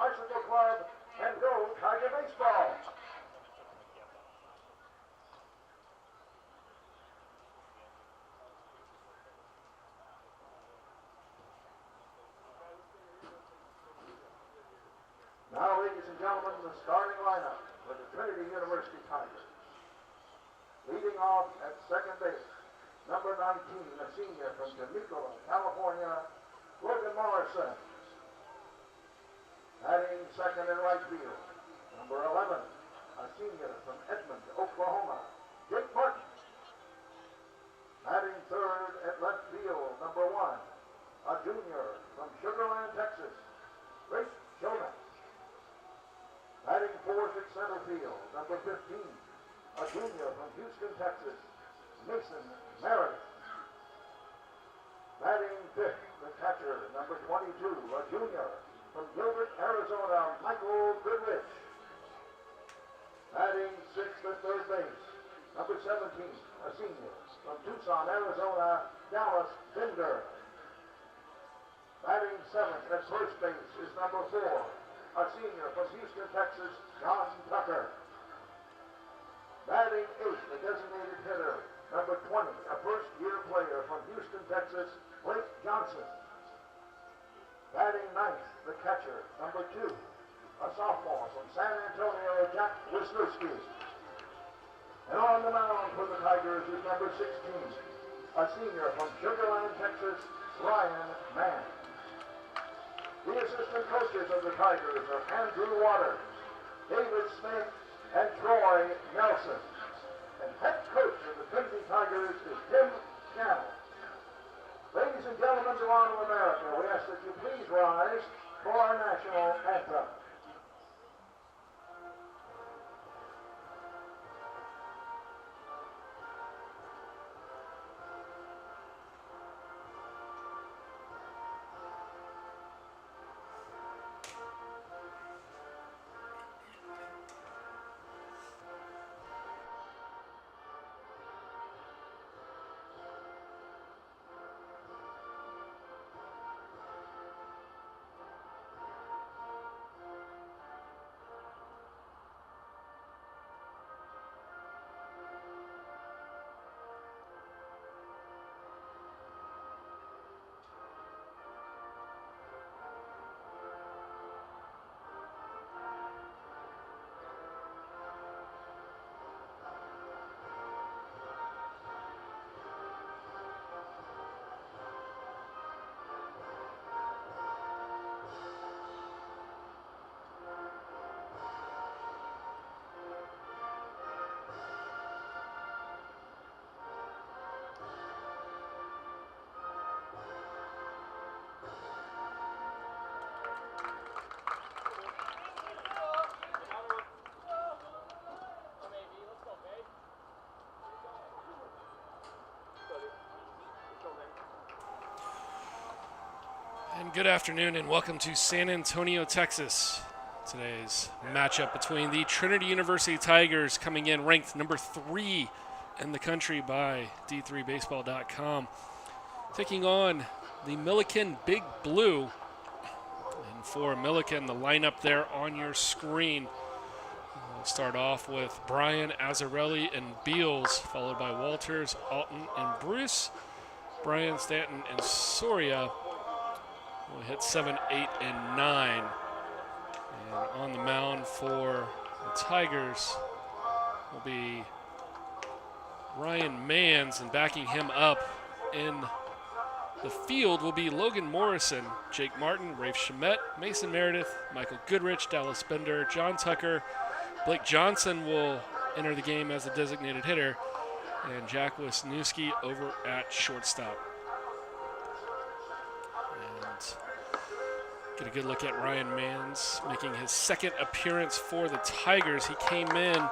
Bicycle Club, and go Tiger Baseball. Now, ladies and gentlemen, the starting lineup for the Trinity University Tigers. Leading off at second base, number 19, a senior from Temecula, California, Logan Morrison. Batting second in right field, number 11, a senior from Edmond, Oklahoma, Jake Martin. Batting third at left field, number 1, a junior from Sugar Land, Texas, Rick Jonas. Batting fourth at center field, number 15, a junior from Houston, Texas, Mason Meredith. Batting fifth, the catcher, number 22, a junior from Gilbert, Arizona, Michael Goodrich. Batting sixth at third base, number 17, a senior from Tucson, Arizona, Dallas Bender. Batting seventh at first base is number 4, a senior from Houston, Texas, John Tucker. Batting eighth, the designated hitter, number 20, a first-year player from Houston, Texas, Blake Johnson. Batting ninth, the catcher, number 2, a sophomore from San Antonio, Jack Wisniewski. And on the mound for the Tigers is number 16, a senior from Sugar Land, Texas, Ryan Mann. The assistant coaches of the Tigers are Andrew Waters, David Smith, and Troy Nelson. And head coach of the Trinity Tigers is Tim Scannell. Ladies and gentlemen of Honor America, we ask that you please rise for our national anthem. And good afternoon and welcome to San Antonio, Texas. Today's matchup between the Trinity University Tigers, coming in ranked number 3 in the country by D3Baseball.com, taking on the Millikin Big Blue. And for Millikin, the lineup there on your screen. We'll start off with Brian, Azzarelli, and Beals, followed by Walters, Alton, and Bruce. Brian, Stanton, and Soria will hit 7, 8, and 9. And on the mound for the Tigers will be Ryan Manns, and backing him up in the field will be Logan Morrison, Jake Martin, Rafe Shamet, Mason Meredith, Michael Goodrich, Dallas Bender, John Tucker. Blake Johnson will enter the game as a designated hitter, and Jack Wisniewski over at shortstop. And get a good look at Ryan Manns making his second appearance for the Tigers. He came in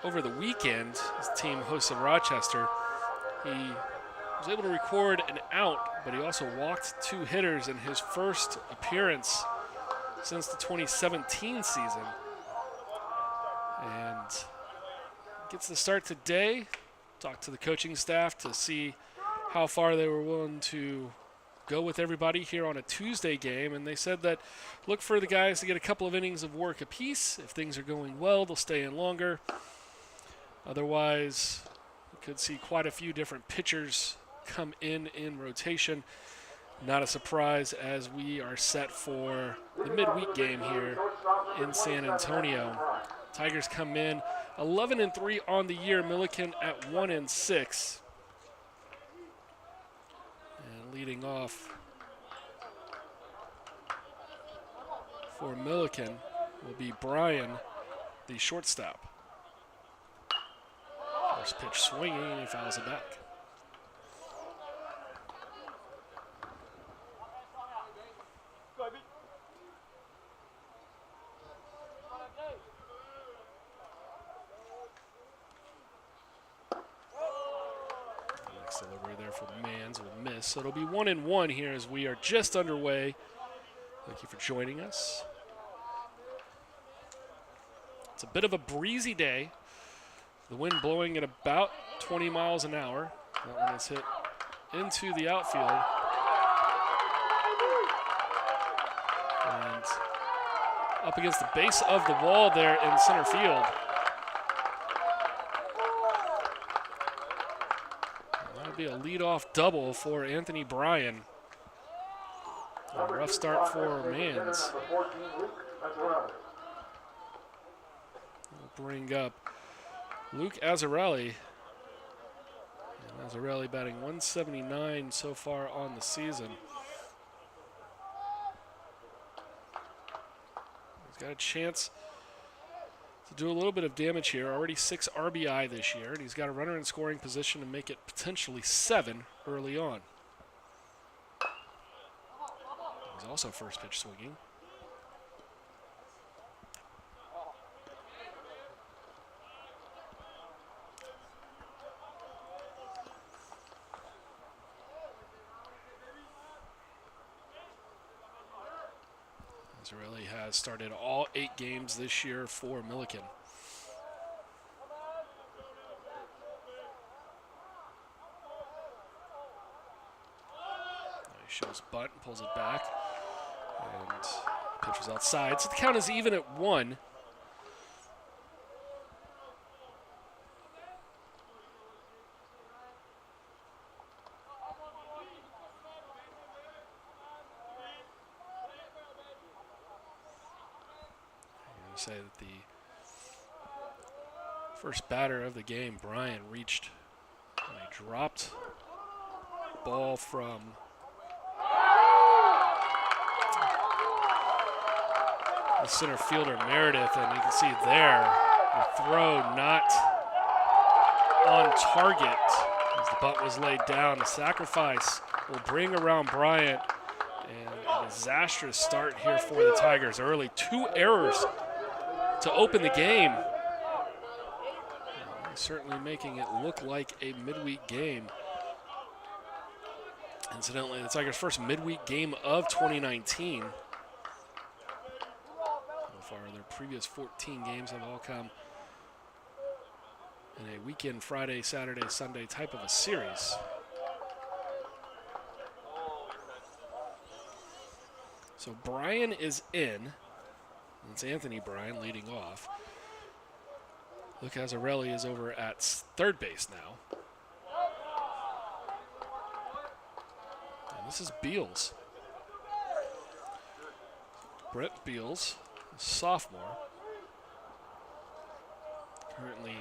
over the weekend. His team hosted Rochester. He was able to record an out, but he also walked 2 hitters in his first appearance since the 2017 season. And gets the start today. Talked to the coaching staff to see how far they were willing to go with everybody here on a Tuesday game, and they said that look for the guys to get a couple of innings of work apiece. If things are going well, they'll stay in longer. Otherwise, we could see quite a few different pitchers come in rotation. Not a surprise as we are set for the midweek game here in San Antonio. Tigers come in 11-3 on the year. Millikin at 1-6. And leading off for Millikin will be Brian, the shortstop. First pitch swinging, and he fouls it back. Next delivery there for Mans will miss. So it'll be 1-1 here as we are just underway. Thank you for joining us. It's a bit of a breezy day. The wind blowing at about 20 miles an hour. That one is hit into the outfield. And up against the base of the wall there in center field. That'll be a leadoff double for Anthony Bryan. A rough start for Mans. We'll bring up Luke Azzarelli. And Azzarelli batting 179 so far on the season. He's got a chance to do a little bit of damage here. Already 6 RBI this year, and he's got a runner in scoring position to make it potentially 7 early on. He's also first pitch swinging. Azzarelli has started all 8 games this year for Millikin. He shows bunt, pulls it back, and pitches outside. So the count is even at 1. Say that the first batter of the game, Brian, reached a dropped ball from the center fielder Meredith, and you can see there the throw not on target as the bunt was laid down. The sacrifice will bring around Bryant, and a disastrous start here for the Tigers early. 2 errors to open the game. Certainly making it look like a midweek game. Incidentally, the Tigers' first midweek game of 2019. So far, their previous 14 games have all come in a weekend, Friday, Saturday, Sunday type of a series. So Brian is in. It's Anthony Bryan leading off. Luke Azzarelli is over at third base now. And this is Beals. Brett Beals, sophomore. Currently,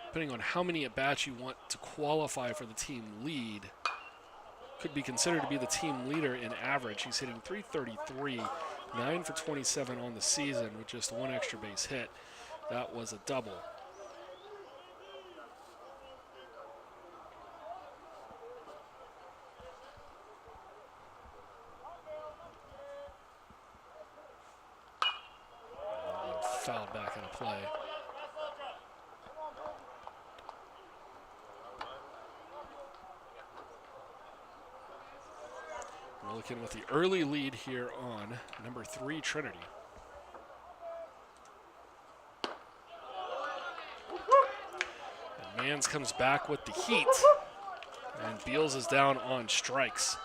depending on how many at-bats you want to qualify for the team lead, could be considered to be the team leader in average. He's hitting .333. 9 for 27 on the season with just 1 extra base hit. That was a double. Fouled back into play. Millikin with the early lead here on number 3 Trinity. And Mans comes back with the heat. And Beals is down on strikes.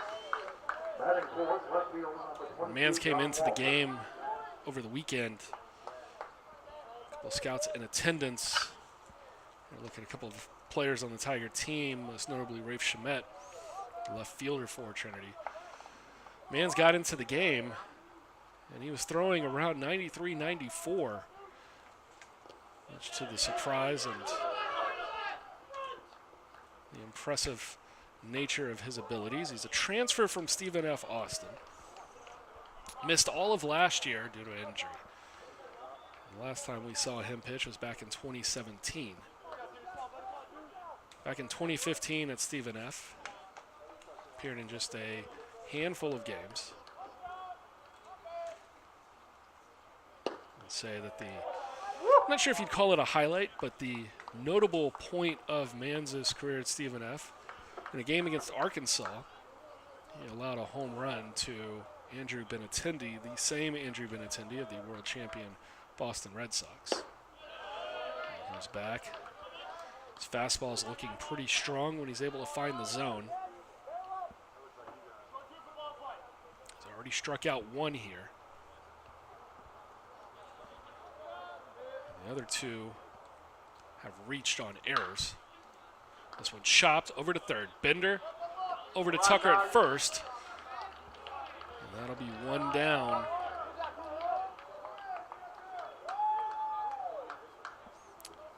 Batting fourth, left fielder number 22, Mans came John into the Walker. game over the weekend. A couple of scouts in attendance. We're looking at a couple of players on the Tiger team, most notably Rafe Shamet, left fielder for Trinity. Mans got into the game, and he was throwing around 93, 94, much to the surprise and the impressive nature of his abilities. He's a transfer from Stephen F. Austin. Missed all of last year due to injury. The last time we saw him pitch was back in 2017. Back in 2015 at Stephen F. Appeared in just a handful of games. I'd say that I'm not sure if you'd call it a highlight, but the notable point of Mans' career at Stephen F. in a game against Arkansas, he allowed a home run to Andrew Benintendi, the same Andrew Benintendi of the world champion Boston Red Sox. He goes back. His fastball is looking pretty strong when he's able to find the zone. He's already struck out one here. And the other two have reached on errors. This one chopped over to third. Bender over to Tucker at first. And that'll be one down.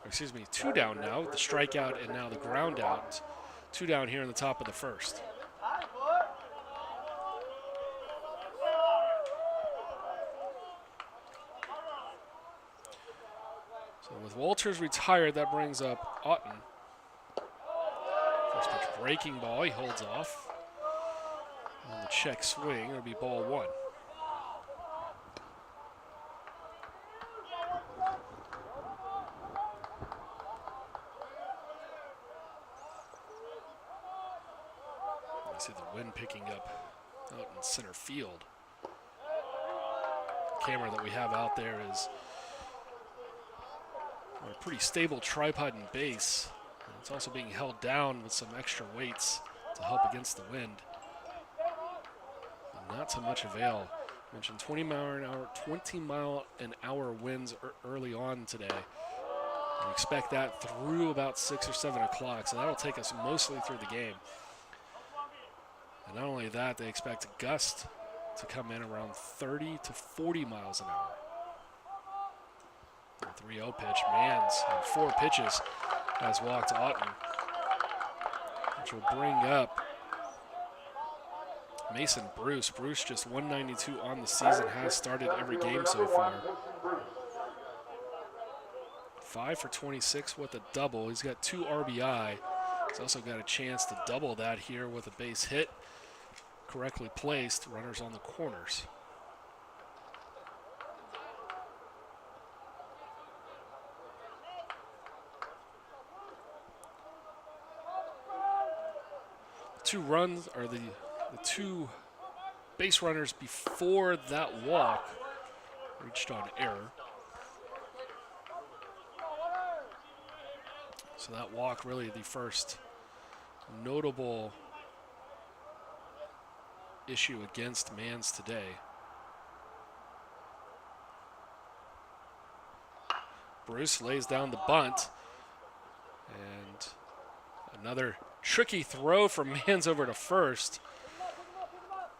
Excuse me, two down now with the strikeout and now the ground out. Two down here in the top of the first. So with Walters retired, that brings up Otten. First pitch breaking ball, he holds off. On the check swing, it'll be ball one. See the wind picking up out in center field. The camera that we have out there is on a pretty stable tripod and base. And it's also being held down with some extra weights to help against the wind. But not to much avail. I mentioned 20 mile an hour winds early on today. We expect that through about 6 or 7 o'clock, so that'll take us mostly through the game. And not only that, they expect a gust to come in around 30 to 40 miles an hour. The 3-0 pitch, Mans on 4 pitches has walked Otten, which will bring up Mason Bruce. Bruce just 192 on the season, has started every game so far. 5 for 26 with a double. He's got 2 RBI. He's also got a chance to double that here with a base hit. Correctly placed, runners on the corners. The 2 runs are the 2 base runners before that walk reached on error. So that walk really the first notable issue against Mans today. Bruce lays down the bunt, and another tricky throw from Mans over to first.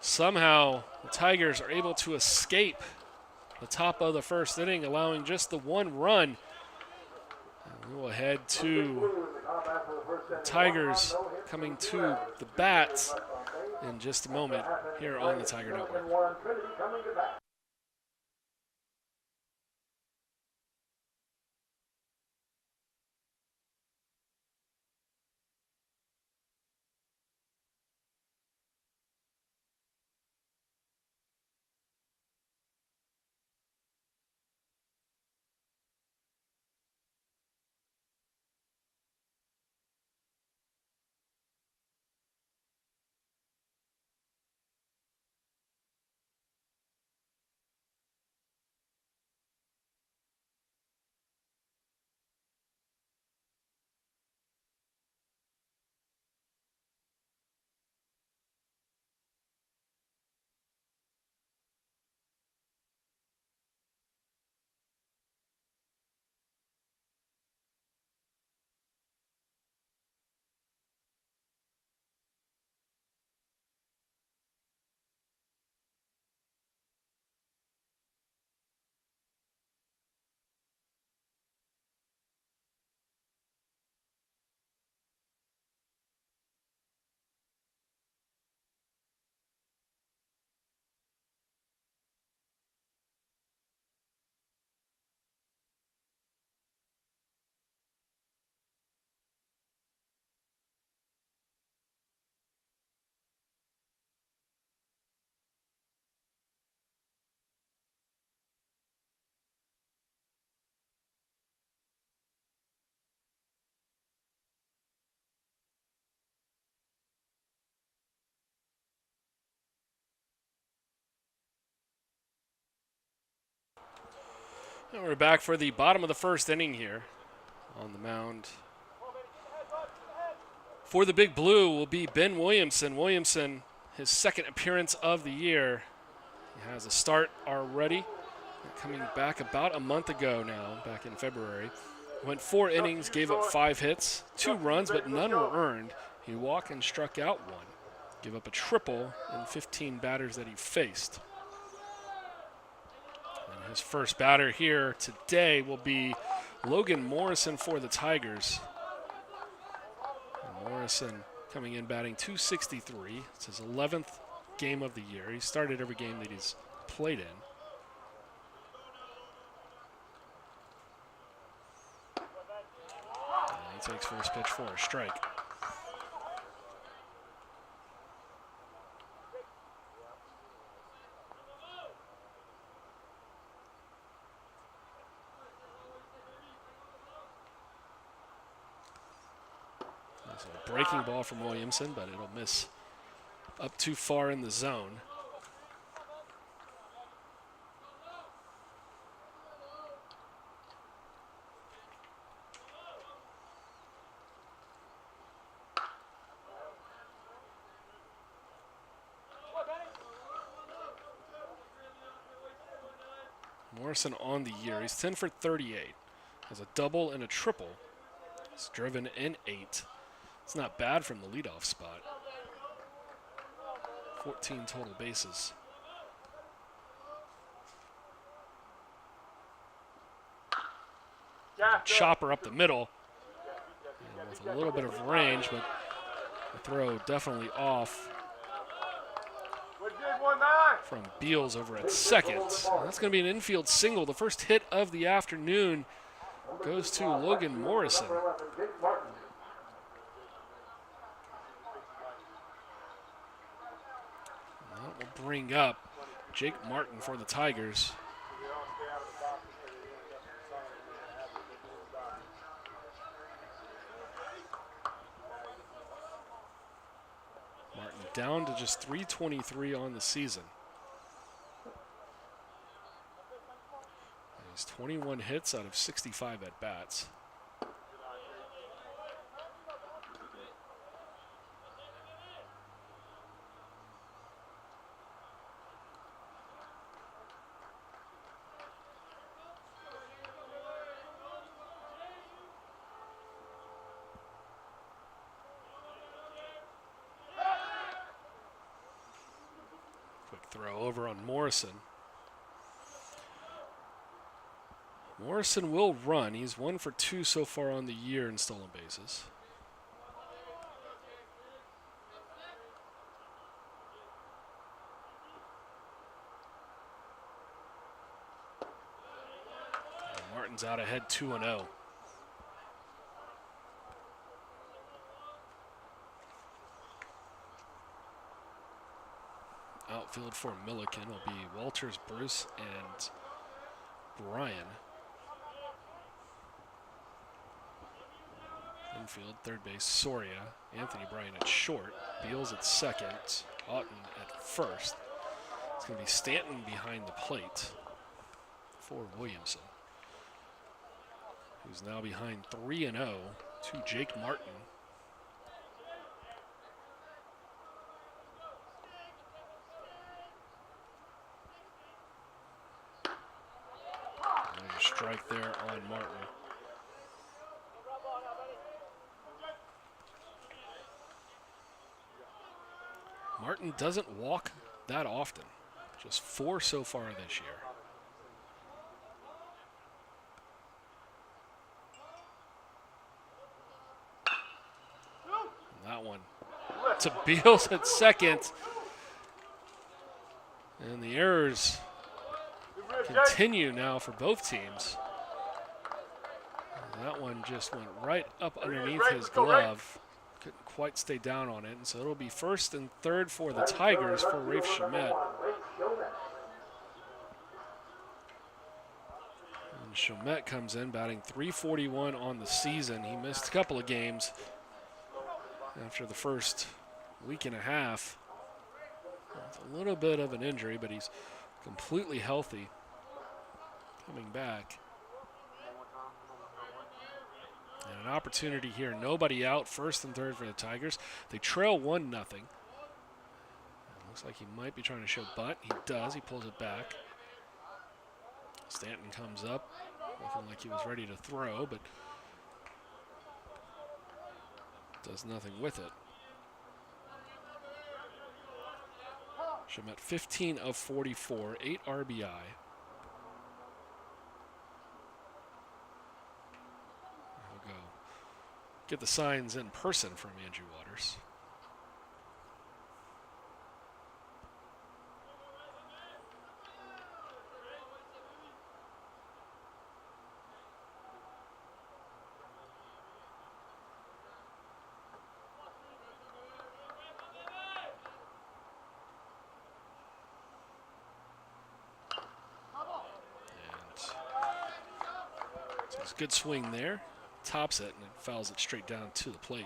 Somehow the Tigers are able to escape the top of the first inning, allowing just the 1 run. And we will head to the Tigers coming to the bats in just a moment here on the Tiger Network. And we're back for the bottom of the first inning here. On the mound for the Big Blue will be Ben Williamson. Williamson, his second appearance of the year. He has a start already, coming back about a month ago now, back in February. Went 4 innings, gave up 5 hits, 2 runs, but none were earned. He walked and struck out 1. Gave up a triple in 15 batters that he faced. And his first batter here today will be Logan Morrison for the Tigers. And Morrison coming in batting .263. It's his 11th game of the year. He started every game that he's played in. And he takes first pitch for a strike. That's a breaking ball from Williamson, but it'll miss up too far in the zone. Morrison on the year. He's 10 for 38. Has a double and a triple. He's driven in 8. It's not bad from the leadoff spot. 14 total bases. Chopper up the middle. And with a little bit of range, but the throw definitely off from Beals over at second. And that's going to be an infield single. The first hit of the afternoon goes to Logan Morrison. And that will bring up Jake Martin for the Tigers. Martin down to just .323 on the season. He's 21 hits out of 65 at-bats. Quick throw over on Morrison. Morrison will run. He's 1 for 2 so far on the year in stolen bases. And Martin's out ahead 2-0. Outfield for Millikin will be Walters, Bruce, and Bryan. Infield, third base, Soria. Anthony Bryan at short. Beals at second. Otten at first. It's going to be Stanton behind the plate for Williamson, who's now behind 3-0 to Jake Martin. There's a strike there on Martin. Martin doesn't walk that often, just 4 so far this year. And that one to Beals at second. And the errors continue now for both teams. And that one just went right up underneath his glove. Couldn't quite stay down on it, and so it'll be first and third for the Tigers for Rafe Chamet. And Chamet comes in batting .341 on the season. He missed a couple of games after the first week and a half. It's a little bit of an injury, but he's completely healthy. coming back. And an opportunity here. Nobody out. First and third for the Tigers. They trail 1-0. Looks like he might be trying to show butt. He does. He pulls it back. Stanton comes up, looking like he was ready to throw, but does nothing with it. Shamet 15 of 44, 8 RBI. We'll go get the signs in person from Andrew Waters. Good swing there. Tops it and it fouls it straight down to the plate.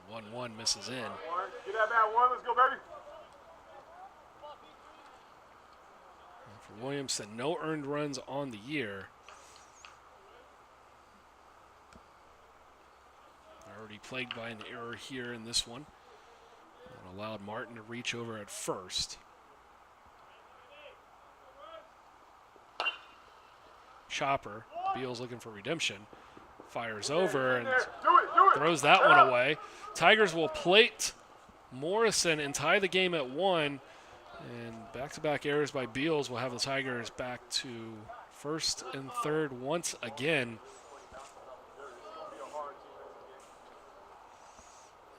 The 1-1 misses in. Get that bat one. Let's go, baby. For Williamson, no earned runs on the year. Already plagued by an error here in this one. And allowed Martin to reach over at first. Chopper, Beals looking for redemption. Fires over and throws that one away. Tigers will plate Morrison and tie the game at 1. And back-to-back errors by Beals will have the Tigers back to first and third once again.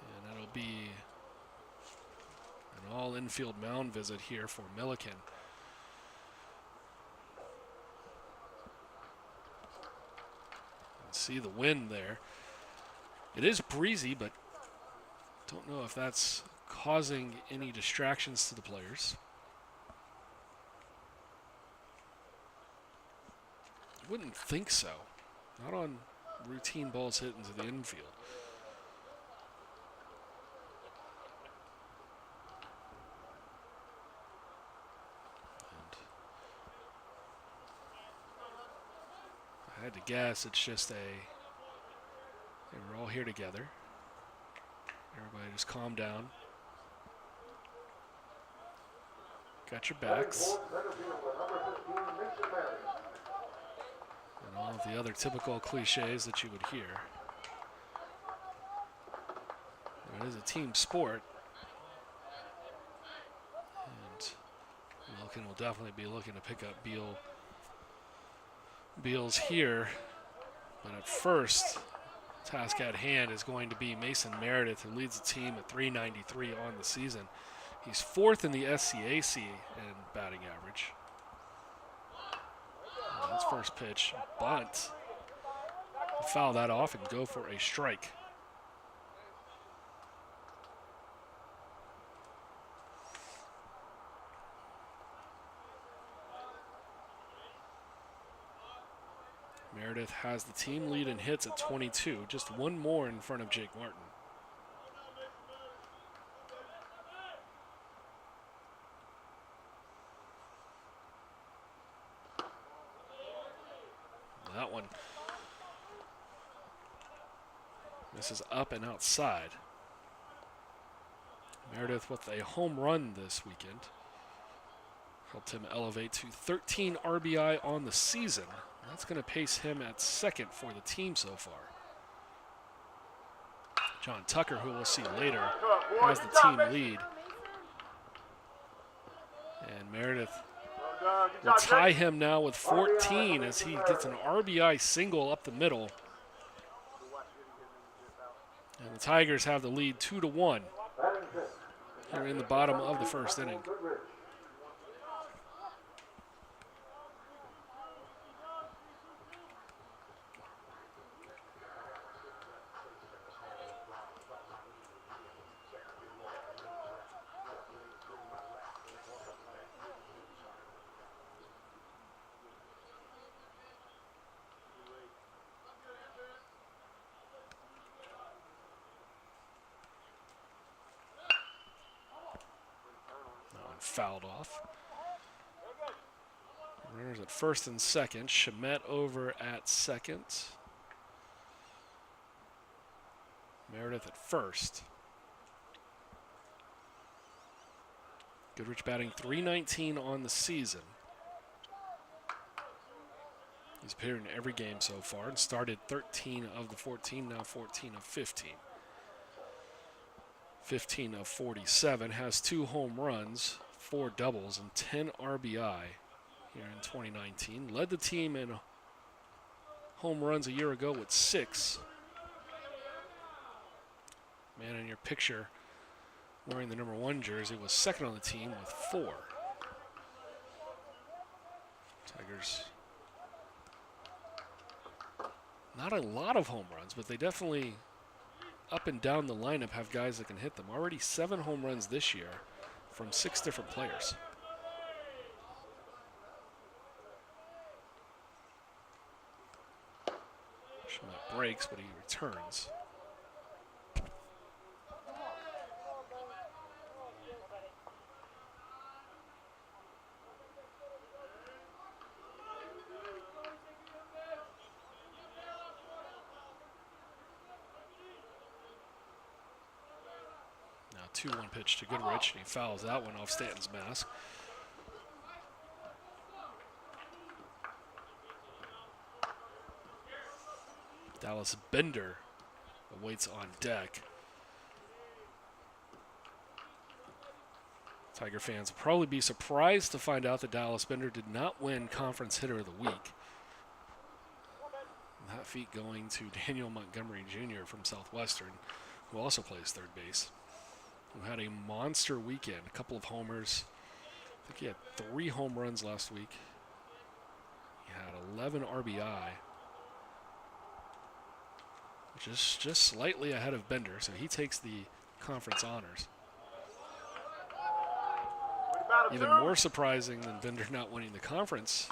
And that'll be an all-infield mound visit here for Millikin. See the wind there. It is breezy, but don't know if that's causing any distractions to the players. I wouldn't think so. Not on routine balls hit into the infield. And I had to guess it's just we're all here together. Everybody just calm down. Got your backs. And all of the other typical cliches that you would hear. It is a team sport. And Millikin will definitely be looking to pick up Beals here. But at first, task at hand is going to be Mason Meredith, who leads the team at .393 on the season. He's 4th in the SCAC in batting average. And that's first pitch, bunt. Foul that off and go for a strike. Meredith has the team lead in hits at 22, just one more in front of Jake Martin. That one misses up and outside. Meredith with a home run this weekend. Helped him elevate to 13 RBI on the season. That's going to pace him at 2nd for the team so far. John Tucker, who we'll see later, has the team lead. And Meredith will tie him now with 14 as he gets an RBI single up the middle. And the Tigers have the lead 2-1 here in the bottom of the first inning. fouled off. Runners at first and second. Shamet over at second. Meredith at first. Goodrich batting .319 on the season. He's appeared in every game so far and started 13 of the 14, now 14 of 15. 15 of 47, has 2 home runs, 4 doubles, and 10 RBI here in 2019. Led the team in home runs a year ago with 6. Man in your picture wearing the number 1 jersey was second on the team with 4. Tigers, not a lot of home runs, but they definitely, up and down the lineup, have guys that can hit them. Already 7 home runs this year from 6 different players. Schmidt breaks, but he returns. Now 2-1 pitch to Goodrich, and he fouls that one off Stanton's mask. Dallas Bender awaits on deck. Tiger fans will probably be surprised to find out that Dallas Bender did not win Conference Hitter of the Week. And that feat going to Daniel Montgomery Jr. from Southwestern, who also plays third base, who had a monster weekend, a couple of homers. I think he had 3 home runs last week. He had 11 RBI. Just slightly ahead of Bender, so he takes the conference honors. Even more surprising than Bender not winning the conference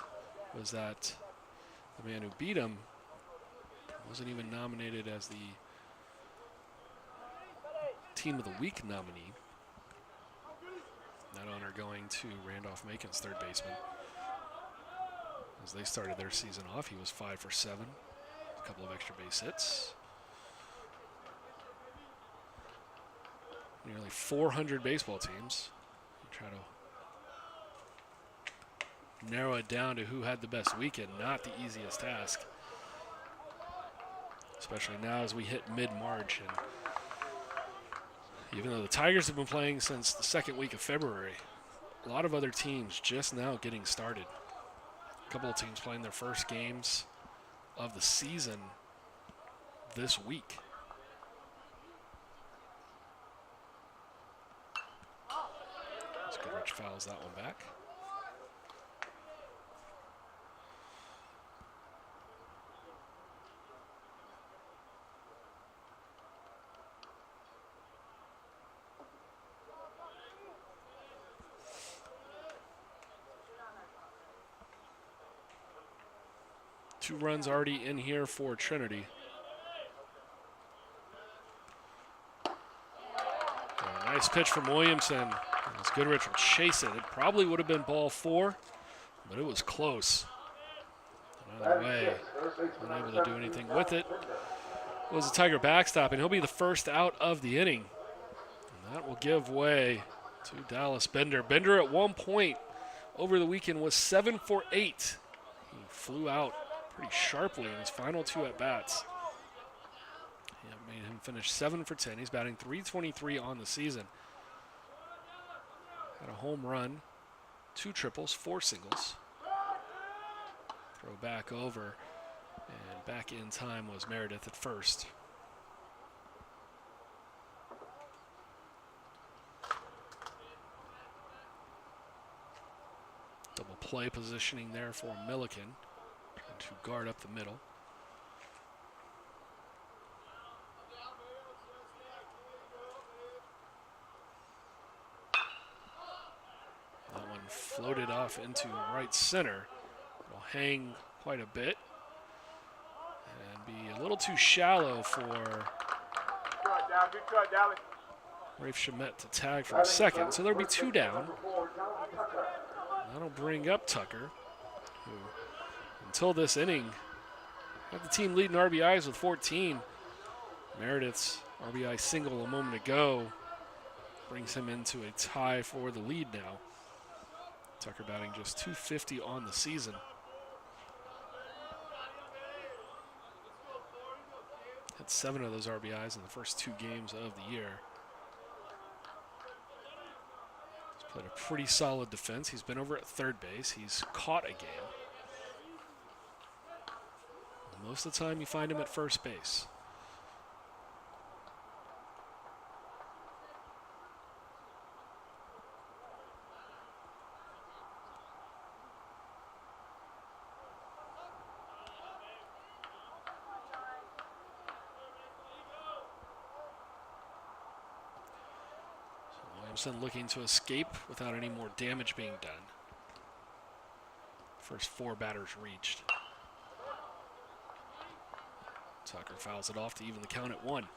was that the man who beat him wasn't even nominated as the Team of the Week nominee. That honor going to Randolph-Macon's third baseman. As they started their season off, he was 5 for 7, a couple of extra base hits. Nearly 400 baseball teams. You try to narrow it down to who had the best weekend. Not the easiest task, especially now as we hit mid-March. And even though the Tigers have been playing since the second week of February, a lot of other teams just now getting started. A couple of teams playing their first games of the season this week. Goodrich fouls that one back. Two runs already in here for Trinity. A nice pitch from Williamson. As Goodrich will chase it. It probably would have been ball 4, but it was close. Either way, unable to do anything with it. It was a Tiger backstop, and he'll be the first out of the inning. And that will give way to Dallas Bender. Bender at one point over the weekend was 7 for 8. He flew out pretty sharply in his final 2 at-bats. It made him finish 7 for 10. He's batting .323 on the season. Had a home run, 2 triples, 4 singles. Throw back over, and back in time was Meredith at first. Double play positioning there for Millikin, trying to guard up the middle. Floated off into right center. It'll hang quite a bit and be a little too shallow for Rafe Shamet to tag from second. So there'll be 2 down. John Tucker. That'll bring up Tucker, who until this inning had the team leading RBIs with 14. Meredith's RBI single a moment ago brings him into a tie for the lead now. Tucker batting just .250 on the season. Had 7 of those RBIs in the first 2 games of the year. He's played a pretty solid defense. He's been over at third base. He's caught a game. Most of the time you find him at first base. Looking to escape without any more damage being done. First 4 batters reached. Tucker fouls it off to even the count at 1.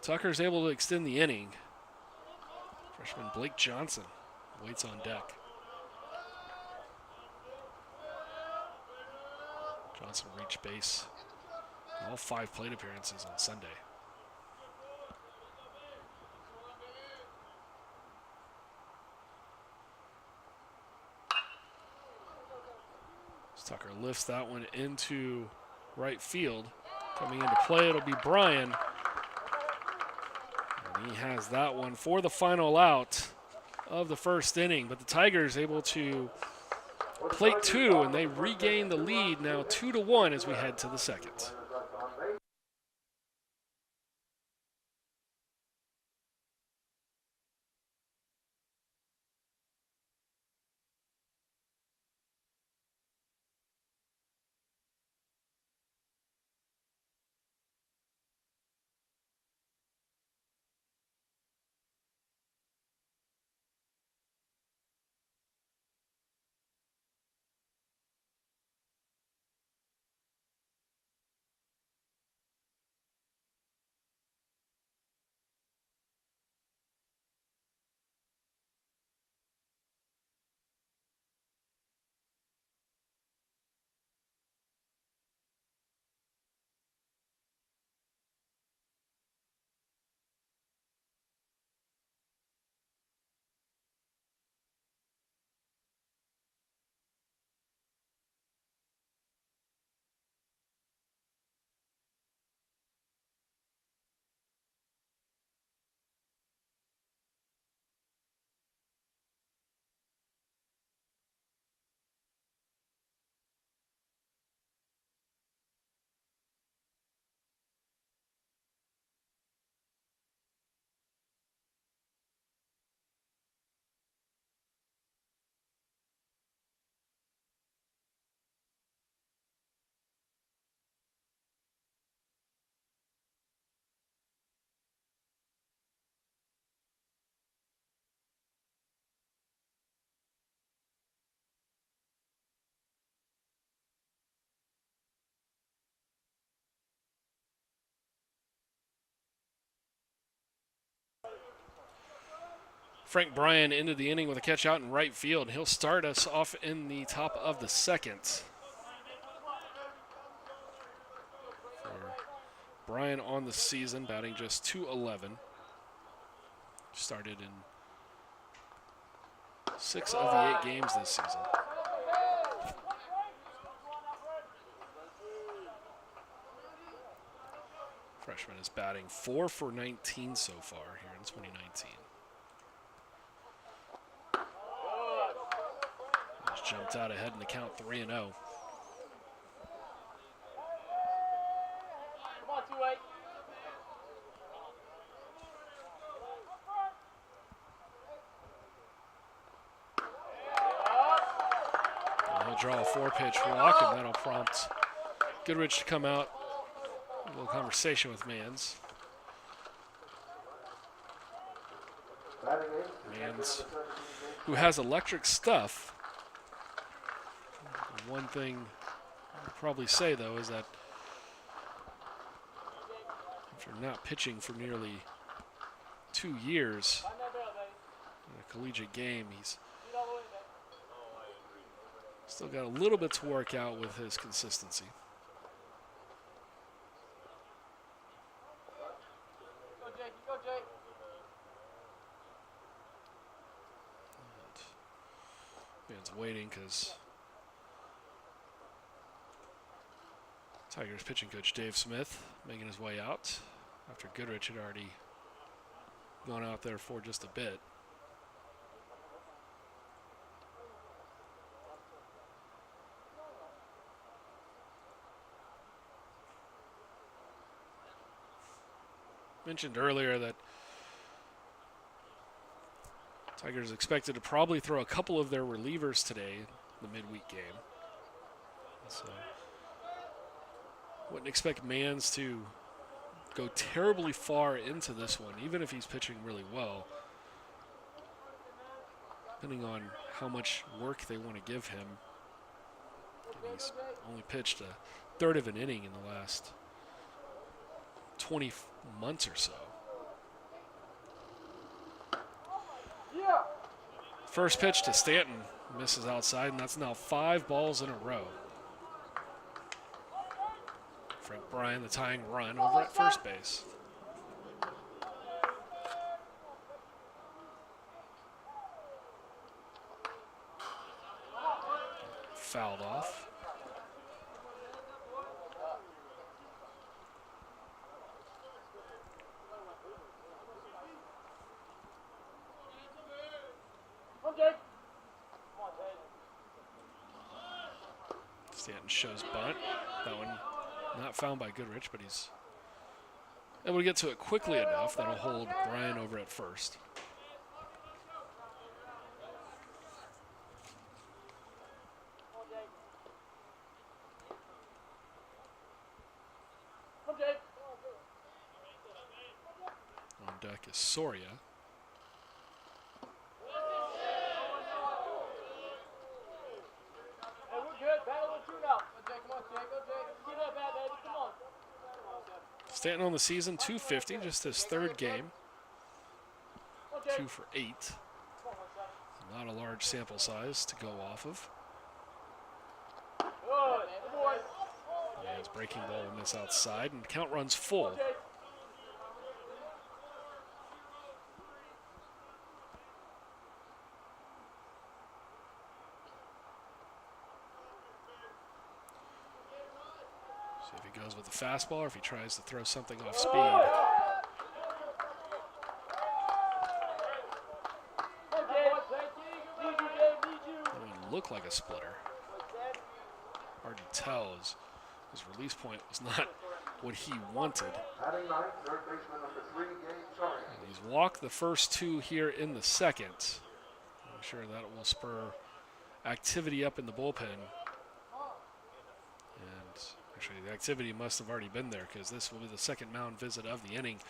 Tucker's able to extend the inning. Freshman Blake Johnson waits on deck. Johnson reached base in all 5 plate appearances on Sunday. Tucker lifts that one into right field. Coming into play, it'll be Bryan. And he has that one for the final out of the first inning. But the Tigers able to plate 2, and they regain the lead now 2-1 as we head to the second. Frank Bryan ended the inning with a catch out in right field. He'll start us off in the top of the second. For Bryan on the season, batting just .211. Started in 6 of the 8 games this season. Freshman is batting 4 for 19 so far here in 2019. Just jumped out ahead in the count 3-0. Come on, 2-8. He'll draw a 4-pitch walk, and that'll prompt Goodrich to come out. A little conversation with Mans. Mans, who has electric stuff. One thing I'll probably say, though, is that after not pitching for nearly 2 years in a collegiate game. He's still got a little bit to work out with his consistency. Man's waiting because Tigers pitching coach Dave Smith making his way out after Goodrich had already gone out there for just a bit. Mentioned earlier that Tigers expected to probably throw a couple of their relievers today, the midweek game. So wouldn't expect Mans to go terribly far into this one, even if he's pitching really well, depending on how much work they want to give him. And he's only pitched a third of an inning in the last 20 months or so. First pitch to Stanton misses outside, and that's now 5 balls in a row. Frank Bryan, the tying run over at first base. Fouled off. Stanton shows bunt. That one not found by Goodrich, but he's able to get to it quickly enough that'll hold Bryan over at first. On deck is Soria. Stanton on the season, 250, just his third game. 2 for 8. Not a large sample size to go off of. And his breaking ball will miss outside, and count runs full. See if he goes with the fastball or if he tries to throw something off speed. That one looked like a splitter. Hard to tell as his release point was not what he wanted. And he's walked the first 2 here in the second. I'm sure that will spur activity up in the bullpen. And actually, the activity must have already been there because this will be the second mound visit of the inning.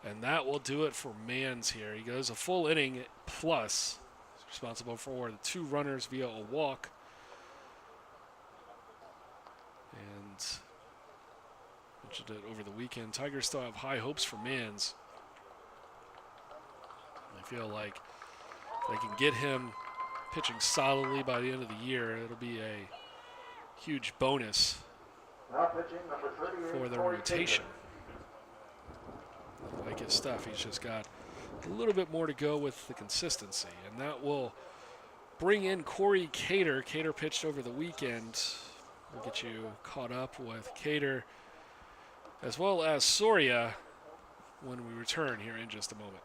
And that will do it for Mans here. He goes a full inning plus. He's responsible for the 2 runners via a walk. And mentioned it over the weekend. Tigers still have high hopes for Mans. I feel like if they can get him pitching solidly by the end of the year, it'll be a huge bonus for their rotation. I like his stuff. He's just got a little bit more to go with the consistency, and that will bring in Corey Cater. Cater pitched over the weekend. We'll get you caught up with Cater as well as Soria when we return here in just a moment.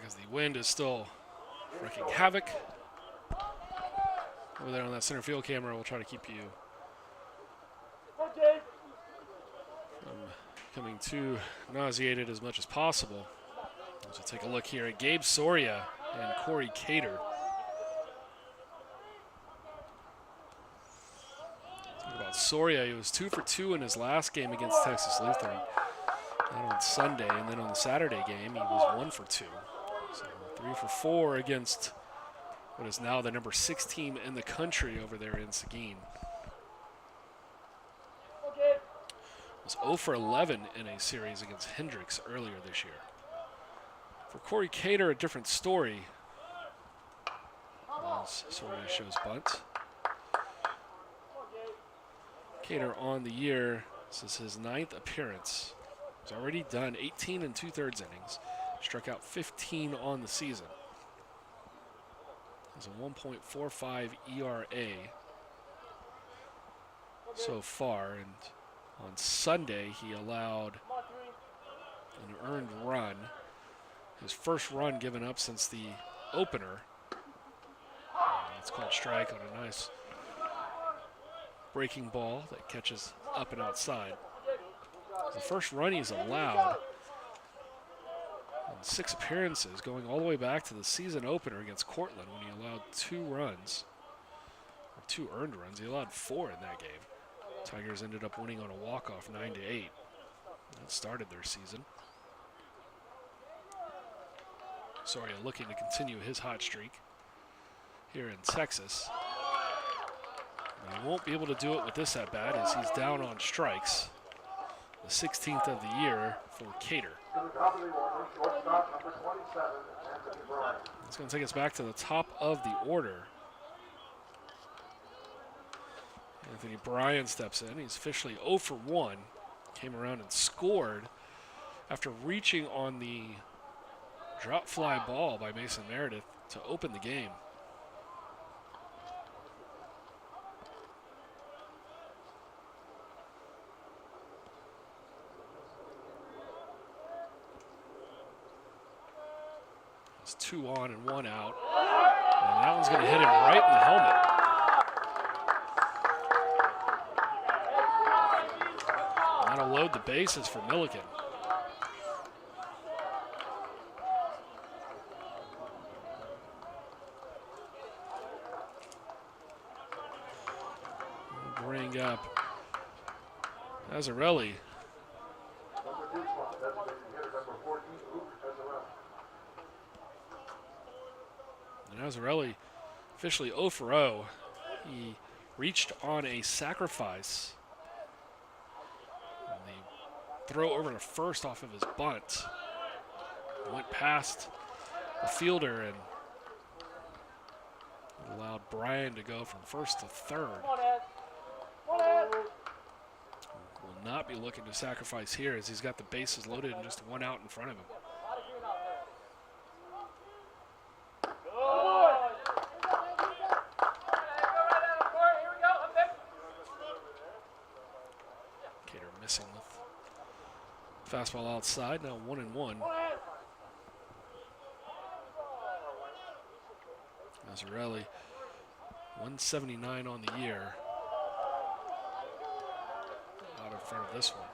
as the wind is still wreaking havoc. Over there on that center field camera, we'll try to keep you from becoming too nauseated as much as possible. We'll take a look here at Gabe Soria and Corey Cater. Talk about Soria, he was 2 for 2 in his last game against Texas Lutheran. That on Sunday, and then on the Saturday game, he was 1 for 2. So 3 for 4 against what is now the number 6 team in the country over there in Seguin. Was 0 for 11 in a series against Hendricks earlier this year. For Corey Cater, a different story. As Soria shows bunt. Cater on the year, this is his 9th appearance. He's already done 18 2/3 innings, struck out 15 on the season. Has a 1.45 ERA so far, and on Sunday he allowed an earned run, his first run given up since the opener. It's called strike on a nice breaking ball that catches up and outside. The first run he's allowed in 6 appearances, going all the way back to the season opener against Cortland when he allowed 2 runs, or 2 earned runs. He allowed 4 in that game. Tigers ended up winning on a walk-off 9-8. That started their season. Soria looking to continue his hot streak here in Texas. But he won't be able to do it with this at-bat as he's down on strikes. The 16th of the year for Cater. It's going to take us back to the top of the order. Anthony Bryan steps in. He's officially 0 for 1. Came around and scored after reaching on the drop fly ball by Mason Meredith to open the game. It's 2 on and 1 out. And that one's going to hit him right in the helmet. That'll load the bases for Millikin. We'll bring up Azzarelli. And Azzarelli officially 0 for 0. He reached on a sacrifice. And the throw over to first off of his bunt went past the fielder and allowed Bryan to go from first to third. Will not be looking to sacrifice here as he's got the bases loaded and just 1 out in front of him. Cater missing with fastball outside, now 1-1. Azzarelli, 179 on the year. Out in front of this one.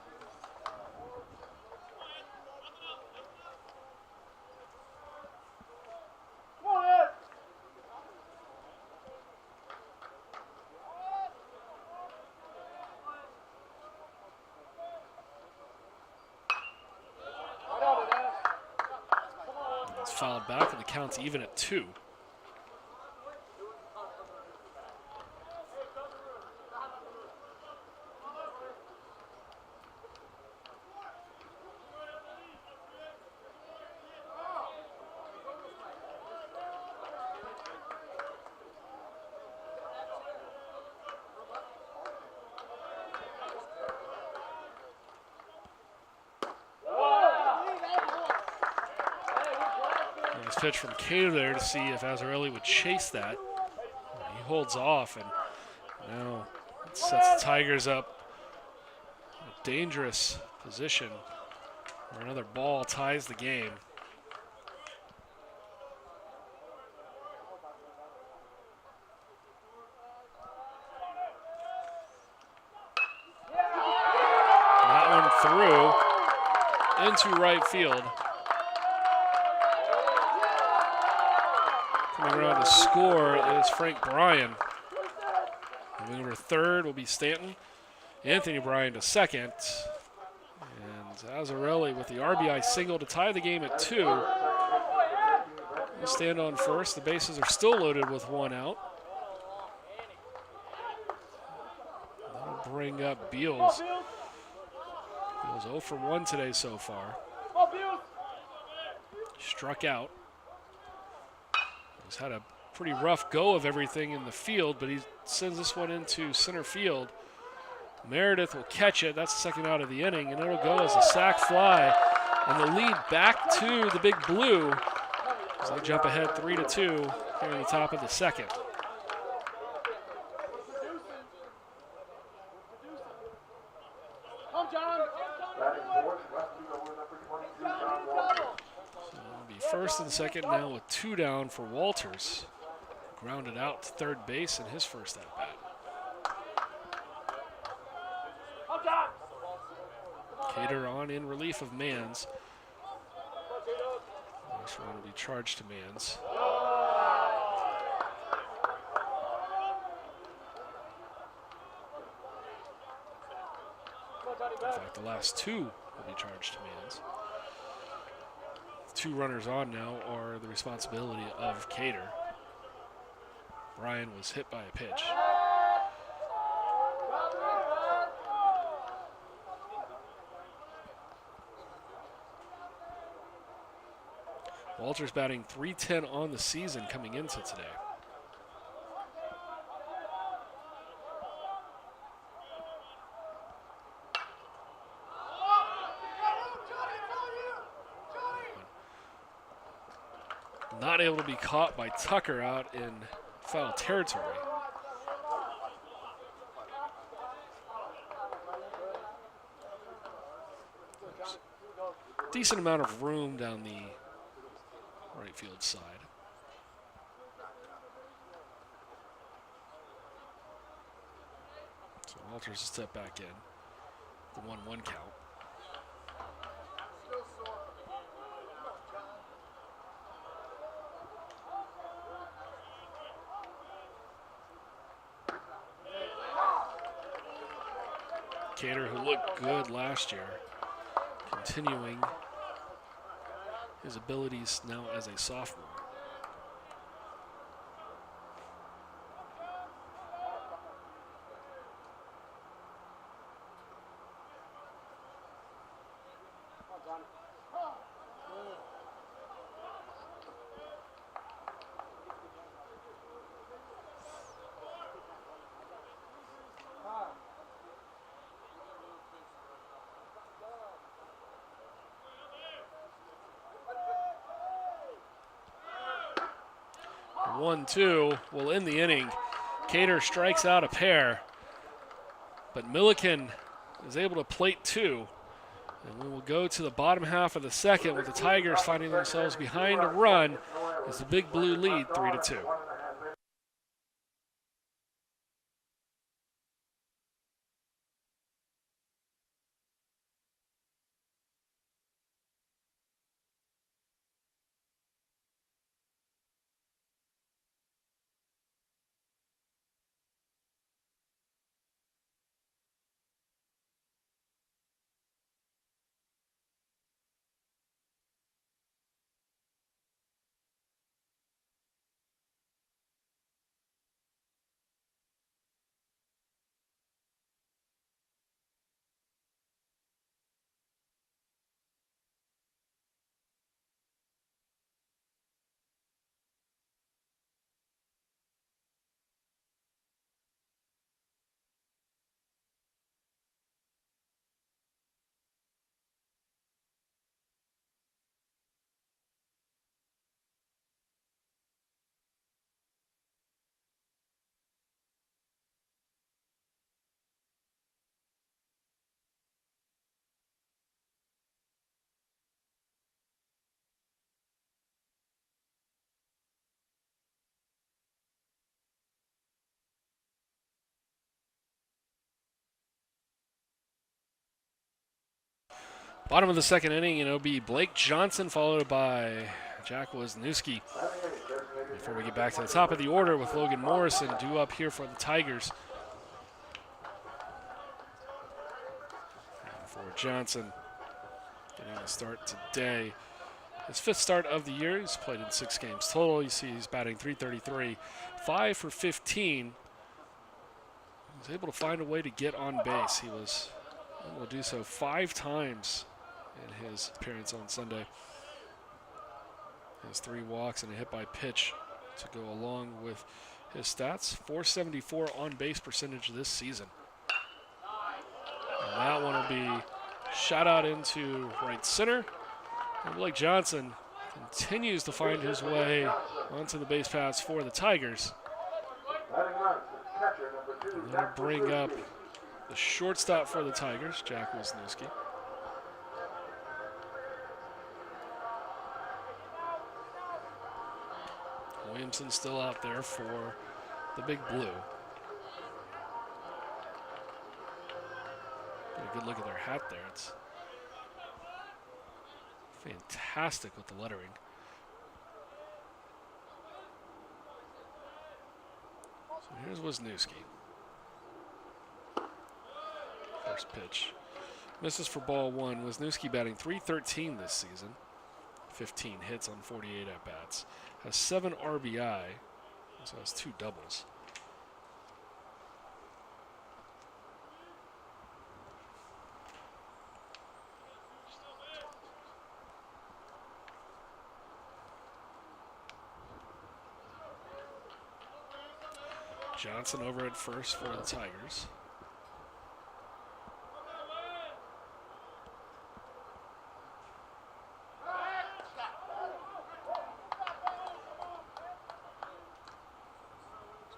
It's fouled back and the count's even at 2. Pitch from Cater there to see if Azzarelli would chase that. He holds off, and now it sets the Tigers up in a dangerous position where another ball ties the game. through into right field. Coming around to score is Frank Bryan. Moving over to third will be Stanton. Anthony Bryan to second. And Azzarelli with the RBI single to tie the game at 2. He'll stand on first. The bases are still loaded with 1 out. That'll bring up Beals. Beals 0 for 1 today so far. Struck out. He's had a pretty rough go of everything in the field, but he sends this one into center field. Meredith will catch it. That's the second out of the inning, and it'll go as a sac fly. And the lead back to the Big Blue as they jump ahead 3-2 here in the top of the second. So it'll be first and second now with 2 down for Walters. Grounded out to third base in his first at-bat. Cater on in relief of Mans. Next one will be charged to Mans. In fact, the last 2 will be charged to Mans. 2 runners on now are the responsibility of Cater. Bryan was hit by a pitch. Walters batting .310 on the season coming into today. Not able to be caught by Tucker out in foul territory. There's a decent amount of room down the right field side. So Walters will step back in. The 1-1 count. Cater, who looked good last year, continuing his abilities now as a sophomore. The 1-2 will end the inning. Cater strikes out a pair, but Millikin is able to plate 2. And we will go to the bottom half of the second with the Tigers finding themselves behind a run as the Big Blue lead 3-2. Bottom of the second inning, it'll be Blake Johnson followed by Jack Wisniewski. Before we get back to the top of the order with Logan Morrison due up here for the Tigers. And for Johnson, getting a start today. His 5th start of the year. He's played in 6 games total. You see he's batting .333, 5 for 15. He was able to find a way to get on base. He was able to do so 5 times in his appearance on Sunday. He has 3 walks and a hit by pitch to go along with his stats. .474 on base percentage this season. And that one will be shot out into right center. And Blake Johnson continues to find his way onto the base paths for the Tigers. And they'll bring up the shortstop for the Tigers, Jack Wisniewski. Williamson still out there for the Big Blue. Get a good look at their hat there. It's fantastic with the lettering. So here's Wisniewski. First pitch. Misses for ball 1. Wisniewski batting .313 this season. 15 hits on 48 at-bats. Has 7 RBI. Also has 2 doubles. Johnson over at first for the Tigers.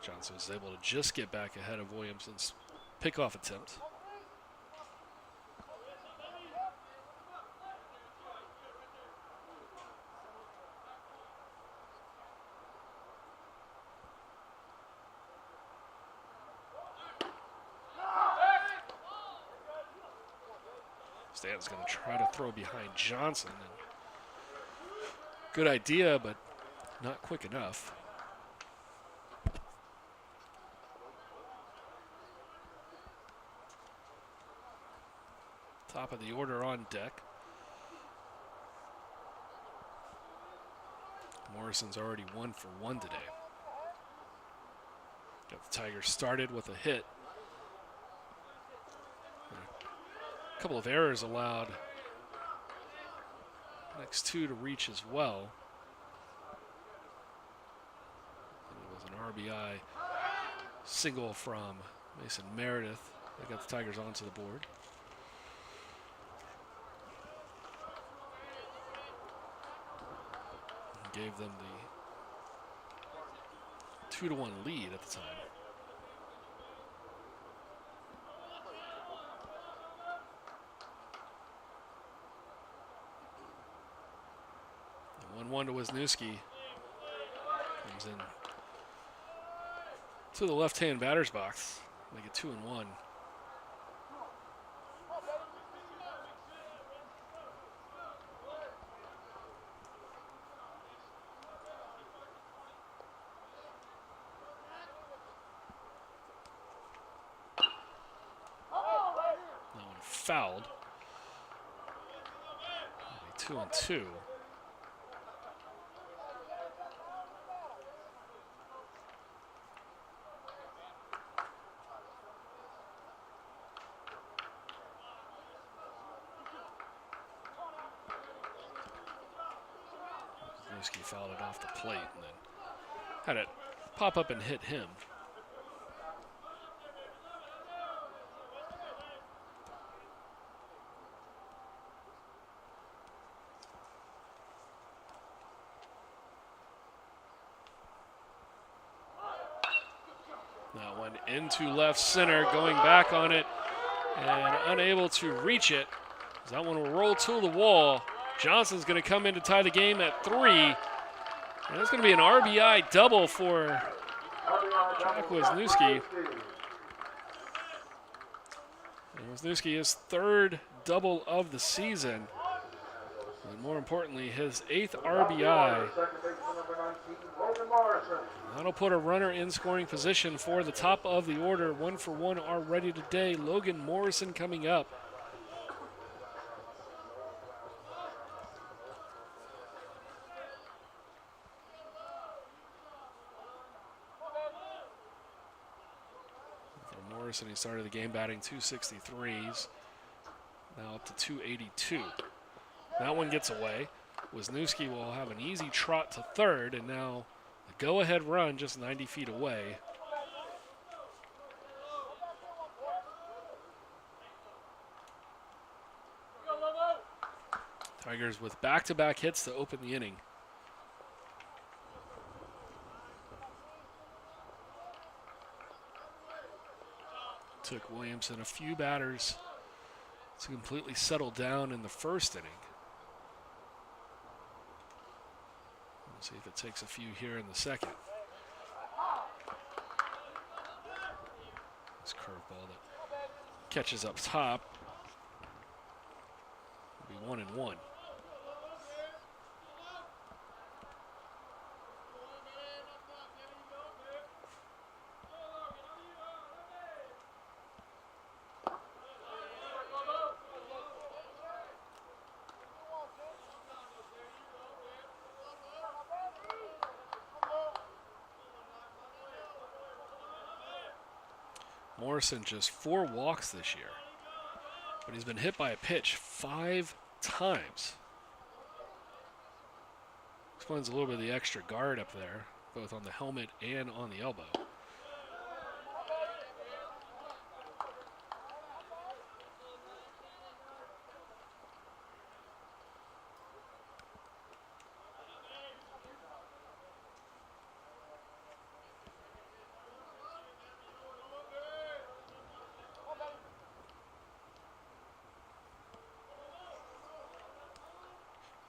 Johnson was able to just get back ahead of Williamson's pickoff attempt. Stanton's going to try to throw behind Johnson. Good idea, but not quick enough. Top of the order on deck. Morrison's already 1 for 1 today. Got the Tigers started with a hit. A couple of errors allowed. Next 2 to reach as well. And it was an RBI single from Mason Meredith that got the Tigers onto the board. And gave them the 2-1 lead at the time. The 1-1 to Wisniewski comes in to the left-hand batter's box. Make it 2-1. That one fouled. 2-2. Wisniewski fouled it off the plate and then had it pop up and hit him. That one into left center, going back on it and unable to reach it. That one will roll to the wall. Johnson's going to come in to tie the game at 3. And it's going to be an RBI double for Jack Wisniewski. And Wisniewski is 3rd double of the season. And more importantly, his 8th RBI. That'll put a runner in scoring position for the top of the order. 1 for 1 already today. Logan Morrison coming up. For Morrison, he started the game batting .263s. Now up to .282. That one gets away. Wisniewski will have an easy trot to third, and now the go-ahead run just 90 feet away. Tigers with back-to-back hits to open the inning. Took Williamson a few batters to completely settle down in the first inning. We'll see if it takes a few here in the second. This curveball that catches up top will be 1-1. Morrison just 4 walks this year, but he's been hit by a pitch 5 times. Explains a little bit of the extra guard up there, both on the helmet and on the elbow.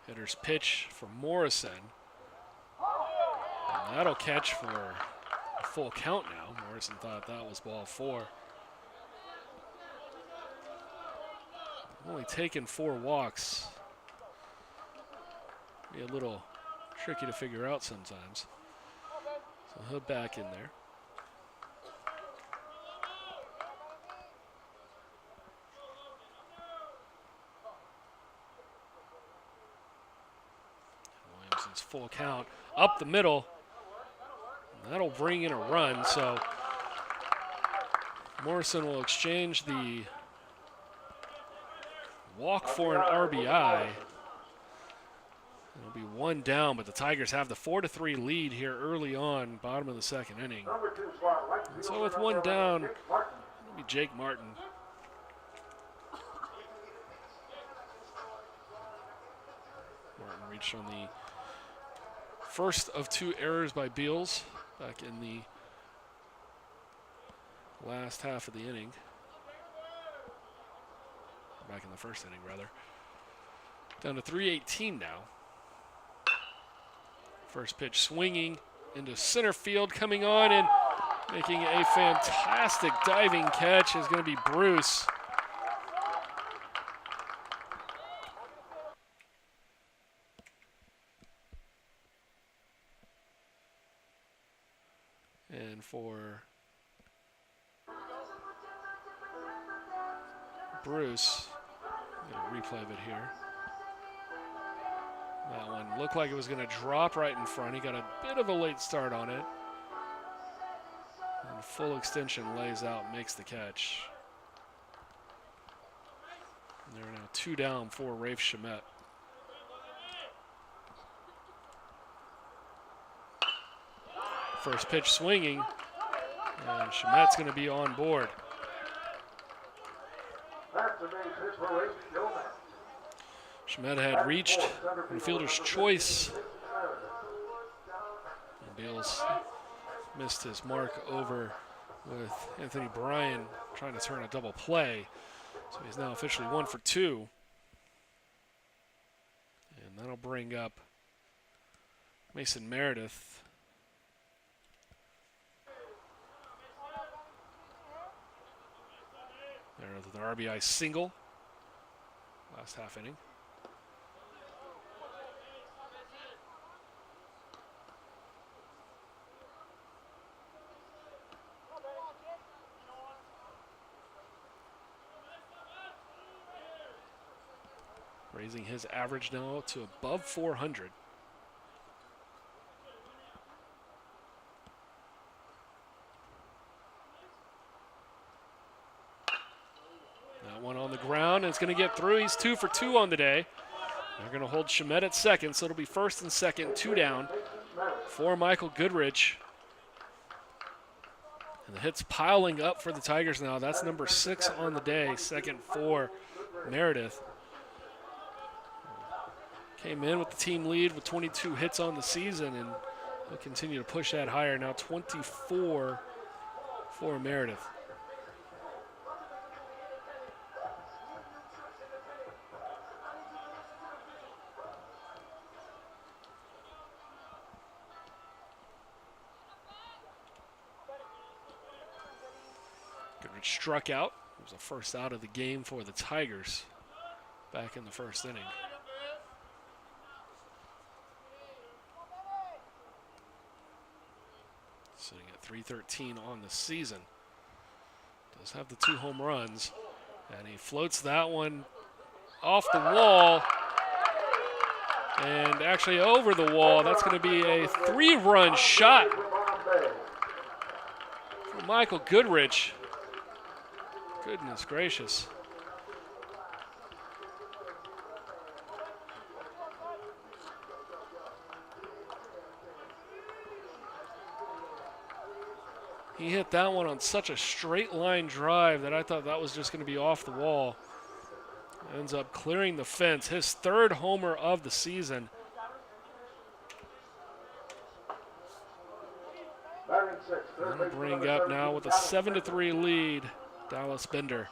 Hitter's pitch for Morrison. And that'll catch for a full count now. Morrison thought that was ball 4. Only taken 4 walks. Be a little tricky to figure out sometimes. So he'll back in there. Full count up the middle. That'll bring in a run. So Morrison will exchange the walk for an RBI. It'll be 1 down, but the Tigers have the 4-3 lead here early on, bottom of the second inning. And so with 1 down, it'll be Jake Martin. Martin reached on the first of 2 errors by Beals back in the last half of the inning. Back in the first inning, rather. Down to 3:18 now. First pitch swinging into center field, coming on and making a fantastic diving catch is going to be Bruce. And for Bruce, I'm going to replay of it here. That one looked like it was going to drop right in front. He got a bit of a late start on it. And full extension lays out, makes the catch. And they're now 2 down for Rafe Shamet. First pitch swinging, and Shamet's going to be on board. Shamet had reached infielder's choice. And Beals missed his mark over with Anthony Bryan trying to turn a double play. So he's now officially 1 for 2. And that'll bring up Mason Meredith. There with an RBI single. last half inning. Raising his average now to above 400. That one on the ground, and it's going to get through. He's 2 for 2 on the day. They're going to hold Shamet at second, so it'll be first and second, 2 down for Michael Goodrich. And the hits piling up for the Tigers now. That's number 6 on the day, second for Meredith. Came in with the team lead with 22 hits on the season, and he'll continue to push that higher. Now 24 for Meredith. Goodrich struck out. It was the first out of the game for the Tigers back in the first inning. Sitting at .313 on the season. Does have the 2 home runs. And he floats that one off the wall. And actually over the wall. That's going to be a 3-run shot for Michael Goodrich. Goodness gracious. He hit that one on such a straight line drive that I thought that was just going to be off the wall. Ends up clearing the fence. His 3rd homer of the season. Going to bring up now with a 7-3 lead, Dallas Bender.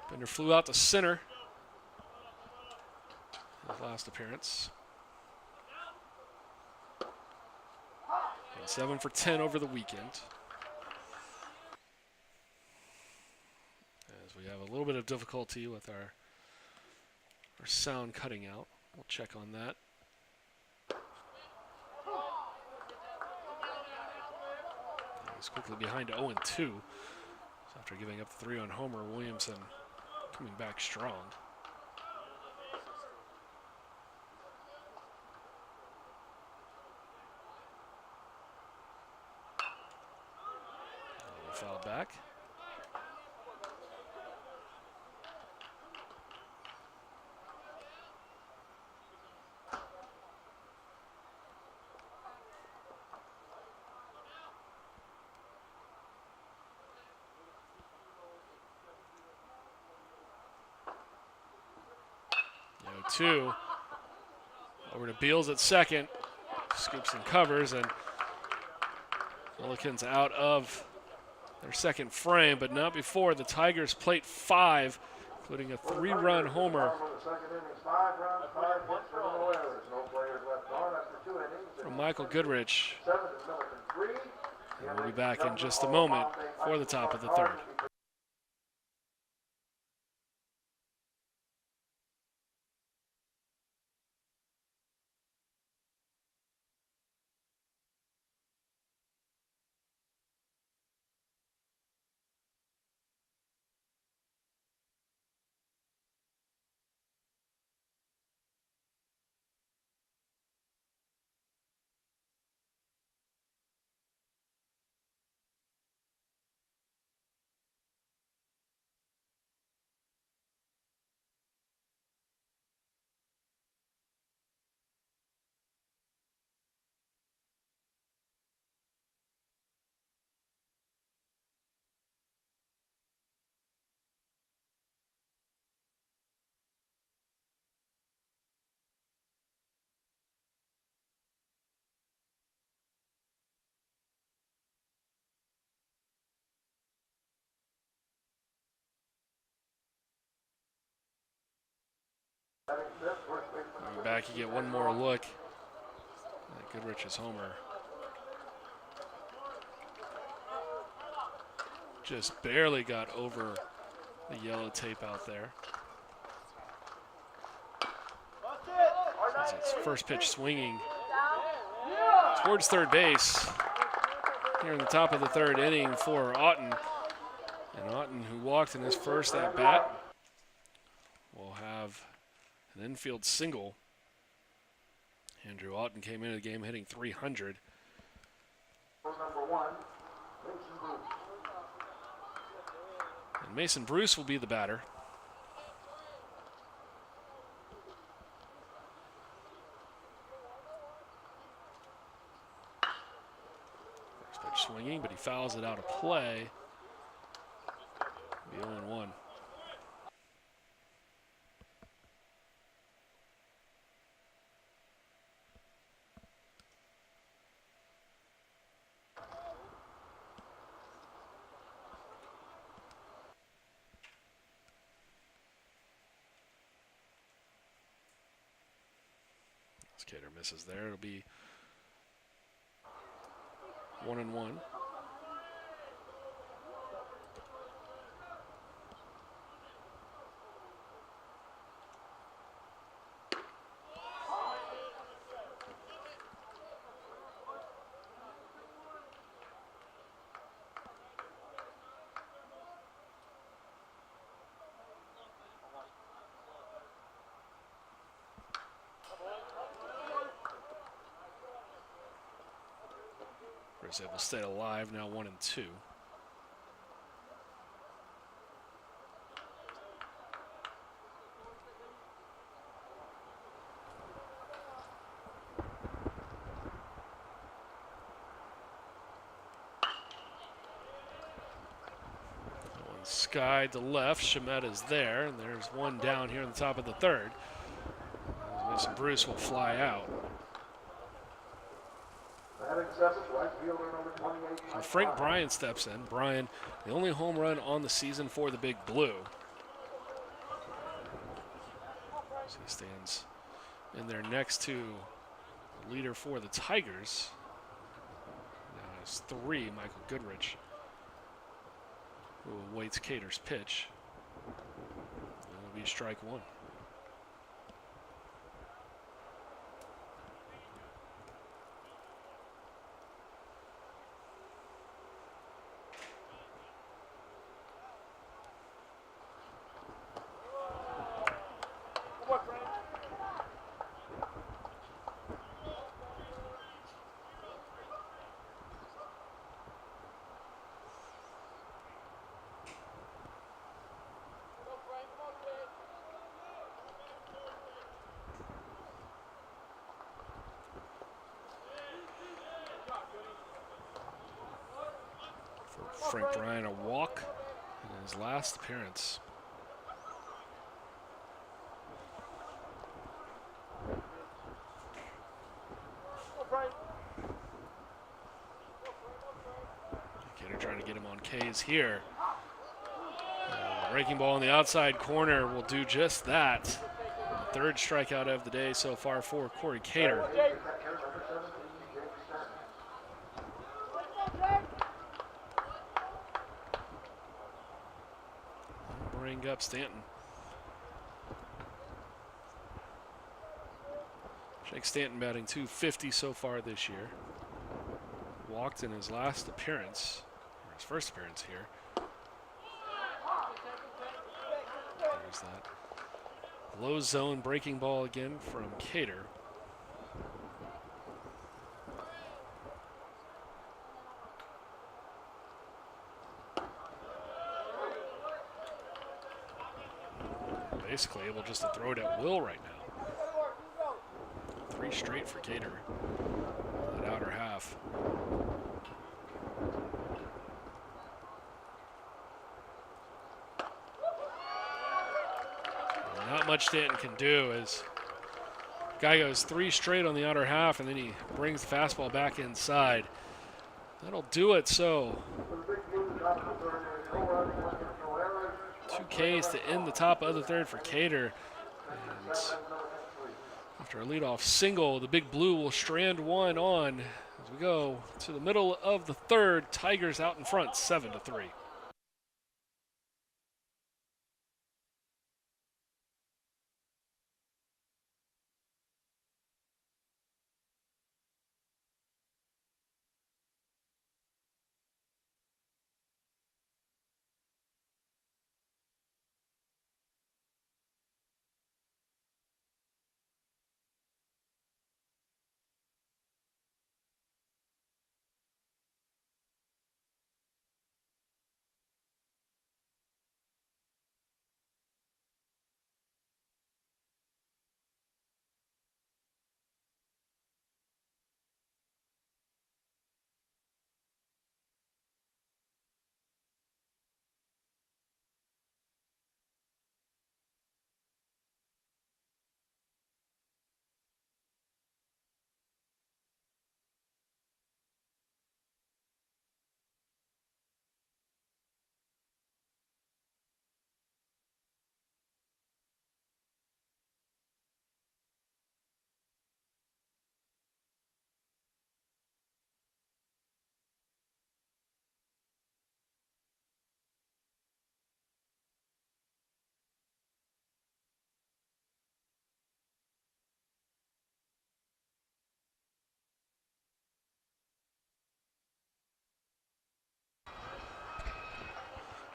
Bender flew out to center. His last appearance. And 7 for 10 over the weekend. As we have a little bit of difficulty with our sound cutting out. We'll check on that. He's quickly behind 0-2. So after giving up the 3-run homer, Williamson coming back strong. Foul back. Two. Over to Beals at second. Scoops and covers, and Millikin's out of their second frame, but not before the Tigers plate 5, including a 3-run homer from Michael Goodrich. And we'll be back in just a moment for the top of the 3rd. Back, you get one more look at Goodrich's homer. just barely got over the yellow tape out there. As its first pitch swinging towards third base here in the top of the third inning for Otten. And Otten, who walked in his first at bat, will have an infield single. Andrew Otten came into the game hitting .300. And Mason Bruce will be the batter. First pitch swinging, but he fouls it out of play. Be 0-1. Cater misses there. It'll be 1-1. Is able to stay alive, now 1-2. One skied to left, Shamet is there, and there's one down here in the top of the third. Mason Bruce will fly out. So Frank Bryan steps in. Bryan, the only home run on the season for the Big Blue. So he stands in there next to the leader for the Tigers. Now it's 3, Michael Goodrich, who awaits Cater's pitch. It'll be strike 1. Frank Bryan, a walk in his last appearance. Cater trying to get him on K's here. Breaking ball in the outside corner will do just that. The third strikeout of the day so far for Corey Cater. Bring up Stanton. Jake Stanton batting .250 so far this year. Walked in his last appearance, or his first appearance here. There's that low zone breaking ball again from Cater. Basically able just to throw it at will right now. 3 straight for Cater. That outer half. Not much Stanton can do as guy goes 3 straight on the outer half, and then he brings the fastball back inside. That'll do it. So 2 Ks to end the top of the third for Cater. And after a leadoff single, the Big Blue will strand one on as we go to the middle of the third. Tigers out in front, 7-3.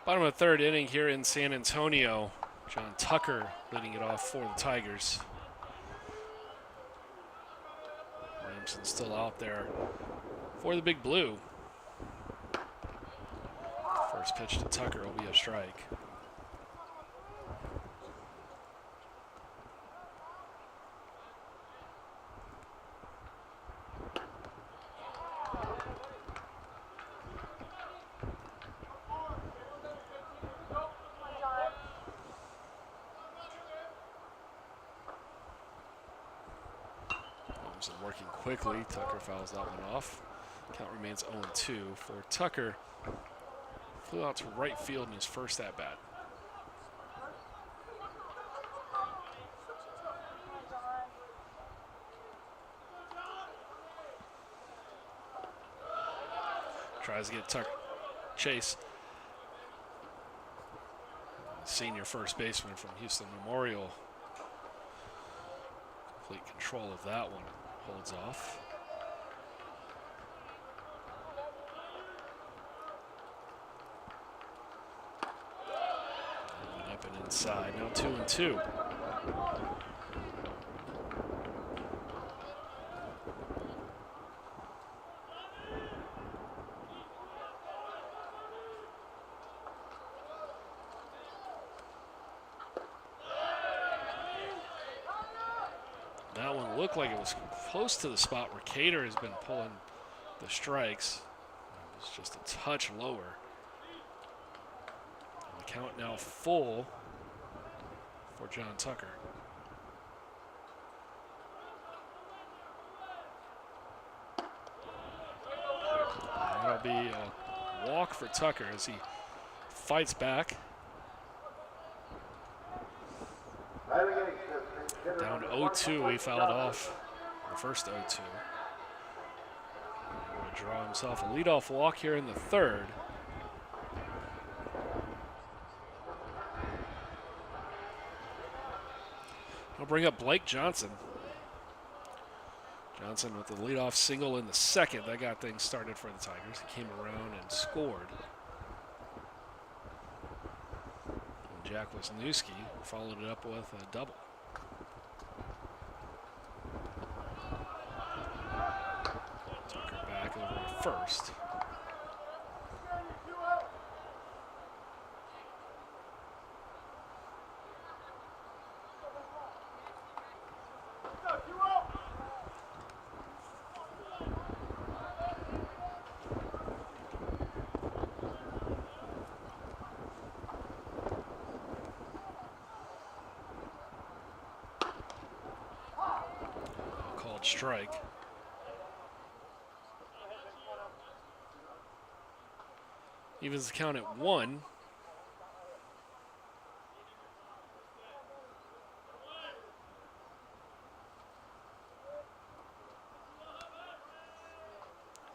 Bottom of the third inning here in San Antonio. John Tucker leading it off for the Tigers. Williamson still out there for the Big Blue. First pitch to Tucker will be a strike. Working quickly, Tucker fouls that one off. Count remains 0-2 for Tucker. Flew out to right field in his first at-bat. Tries to get Tucker. Chase, senior first baseman from Houston Memorial. Complete control of that one. Holds off. And up and inside. Now 2-2. That one looked like it was close to the spot where Cater has been pulling the strikes. It was just a touch lower. And the count now full for John Tucker. That'll be a walk for Tucker as he fights back. Down 0-2, he fouled off the first 0-2. He'll draw himself a leadoff walk here in the third. He'll bring up Blake Johnson. Johnson with the leadoff single in the second. That got things started for the Tigers. He came around and scored. And Jack Wisniewski followed it up with a double. First. Called strike. Evens the count at 1.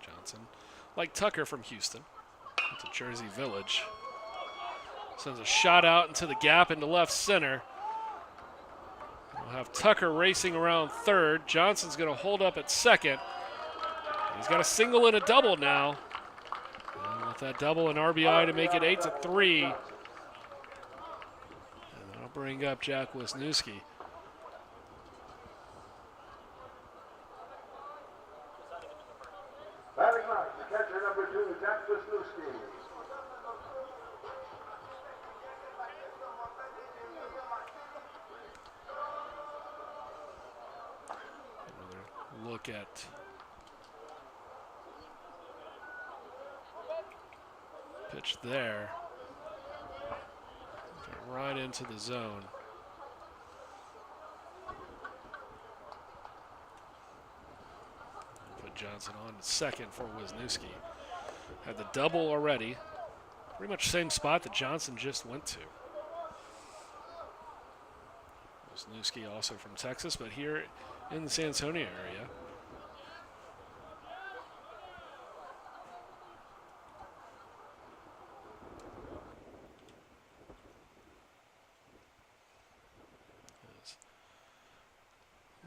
Johnson, like Tucker from Houston, to Jersey Village. Sends a shot out into the gap into left center. We'll have Tucker racing around third. Johnson's going to hold up at second. He's got a single and a double now. That double and RBI to make it 8-3. And that'll bring up Jack Wisniewski. Batting right, the catcher number 2, Jack Wisniewski. Another look at pitch there. Right into the zone. Put Johnson on to second for Wisniewski. Had the double already. Pretty much same spot that Johnson just went to. Wisniewski also from Texas, but here in the San Antonio area.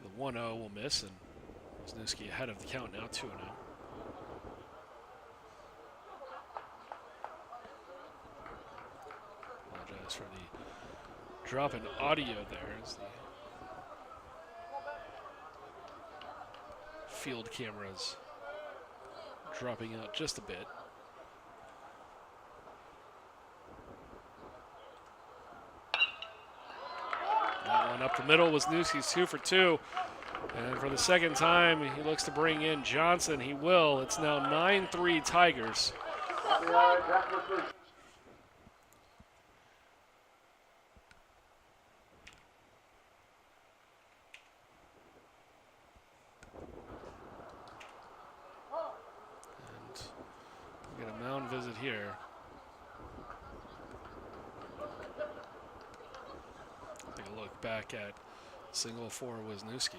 The 1-0 will miss, and Wisniewski ahead of the count now, 2-0. drop in audio there as the field cameras dropping out just a bit. That one up the middle was Newski's 2 for 2. And for the second time, he looks to bring in Johnson. He will. It's now 9-3 Tigers. And we get a mound visit here. Take a look back at single for Wisniewski.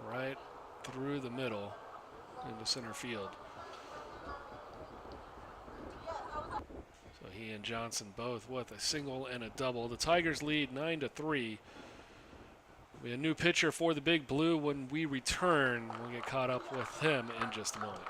Right through the middle into center field. So he and Johnson both with a single and a double. The Tigers lead 9-3. We have a new pitcher for the Big Blue. When we return, we'll get caught up with him in just a moment.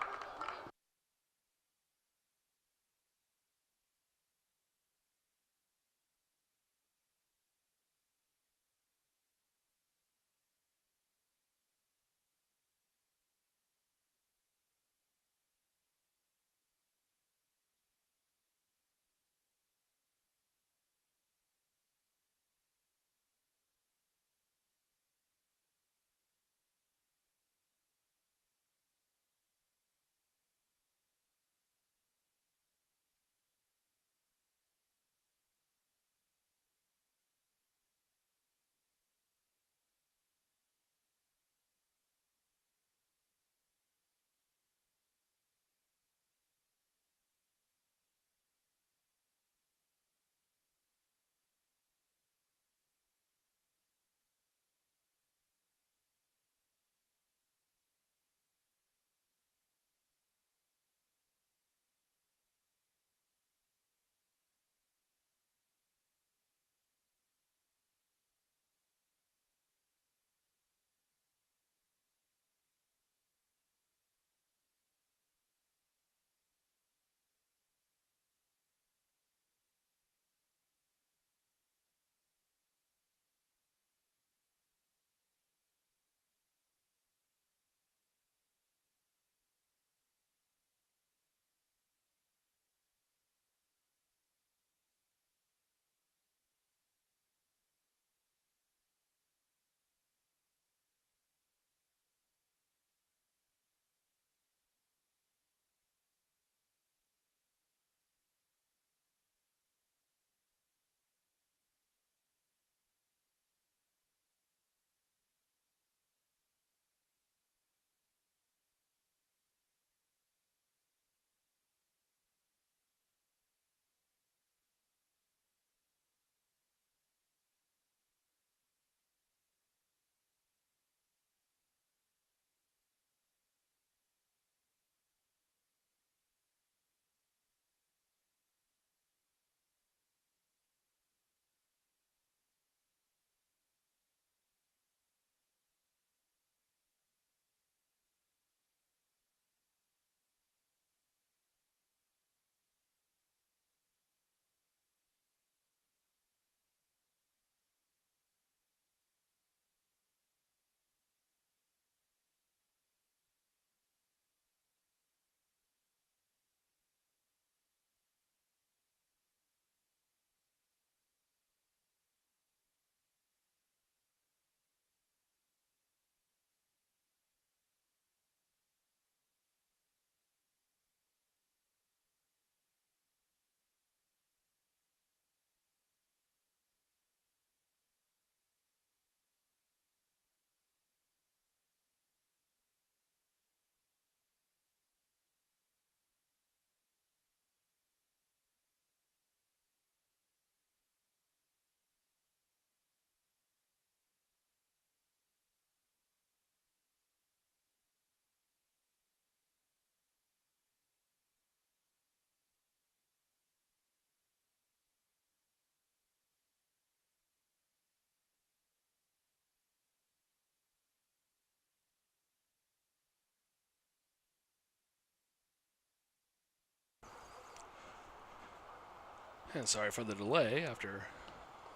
And sorry for the delay after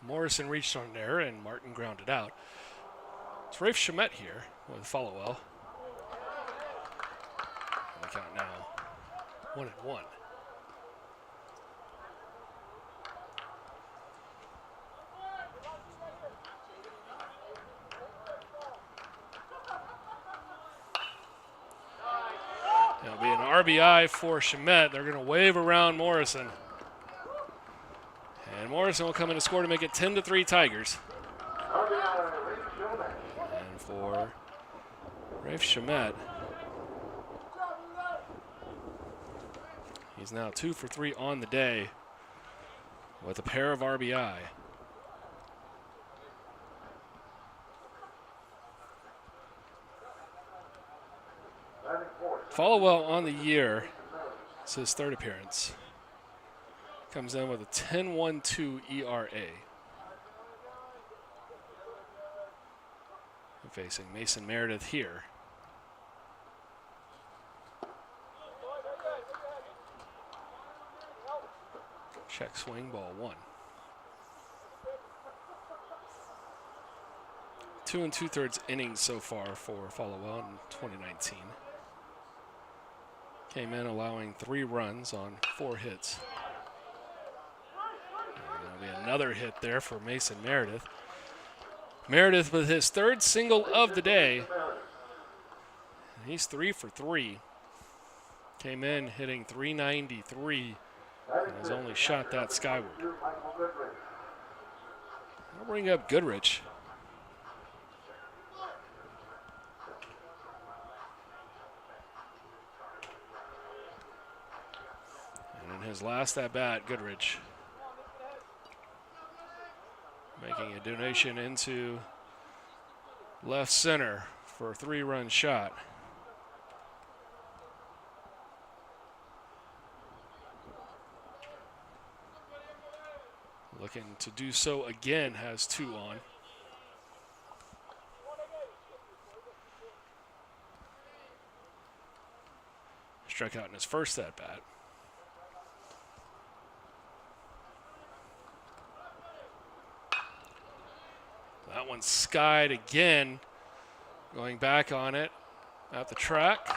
Morrison reached on there and Martin grounded out. It's Rafe Shamet here with Followell. The count now 1-1. It'll be an RBI for Shamet. They're going to wave around Morrison. And Morrison will come in to score to make it 10-3 Tigers. And for Rafe Shamet, he's now 2 for 3 on the day with a pair of RBI. Followell on the year. It's his third appearance. Comes in with a 10.12 ERA. Facing Mason Meredith here. Check swing, ball 1. 2 2/3 innings so far for Followell in 2019. Came in allowing 3 runs on 4 hits. And there'll be another hit there for Mason Meredith. Meredith with his third single of the day. He's 3 for 3. Came in hitting .393 and has only shot that skyward. I'll bring up Goodrich. And in his last at-bat, Goodrich making a donation into left center for a 3-run shot. Looking to do so again, has 2 on. Struck out in his first at-bat. That one skied again, going back on it at the track.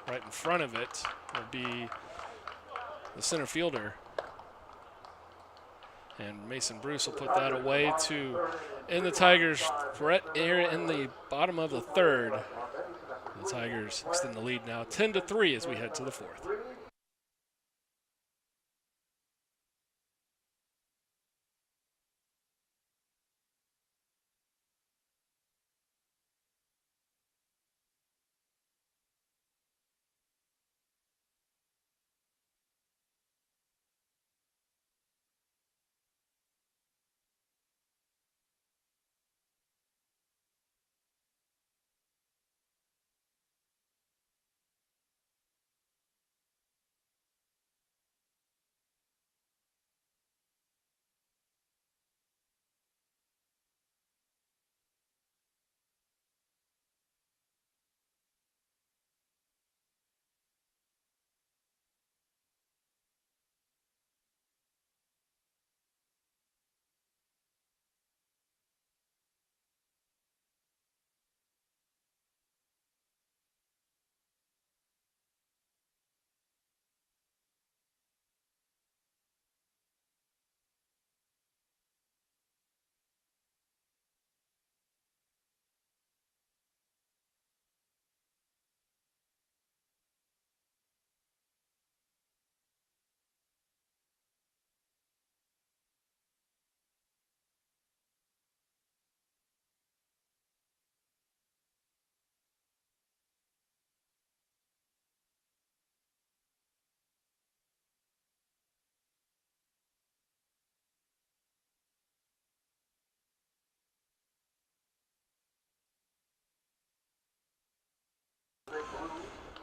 Right in front of it will be the center fielder. And Mason Bruce will put that away to end the Tigers right in the bottom of the 3rd. The Tigers extend the lead now 10-3 as we head to the 4th.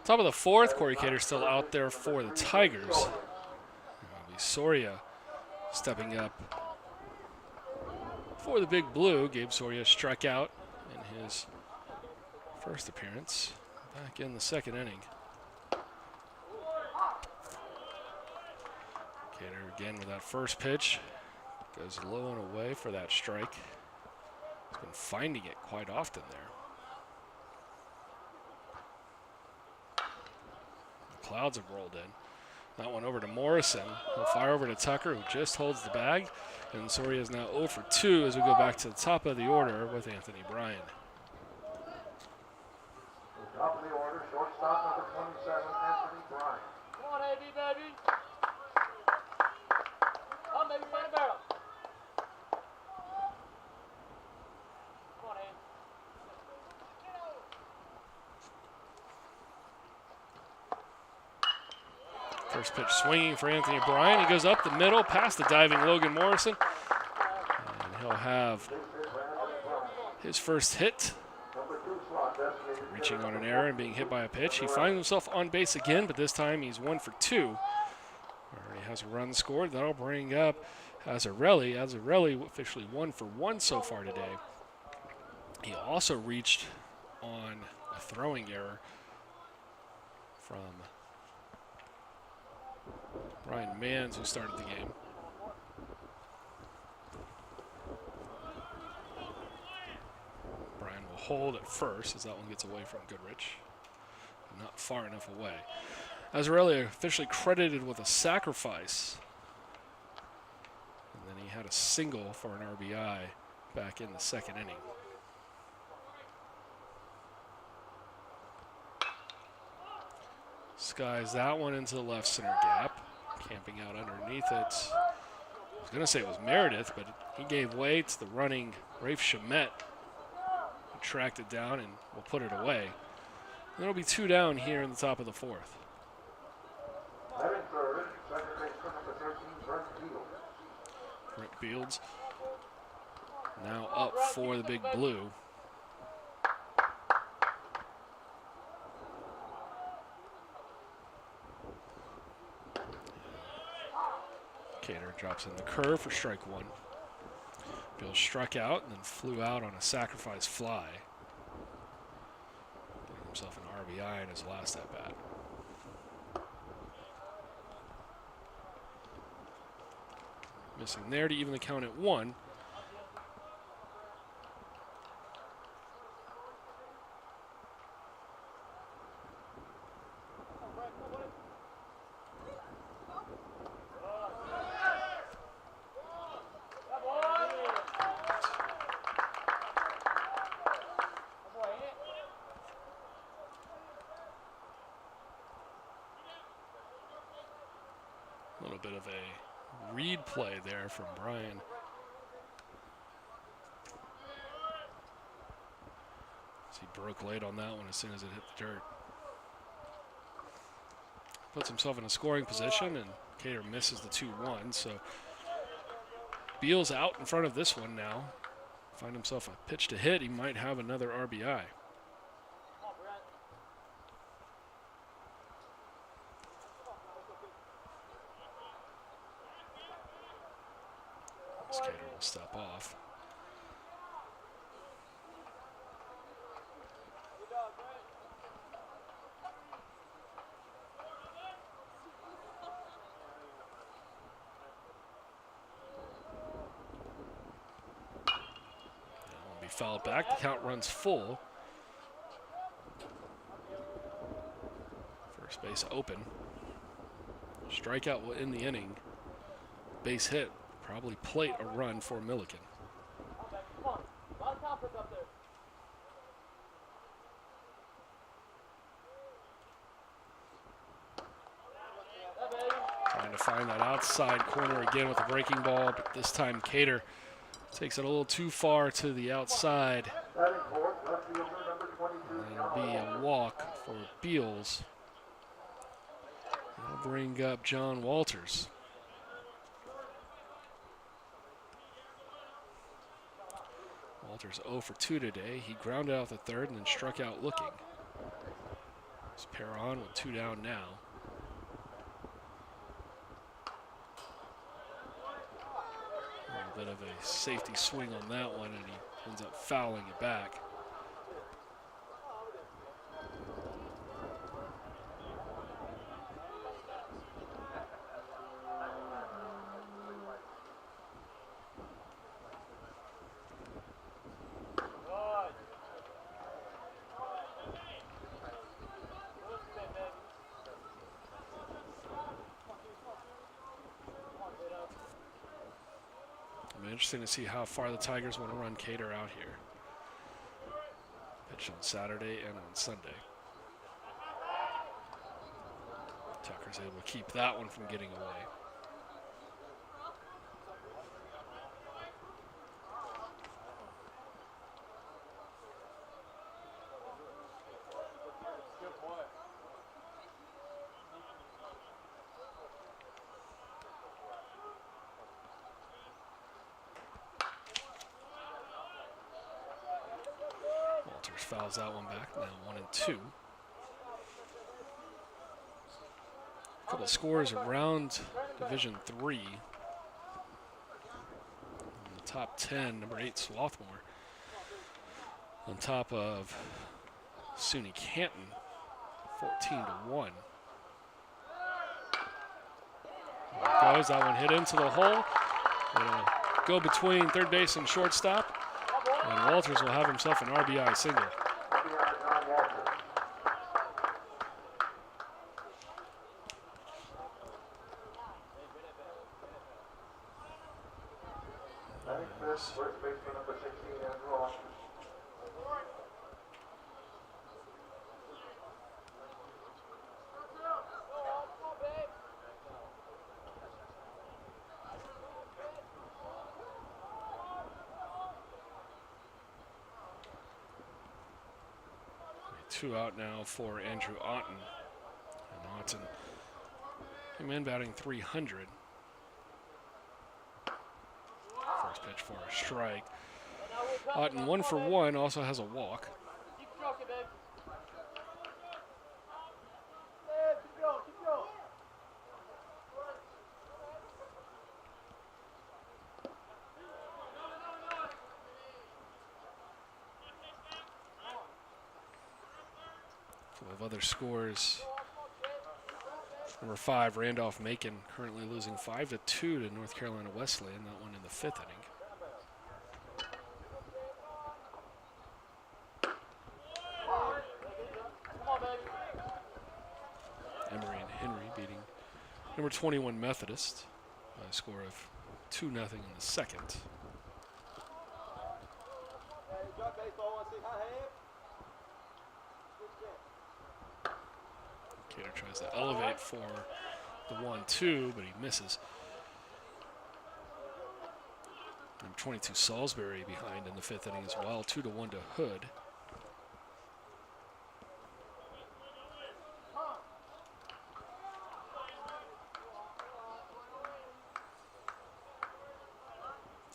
Top of the 4th, Corey Cater still out there for the Tigers. Soria stepping up for the Big Blue. Gabe Soria struck out in his first appearance back in the 2nd inning. Cater again with that first pitch. Goes low and away for that strike. He's been finding it quite often there. The clouds have rolled in. That one over to Morrison. He'll fire over to Tucker, who just holds the bag. And Soria is now 0 for 2 as we go back to the top of the order with Anthony Bryan. The top of the order, shortstop number 27, Anthony Bryan. Come on, AB, baby. Come, baby, find a barrel. Come on, AB. First pitch swinging for Anthony Bryan. He goes up the middle past the diving Logan Morrison. And he'll have his first hit. Reaching on an error and being hit by a pitch. He finds himself on base again, but this time he's 1 for 2. Already has a run scored. That'll bring up Azzarelli. Azzarelli officially 1 for 1 so far today. He also reached on a throwing error from Ryan Manns, who started the game. Bryan will hold at first as that one gets away from Goodrich. Not far enough away. Azzarelli officially credited with a sacrifice. And then he had a single for an RBI back in the second inning. Skies that one into the left center gap. Camping out underneath it. I was going to say it was Meredith, but he gave way to the running Rafe Shamet. He tracked it down and will put it away. And it'll be 2 down here in the top of the 4th. Batting third, second baseman number 13, Brent Fields. Brent Fields now up for the Big Blue. Cater drops in the curve for strike 1. Fields struck out and then flew out on a sacrifice fly. Getting himself an RBI in his last at-bat. Missing there to even the count at 1. A little bit of a read play there from Bryan. As he broke late on that one as soon as it hit the dirt. Puts himself in a scoring position, and Cater misses the 2-1. So Beal's out in front of this one now. Find himself a pitch to hit. He might have another RBI. Skater will step off. That will be fouled back. The count runs full. First base open. Strikeout will end the inning. Base hit. Probably plate a run for Millikin. Trying to find that outside corner again with a breaking ball, but this time Cater takes it a little too far to the outside. And it'll be a walk for Beals. That'll bring up John Walters. Walters 0 for 2 today. He grounded out the third and then struck out looking. It's Perron with 2 down now. A little bit of a safety swing on that one, and he ends up fouling it back. interesting to see how far the Tigers want to run Cater out here. Pitch on Saturday and on Sunday. Tucker's able to keep that one from getting away. Fouls that one back, now 1-2. A couple of scores around Division III. In the top 10, number 8 Swarthmore on top of SUNY Canton, 14-1. There it goes, that one hit into the hole. It'll go between third base and shortstop. And Walters will have himself an RBI single. First baseman number 16, Andrew Austin. Two out now for Andrew Otten. And Otten came in batting .300. First pitch for a strike. Otten 1 for 1, also has a walk. Keep trucking, babe. Keep going, keep going. Full of other scores. Number 5, Randolph Macon, currently losing 5-2 to North Carolina Wesleyan, that one in the 5th inning. Emory and Henry beating number 21 Methodist by a score of 2-0 in the second. Cater tries to elevate for the 1-2, but he misses. Number 22 Salisbury behind in the 5th inning as well, 2-1 to Hood.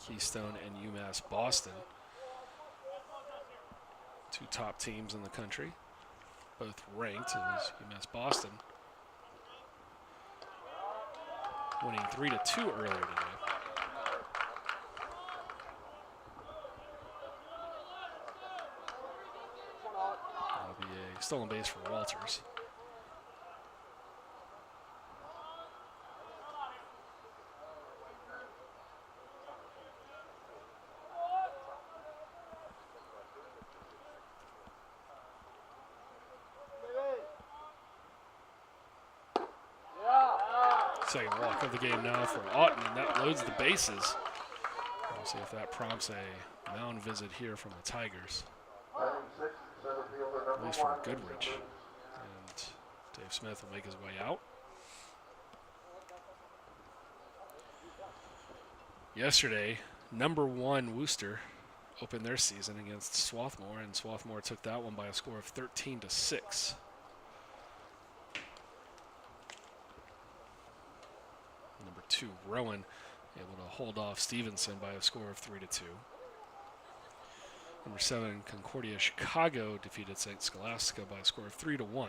Keystone and UMass Boston, two top teams in the country, both ranked. It was UMass Boston winning 3-2 earlier today. That'll be a stolen base for Walters. Second walk of the game now for Otten, and that loads the bases. We'll see if that prompts a mound visit here from the Tigers. At least from Goodrich. And Dave Smith will make his way out. Yesterday, number 1 Worcester opened their season against Swarthmore, and Swarthmore took that one by a score of 13-6. Number 2 Rowan able to hold off Stevenson by a score of 3-2. Number 7 Concordia Chicago defeated St. Scholastica by a score of 3-1.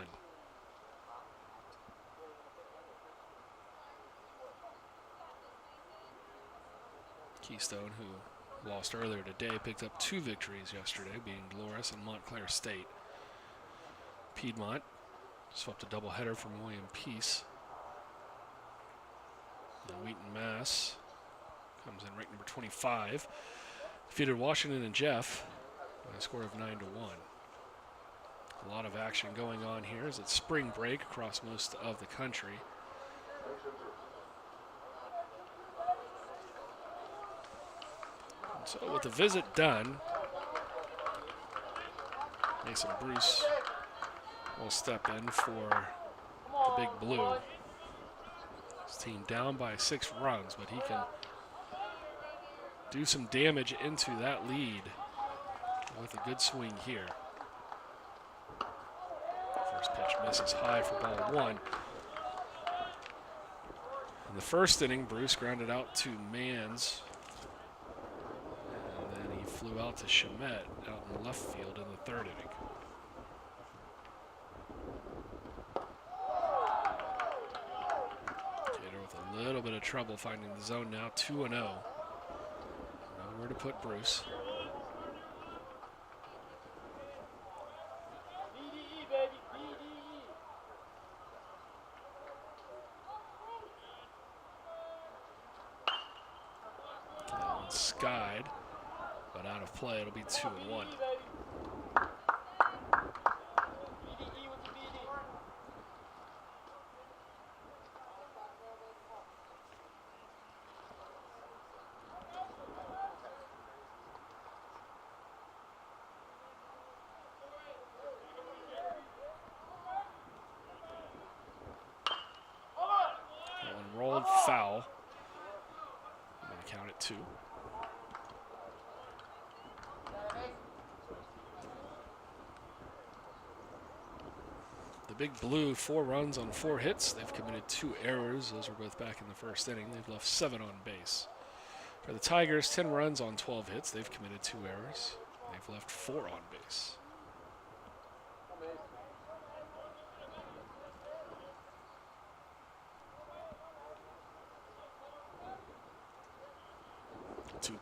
Keystone, who lost earlier today, picked up 2 victories yesterday, beating Dolores and Montclair State. Piedmont swept a doubleheader from William Peace. And Wheaton Mass comes in ranked number 25. Defeated Washington and Jeff by a score of 9-1. A lot of action going on here as it's spring break across most of the country. So with the visit done, Mason Bruce will step in for the Big Blue. His team down by 6 runs, but he can do some damage into that lead with a good swing here. First pitch misses high for ball 1. In the first inning, Bruce grounded out to Mans. And then he flew out to Shamet out in left field in the 3rd inning. Cater with a little bit of trouble finding the zone now, 2-0. Nowhere to put Bruce. BDE, baby, BDE. That one's skied, but out of play. It'll be 2-1. BDE with the BD. That one rolled foul. I'm going to count it 2. The Big Blue, 4 runs on 4 hits. They've committed 2 errors. Those were both back in the first inning. They've left 7 on base. For the Tigers, 10 runs on 12 hits. They've committed 2 errors. They've left 4 on base.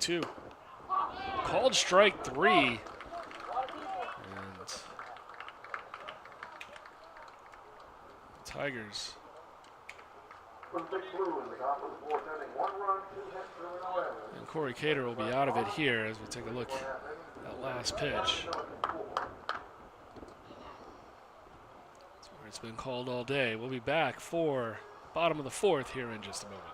Two. Called strike 3. And Tigers. For the Big Blue in the top of the 4th inning, 1 run, 2 hits, 0 errors. And Corey Cater will be out of it here as we take a look at that last pitch. That's where it's been called all day. We'll be back for bottom of the 4th here in just a moment.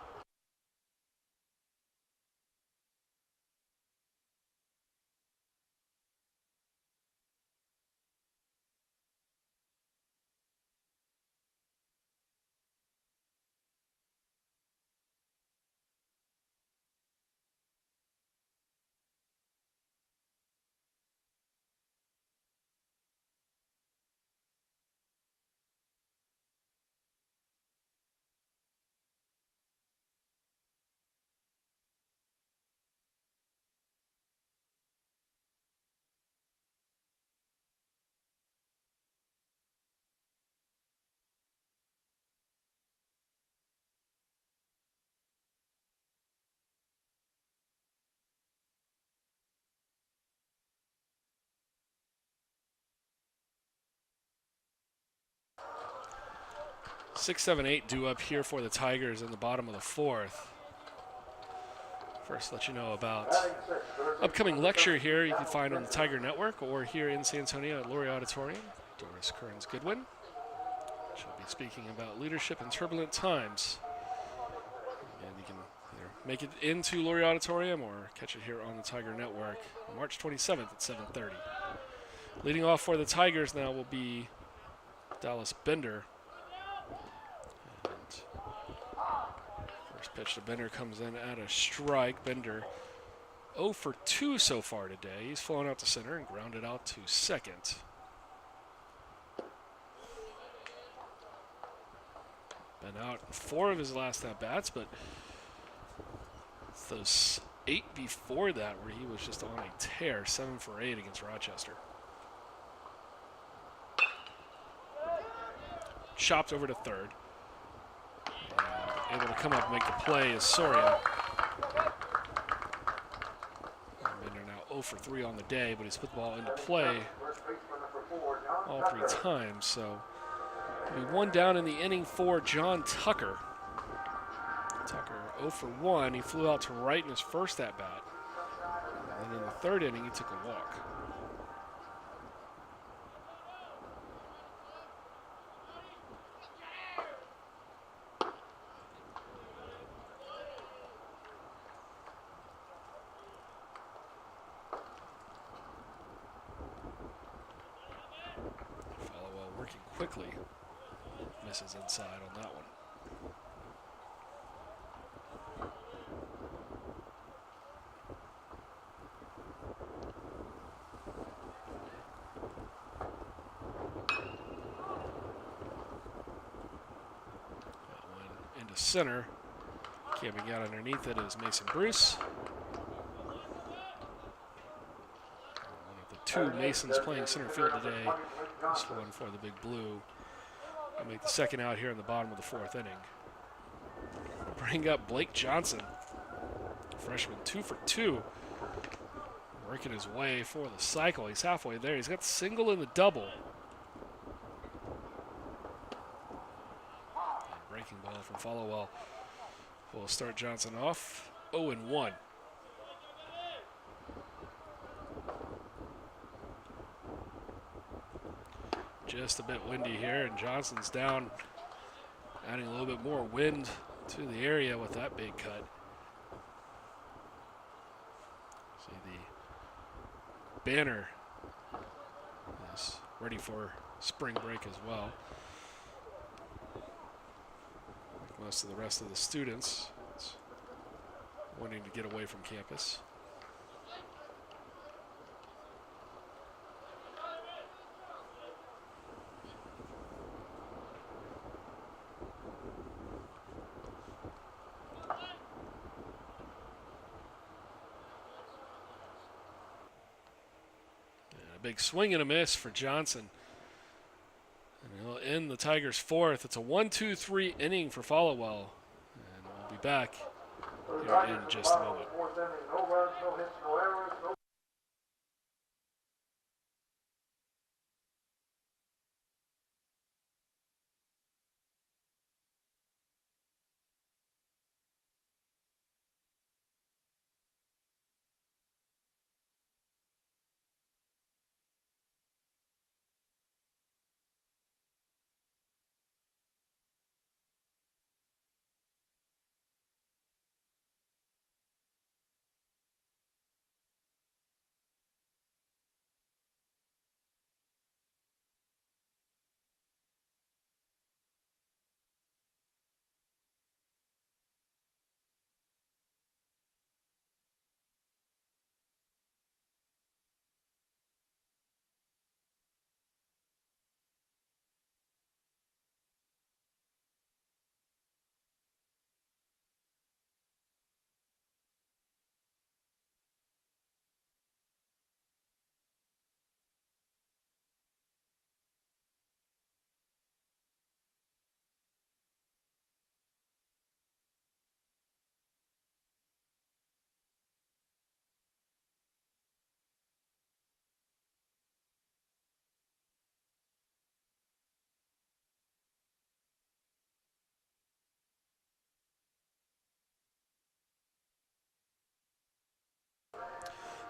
Six, 7, 8 due up here for the Tigers in the bottom of the 4th. First, let you know about upcoming lecture here you can find on the Tiger Network or here in San Antonio at Laurie Auditorium. Doris Kearns-Goodwin. She'll be speaking about leadership in turbulent times. And you can either make it into Laurie Auditorium or catch it here on the Tiger Network on March 27th at 7:30. Leading off for the Tigers now will be Dallas Bender. First pitch to Bender comes in at a strike. Bender 0 for 2 so far today. He's flown out to center and grounded out to second. Been out in 4 of his last at-bats, but it's those 8 before that where he was just on a tear, 7 for 8 against Rochester. Chopped over to third. And able to come up and make the play is Soria. Bender now 0 for 3 on the day, but he's put the ball into play all 3 times. So it'll be 1 down in the inning for John Tucker. Tucker 0 for 1. He flew out to right in his first at-bat. And then in the 3rd inning, he took a walk. quickly. Misses inside on that one. That one into center. Camping out underneath it is Mason Bruce. One of the two Masons playing center field today. This one for the Big Blue. We'll make the second out here in the bottom of the fourth inning. Bring up Blake Johnson, freshman, 2 for 2. Working his way for the cycle. He's halfway there. He's got the single and the double. And breaking ball from Followell will start Johnson off 0-1. Just a bit windy here, and Johnson's down, adding a little bit more wind to the area with that big cut. See the banner is ready for spring break as well. Like most of the rest of the students, it's wanting to get away from campus. Big swing and a miss for Johnson. And he'll end the Tigers' fourth. It's a 1-2-3 inning for Followell. And we'll be back here in just a moment.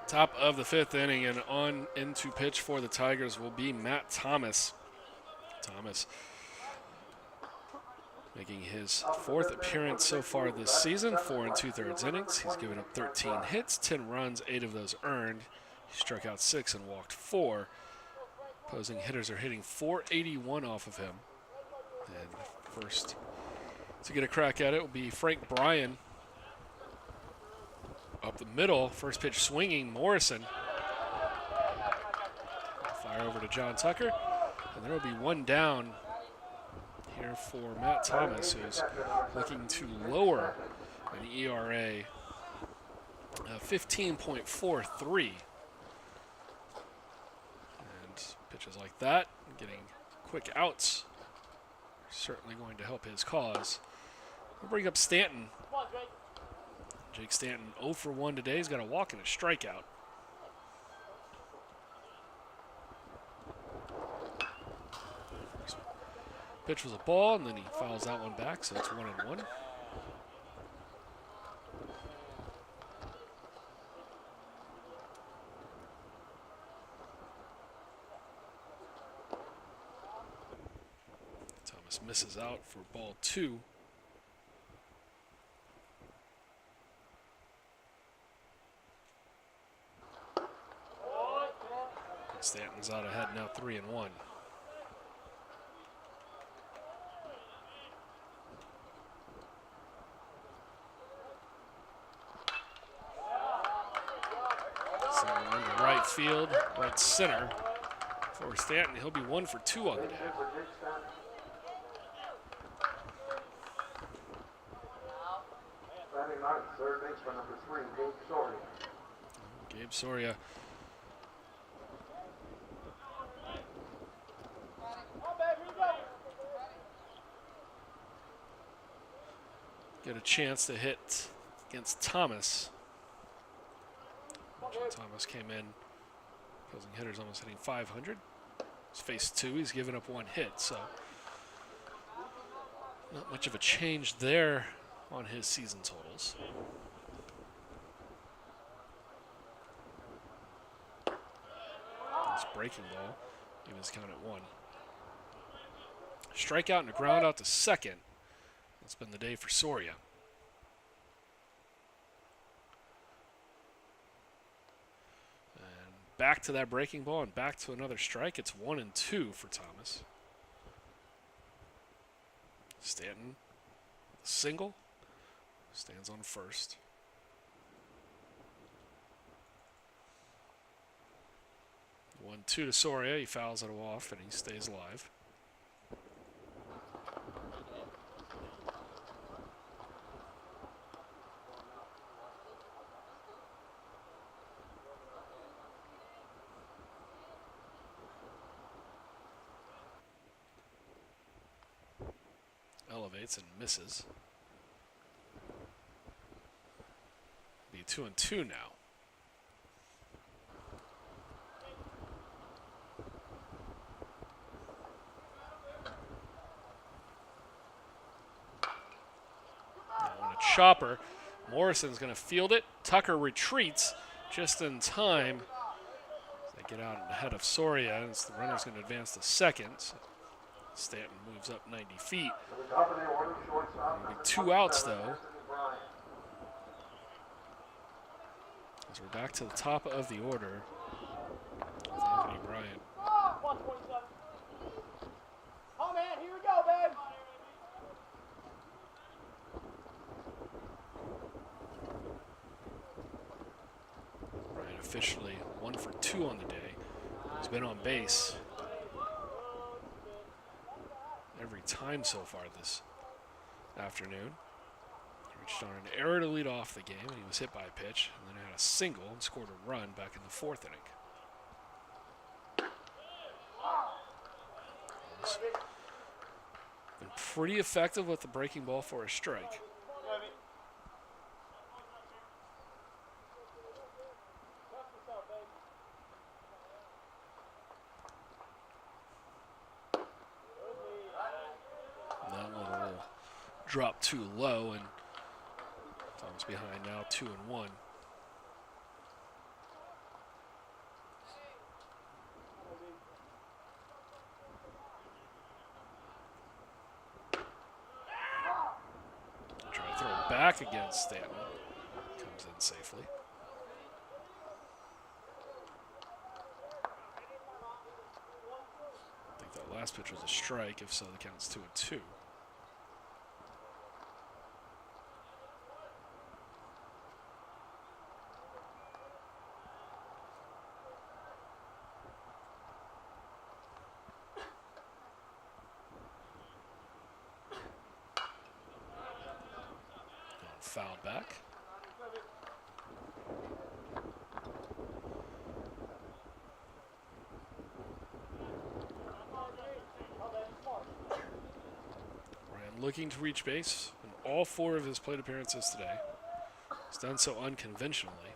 Top of the fifth inning, and on into pitch for the Tigers will be Matt Thomas. Thomas making his fourth appearance so far this season, 4 2/3 innings. He's given up 13 hits, 10 runs, 8 of those earned. He struck out 6 and walked 4. Opposing hitters are hitting .481 off of him. And first to get a crack at it will be Frank Bryan. Up the middle, first pitch swinging, Morrison. Fire over to John Tucker, and there will be one down here for Matt Thomas, who's looking to lower an ERA of 15.43. And pitches like that, getting quick outs, are certainly going to help his cause. We'll bring up Stanton. Come on, Drake. Jake Stanton 0 for 1 today. He's got a walk and a strikeout. First pitch was a ball, and then he fouls that one back, so it's 1-1. Thomas misses out for ball 2. Stanton's out ahead now, 3-1. that one into right field, right center for Stanton. He'll be 1 for 2 on the day. Batting ninth, third baseman number 3, Gabe Soria. Gabe Soria. Get a chance to hit against Thomas. Thomas came in, opposing hitters almost hitting 500. He's faced 2, he's given up 1 hit, so not much of a change there on his season totals. This breaking ball, even his count at 1. Strikeout and a ground out to second. That's been the day for Soria. And back to that breaking ball and back to another strike. It's 1 and 2 for Thomas. Stanton, single, stands on first. 1-2 to Soria. He fouls it off and he stays alive. Elevates and misses. Be 2-2 now. Now on a chopper, Morrison's going to field it. Tucker retreats just in time. They get out ahead of Soria, and the runner's going to advance to second. So Stanton moves up 90 feet. There'll be 2 outs, though. As we're back to the top of the order with Anthony Bryant. Oh, man, here we go, babe. Bryant officially 1 for 2 on the day. He's been on base every time so far this afternoon. He reached on an error to lead off the game, and he was hit by a pitch, and then had a single and scored a run back in the 4th inning. He's been pretty effective with the breaking ball for a strike. Drop too low, and Tom's behind now, 2-1. Try to throw it back against Stanton. Comes in safely. I think that last pitch was a strike. If so, the count's 2-2. Foul back. Ryan looking to reach base in all 4 of his plate appearances today. He's done so unconventionally.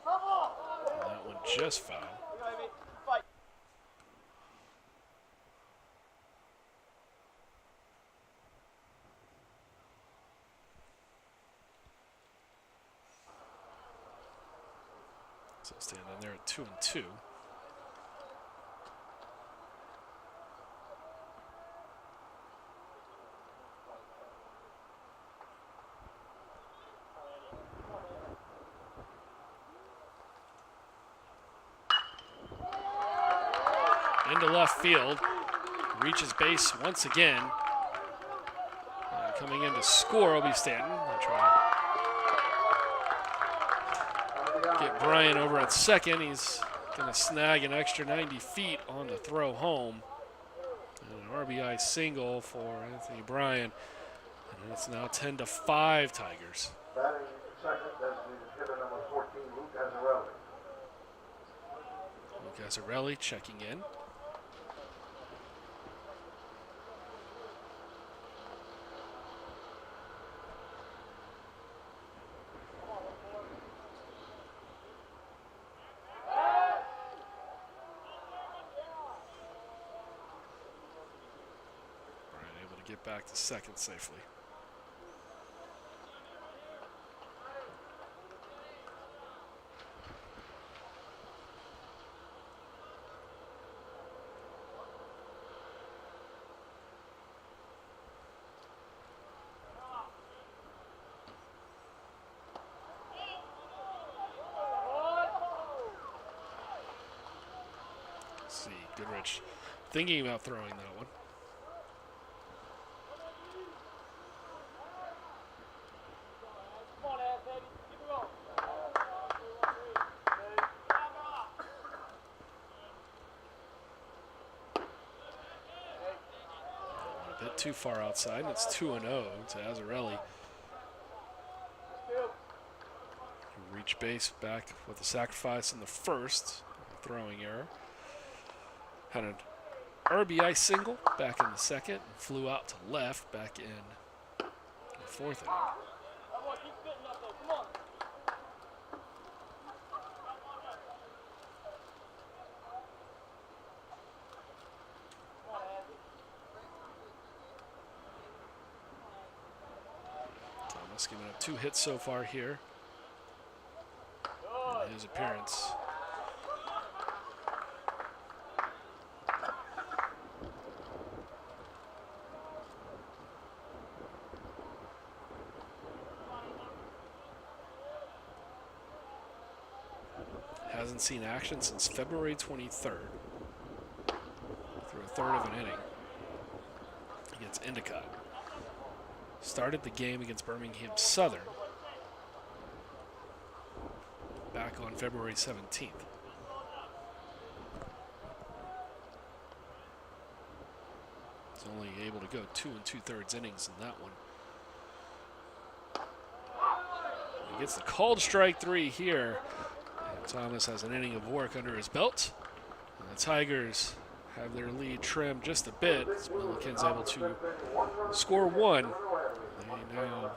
And that one just foul. So standing there at 2-2. Into left field, reaches base once again. And coming in to score will be Stanton. They'll try get Bryant over at second. He's going to snag an extra 90 feet on the throw home. And an RBI single for Anthony Bryant. And it's now 10-5 Tigers. Batting second, designated hitter number 14, Luke Azzarelli. Luke Azzarelli checking in. Get back to second safely. Let's see, Goodrich thinking about throwing that one. Too far outside, and it's 2-0 to Azzarelli. He reached base back with a sacrifice in the first, throwing error. Had an RBI single back in the second, and flew out to left back in the fourth inning. Giving up 2 hits so far here in his appearance. Hasn't seen action since February 23rd. Through a third of an inning against Endicott. Started the game against Birmingham Southern back on February 17th. He's only able to go 2 2/3 innings in that one. He gets the called strike 3 here. And Thomas has an inning of work under his belt. And the Tigers have their lead trimmed just a bit as Millikin's able to score 1. They now are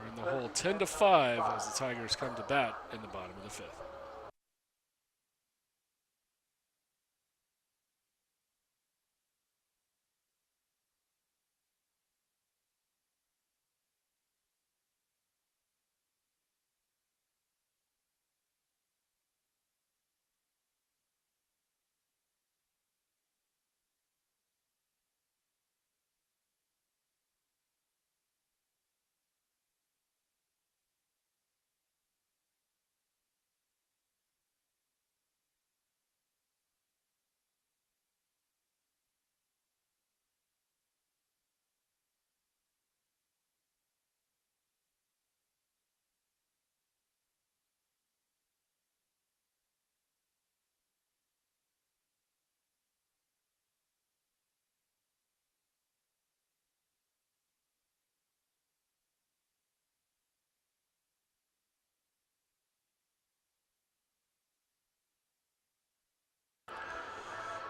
in the hole 10-5 as the Tigers come to bat in the bottom of the 5th.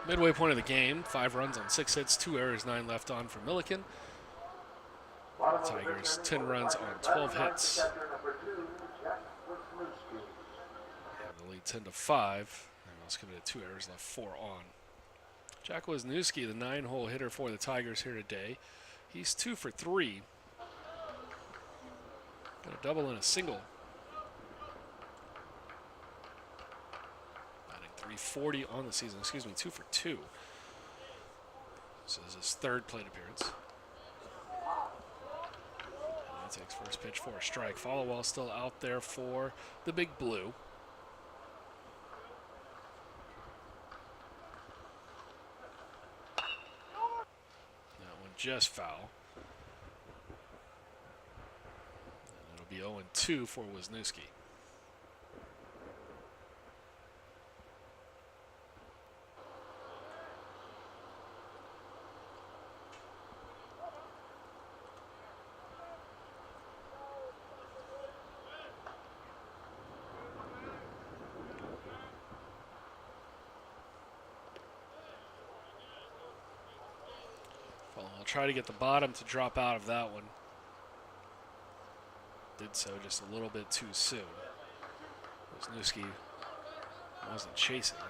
Midway point of the game, 5 runs on 6 hits, 2 errors, 9 left on for Millikin. Tigers, 10 runs on 12 hits. And the lead 10-5. And let's give it 2 errors left, 4 on. Jack Wisniewski, the 9-hole hitter for the Tigers here today. He's 2 for 3. Got a double and a single. 340 on the season, 2 for 2. This is his 3rd plate appearance. And he takes first pitch for a strike. Followell still out there for the Big Blue. That one just foul. And it'll be 0-2 for Wisniewski. I'll try to get the bottom to drop out of that one. Did so just a little bit too soon. Wisniewski wasn't chasing him.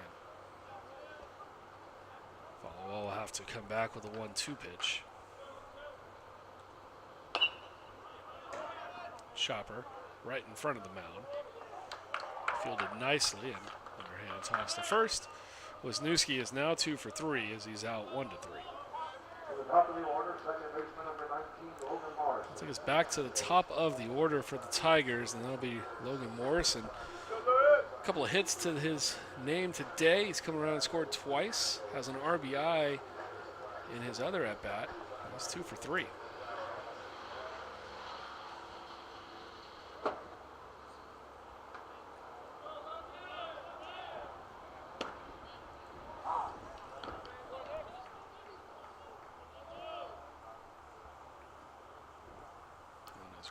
Follow will have to come back with a 1-2 pitch. Chopper right in front of the mound. Fielded nicely and underhand toss to first. Wisniewski is now 2 for 3 as he's out 1-3. To the top of the order, second baseman number 19, Logan Morris. Take us back to the top of the order for the Tigers, and that'll be Logan Morrison. A couple of hits to his name today. He's come around and scored twice. Has an RBI in his other at-bat. He's 2 for 3.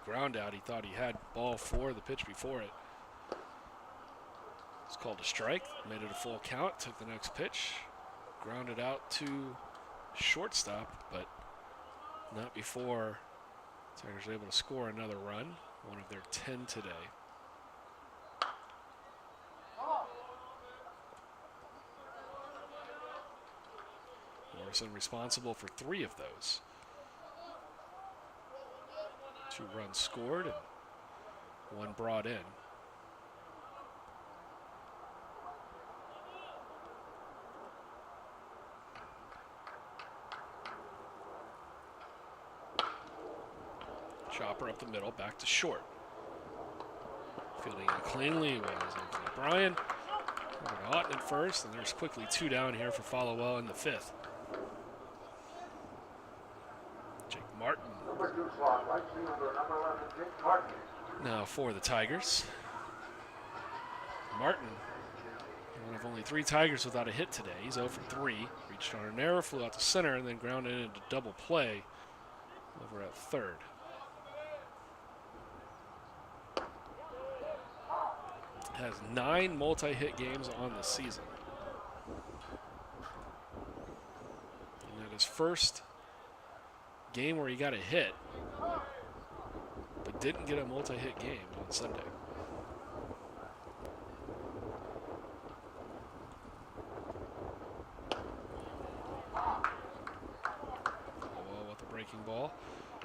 Ground out, he thought he had ball 4 the pitch before it. It's called a strike, made it a full count, took the next pitch, grounded out to shortstop, but not before Tigers were able to score another run, one of their 10 today. Morrison responsible for 3 of those. 2 runs scored and 1 brought in. Chopper up the middle, back to short. Fielding it cleanly was Bryan. Over to Otten at first, and there's quickly 2 down here for Followell in the 5th. Jake Martin. Number 2 slot, right fielder, number 11, Jake Martin. Now for the Tigers. Martin, one of only 3 Tigers without a hit today. He's 0 for 3. Reached on an error, flew out to center, and then grounded into double play over at third. Has 9 multi-hit games on the season. And at his first game where he got a hit, but didn't get a multi-hit game on Sunday. Well, with the breaking ball,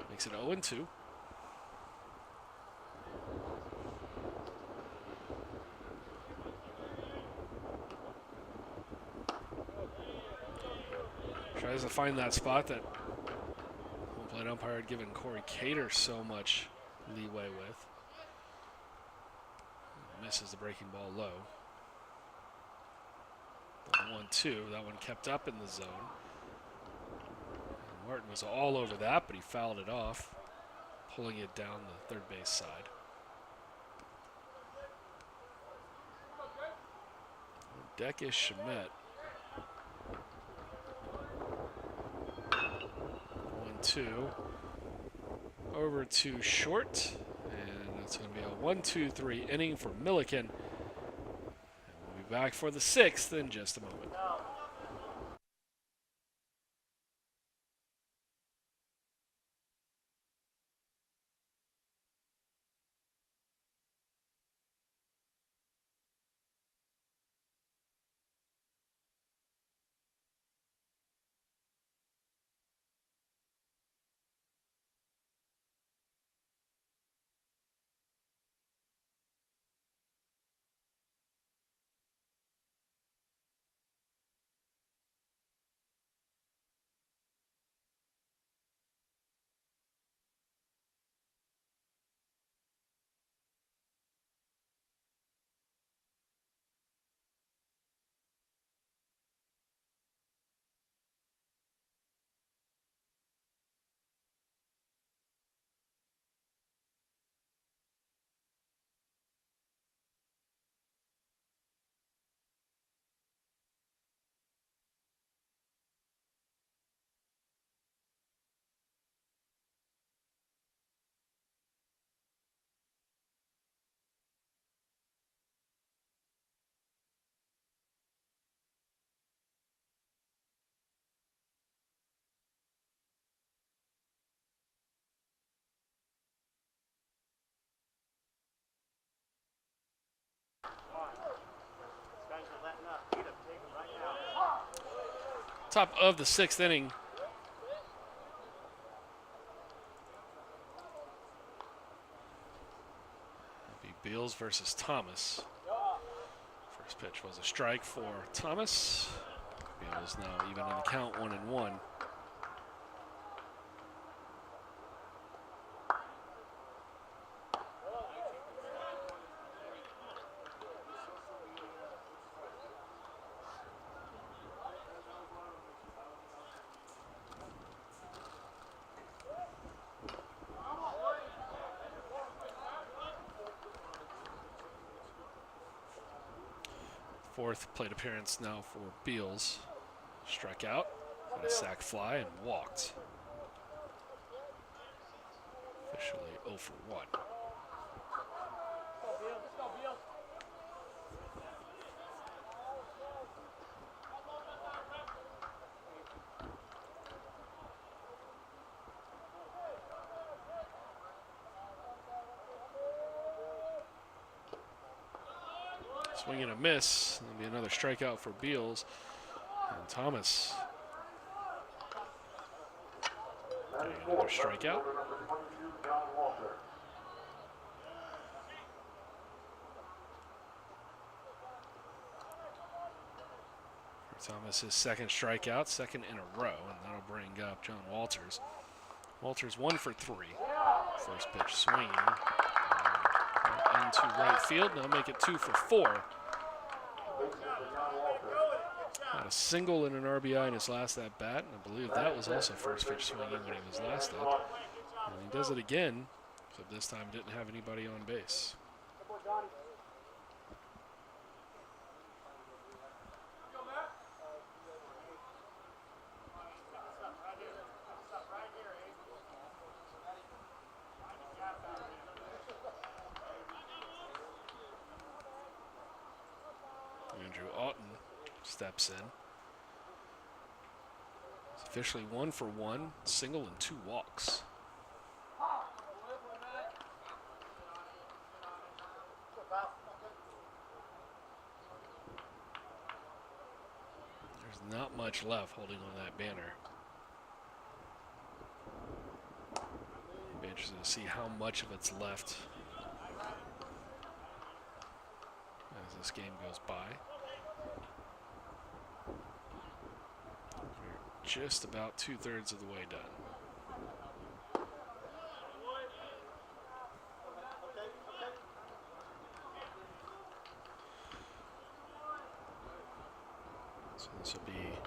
makes it 0-2. Tries to find that spot that home plate umpire had given Corey Cater so much leeway with. Misses the breaking ball low. The 1-2, that one kept up in the zone. And Martin was all over that, but he fouled it off, pulling it down the third base side. Deckish Shamet. 1-2 over to short, and that's going to be a 1-2-3 inning for Millikin. And we'll be back for the 6th in just a moment. Top of the 6th inning. It'll be Beals versus Thomas. First pitch was a strike for Thomas. Beals now even in the count, 1-1. Fourth plate appearance now for Beals. Struck out, had a sac fly, and walked. Officially 0 for 1. Swing and a miss. There'll be another strikeout for Beals. And Thomas getting another strikeout. For Thomas, his second strikeout, second in a row, and that'll bring up John Walters. Walters 1 for 3. First pitch swinging into right field. Now make it 2 for 4. Had a single and an RBI in his last at bat, and I believe that was also first pitch swinging when he was last up. And he does it again, except this time didn't have anybody on base. Steps in. It's officially 1 for 1, single and 2 walks. There's not much left holding on that banner. I'll be interested to see how much of it's left as this game goes by. Just about 2/3 of the way done. So this will be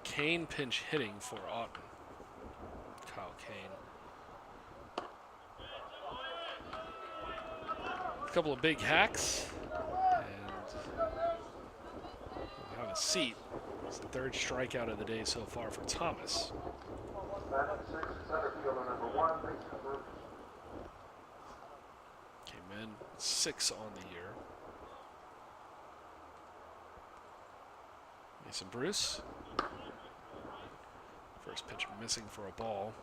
Kane pinch hitting for Auten. Kyle Kane. A couple of big hacks, and we'll have a seat. It's the 3rd strikeout of the day so far for Thomas. Came in 6 on the year. Mason Bruce. First pitch missing for a ball.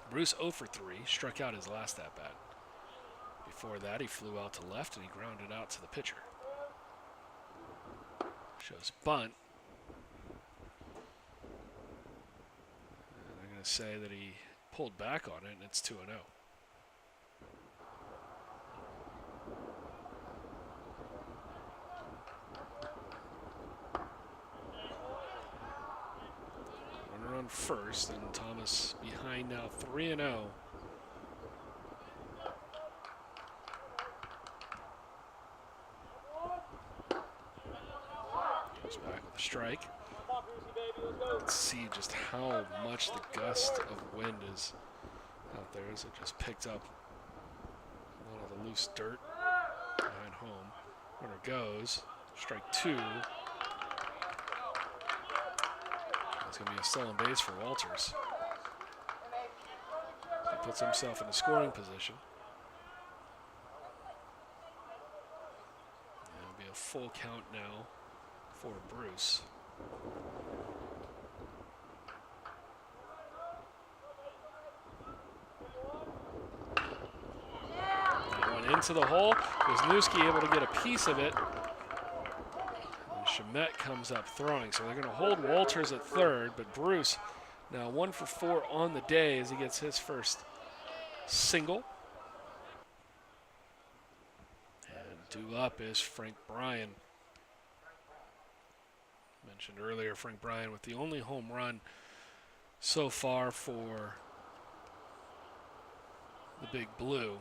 Bruce 0 for 3, struck out his last at bat. Before that, he flew out to left and he grounded out to the pitcher. Shows bunt. And I'm going to say that he pulled back on it, and it's 2-0. Runner on first, and Thomas behind now 3-0. Back with a strike. Let's see just how much the gust of wind is out there as it just picked up a lot of the loose dirt behind home. Runner goes. Strike 2. It's going to be a stolen base for Walters. He puts himself in a scoring position. It'll be a full count now for Bruce. That went into the hole. Wisniewski able to get a piece of it. And Shamet comes up throwing. So they're going to hold Walters at third, but Bruce now 1 for 4 on the day as he gets his first single. And due up is Frank Bryan. Mentioned earlier, Frank Bryan with the only home run so far for the Big Blue.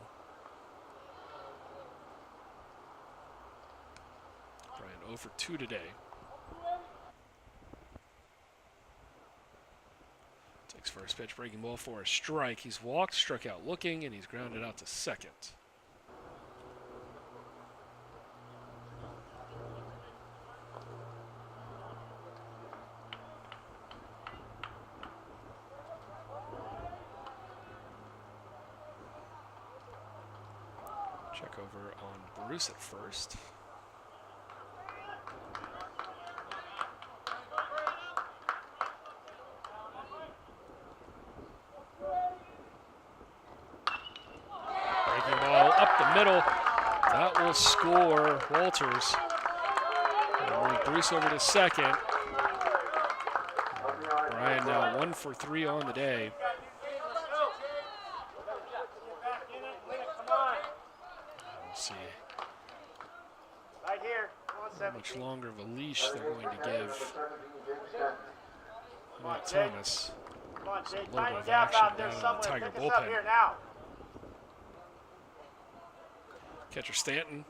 Bryan 0 for 2 today. Takes first pitch, breaking ball for a strike. He's walked, struck out looking, and he's grounded out to second. Check over on Bruce at first. Breaking ball up the middle. That will score Walters. And move Bruce over to second. Bryan now 1 for 3 on the day. We'll see Right here. how much longer of a leash they're going to give Matt Thomas. Come on, So a Jake. little bit Tighten of it up action out there down in the somewhere. Tiger Pick us up bullpen. here now. Catcher Stanton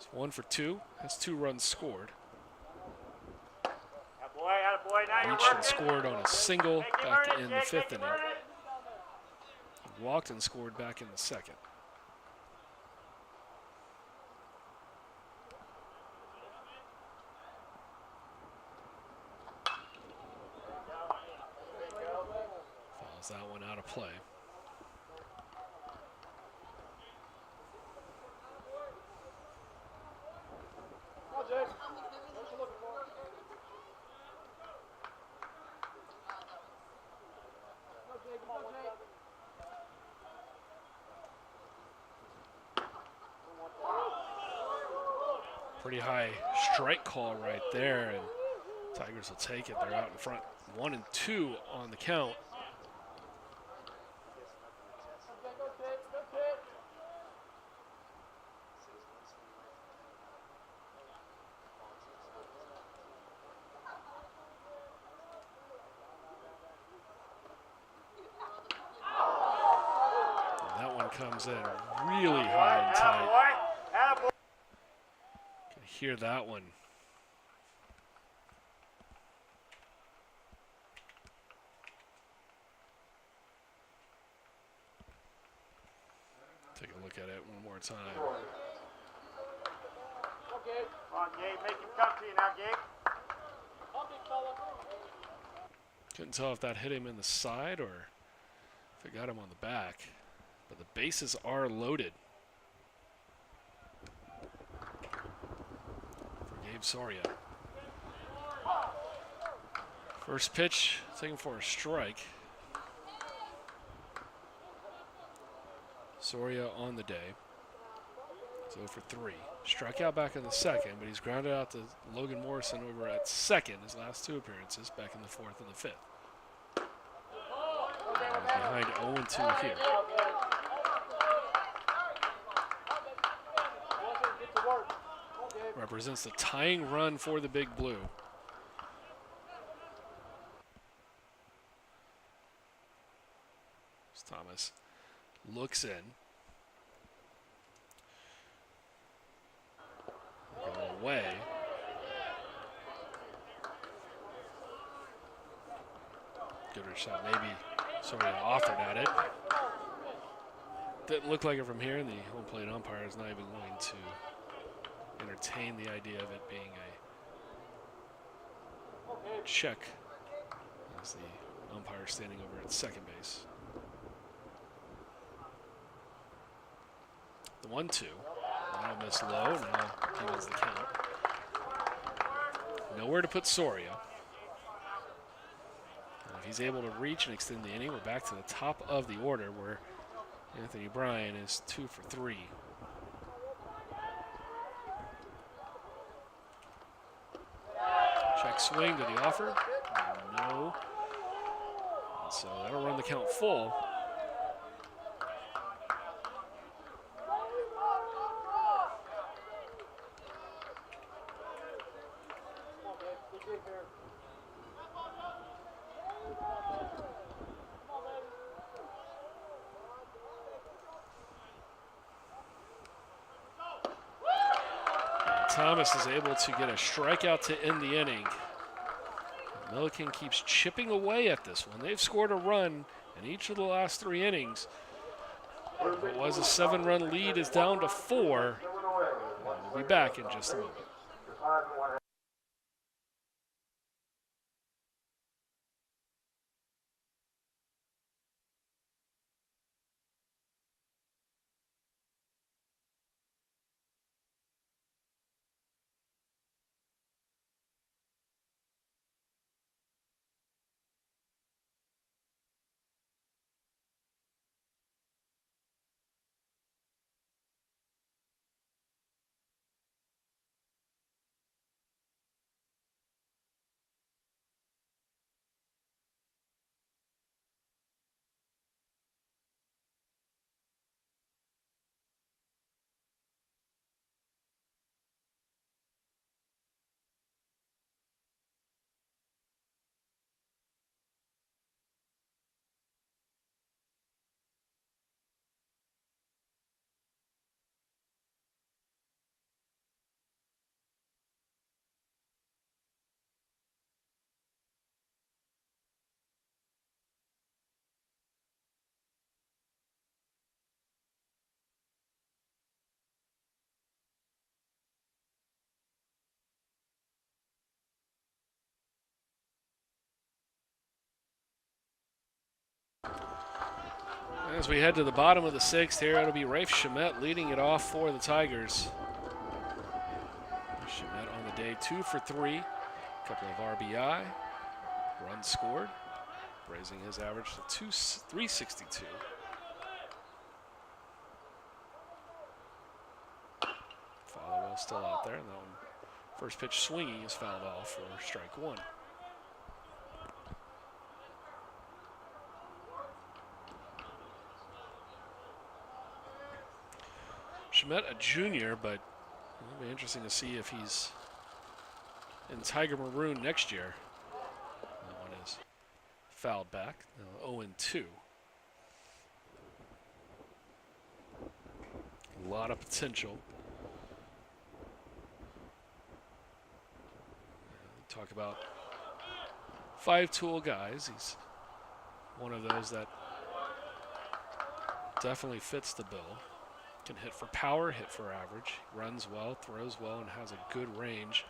is 1 for 2, has 2 runs scored. Attaboy, attaboy. Now you're Reached and working. scored on a single Make him back earn it, in the Jake. 5th Make him inning. earn it. He walked and scored back in the 2nd. Fouls that one out of play. Come on, Jake. What you looking for? Come on, Jake. Come on, Jake. Pretty high strike call right there, and Tigers will take it. They're out in front 1 and 2 on the count. Go, Jake. Go, Jake. And that one comes in really high and tight. Attaboy. Attaboy. Can hear that one. Take a look at it one more time. Okay. Come on, Gabe. Make him come to you now, Gabe. Come, big fella. Couldn't tell if that hit him in the side or if it got him on the back. But the bases are loaded for Gabe Soria. First pitch, taken for a strike. Soria on the day. He's 0 for 3. Struck out back in the 2nd, but he's grounded out to Logan Morrison over at 2nd, his last 2 appearances, back in the 4th and the 5th. And he's behind 0-2 here. Get to work. Okay. Represents the tying run for the Big Blue. As Thomas looks in. Go away. Good shot, maybe Soria offered at it. Didn't look like it from here, and the home plate umpire is not even going to entertain the idea of it being a check as the umpire standing over at second base. The 1-2. Now miss low. Now he wins the count. Nowhere to put Soria. And if he's able to reach and extend the inning, we're back to the top of the order where Anthony Bryan is 2 for 3. Quick swing to the offer. No. And so that'll run the count full. Thomas is able to get a strikeout to end the inning. Millikin keeps chipping away at this one. They've scored a run in each of the last 3 innings. It was a 7-run lead is down to 4. We'll be back in just a moment. As we head to the bottom of the 6th here, it'll be Rafe Schmidt leading it off for the Tigers. Schmidt on the day 2 for 3, a couple of RBI, runs scored, raising his average to 362. Follow still out there, and that one, first pitch swinging is fouled off for strike 1. Schmidt, a junior, but it'll be interesting to see if he's in Tiger Maroon next year. That one is fouled back, 0-2. A lot of potential. Talk about 5-tool guys. He's one of those that definitely fits the bill. Can hit for power, hit for average, runs well, throws well, and has a good range.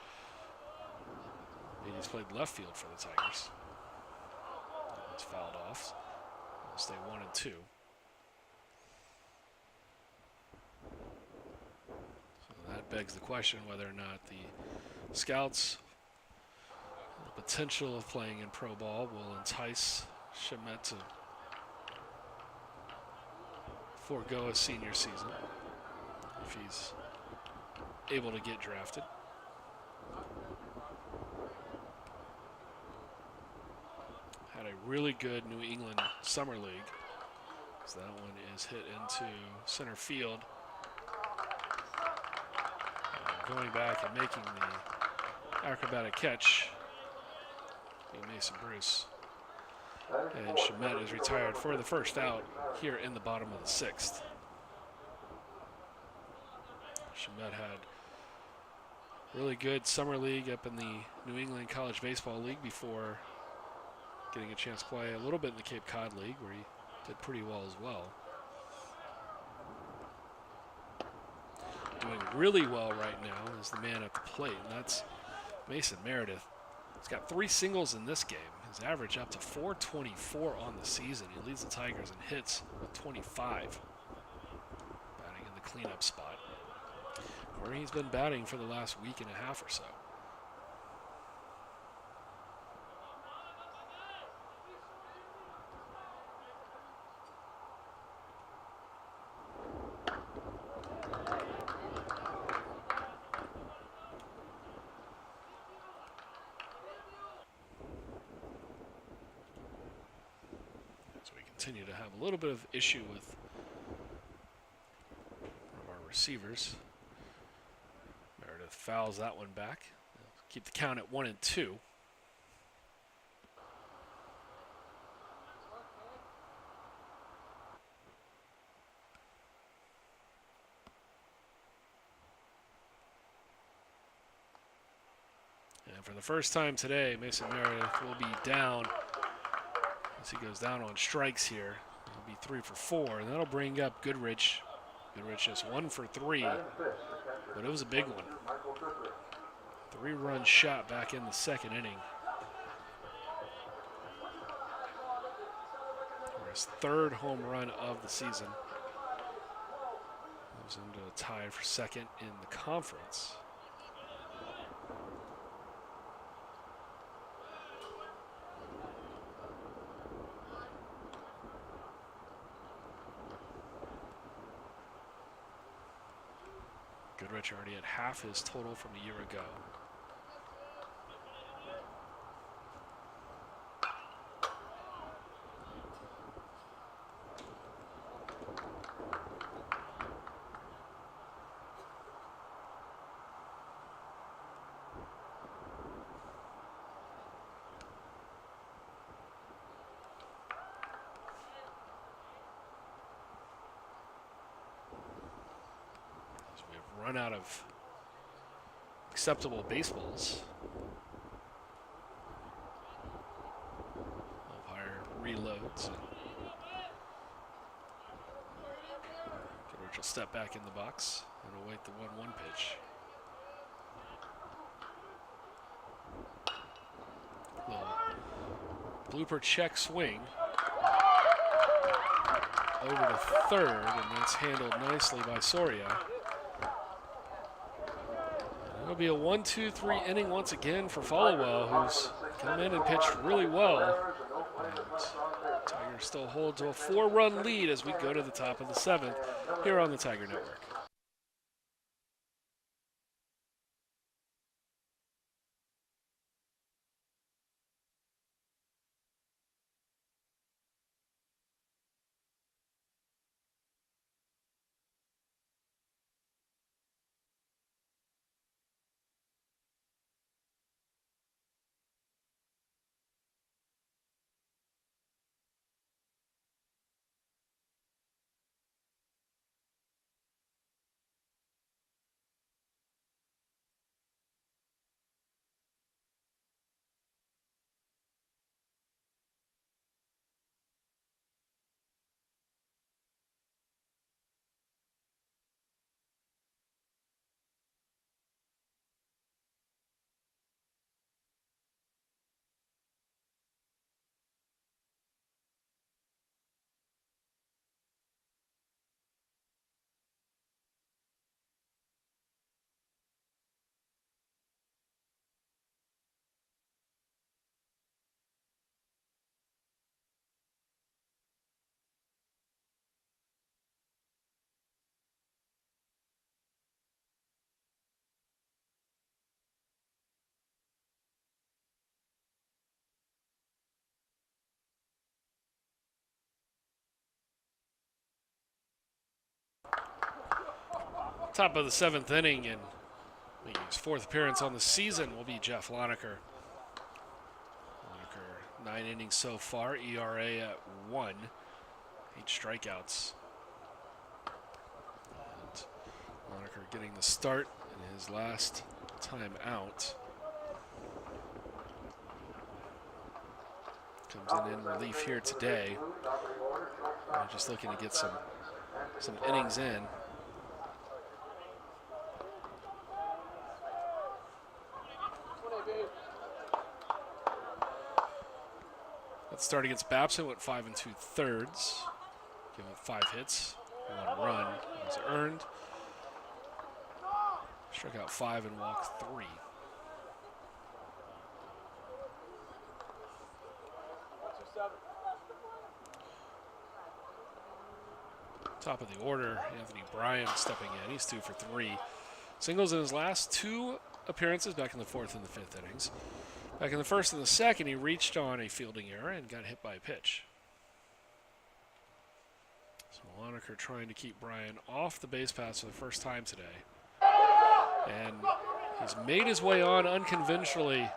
And he's played left field for the Tigers. It's fouled off. They'll stay 1-2. So that begs the question whether or not the scouts, the potential of playing in pro ball, will entice Schmidt to forego a senior season if he's able to get drafted. Had a really good New England Summer League. So that one is hit into center field. Going back and making the acrobatic catch, Mason Bruce. And Schmidt is retired for the first out here in the bottom of the 6th. Schmidt had really good summer league up in the New England College Baseball League before getting a chance to play a little bit in the Cape Cod League, where he did pretty well as well. Doing really well right now is the man at the plate, and that's Mason Meredith. He's got 3 singles in this game. His average up to 424 on the season. He leads the Tigers in hits with 25. Batting in the cleanup spot, where he's been batting for the last week and a half or so. continue to have a little bit of issue with one of our receivers. Meredith fouls that one back. Keep the count at 1-2. And for the first time today, Mason Meredith will be down as he goes down on strikes here. He'll be 3 for 4, and that'll bring up Goodrich. Goodrich just 1 for 3, but it was a big one. 3-run shot back in the second inning. For his 3rd home run of the season. Moves him to a tie for 2nd in the conference. Goodrich already at half his total from a year ago. Run out of acceptable baseballs. Umpire reloads. Goodrich will step back in the box and await the 1-1 pitch. Little blooper check swing over to third, and that's handled nicely by Soria. It'll be a 1-2-3 inning once again for Followell, who's come in and pitched really well. And Tigers still hold to a 4-run lead as we go to the top of the 7th here on the Tiger Network. Top of the 7th inning, and his 4th appearance on the season will be Jeff Lonecker. Lonecker, 9 innings so far, ERA at 1, 8 strikeouts. And Lonecker getting the start in his last time out. Comes in relief here today. Just looking to get some innings in. That start against Babson went 5 2/3, giving 5 hits, 1 run was earned. Struck out 5 and walked 3. Top of the order, Anthony Bryan stepping in. He's 2 for 3. Singles in his last 2 appearances back in the 4th and the 5th innings. Back in the 1st and the 2nd, he reached on a fielding error and got hit by a pitch. Loneker trying to keep Bryan off the base paths for the first time today. And he's made his way on unconventionally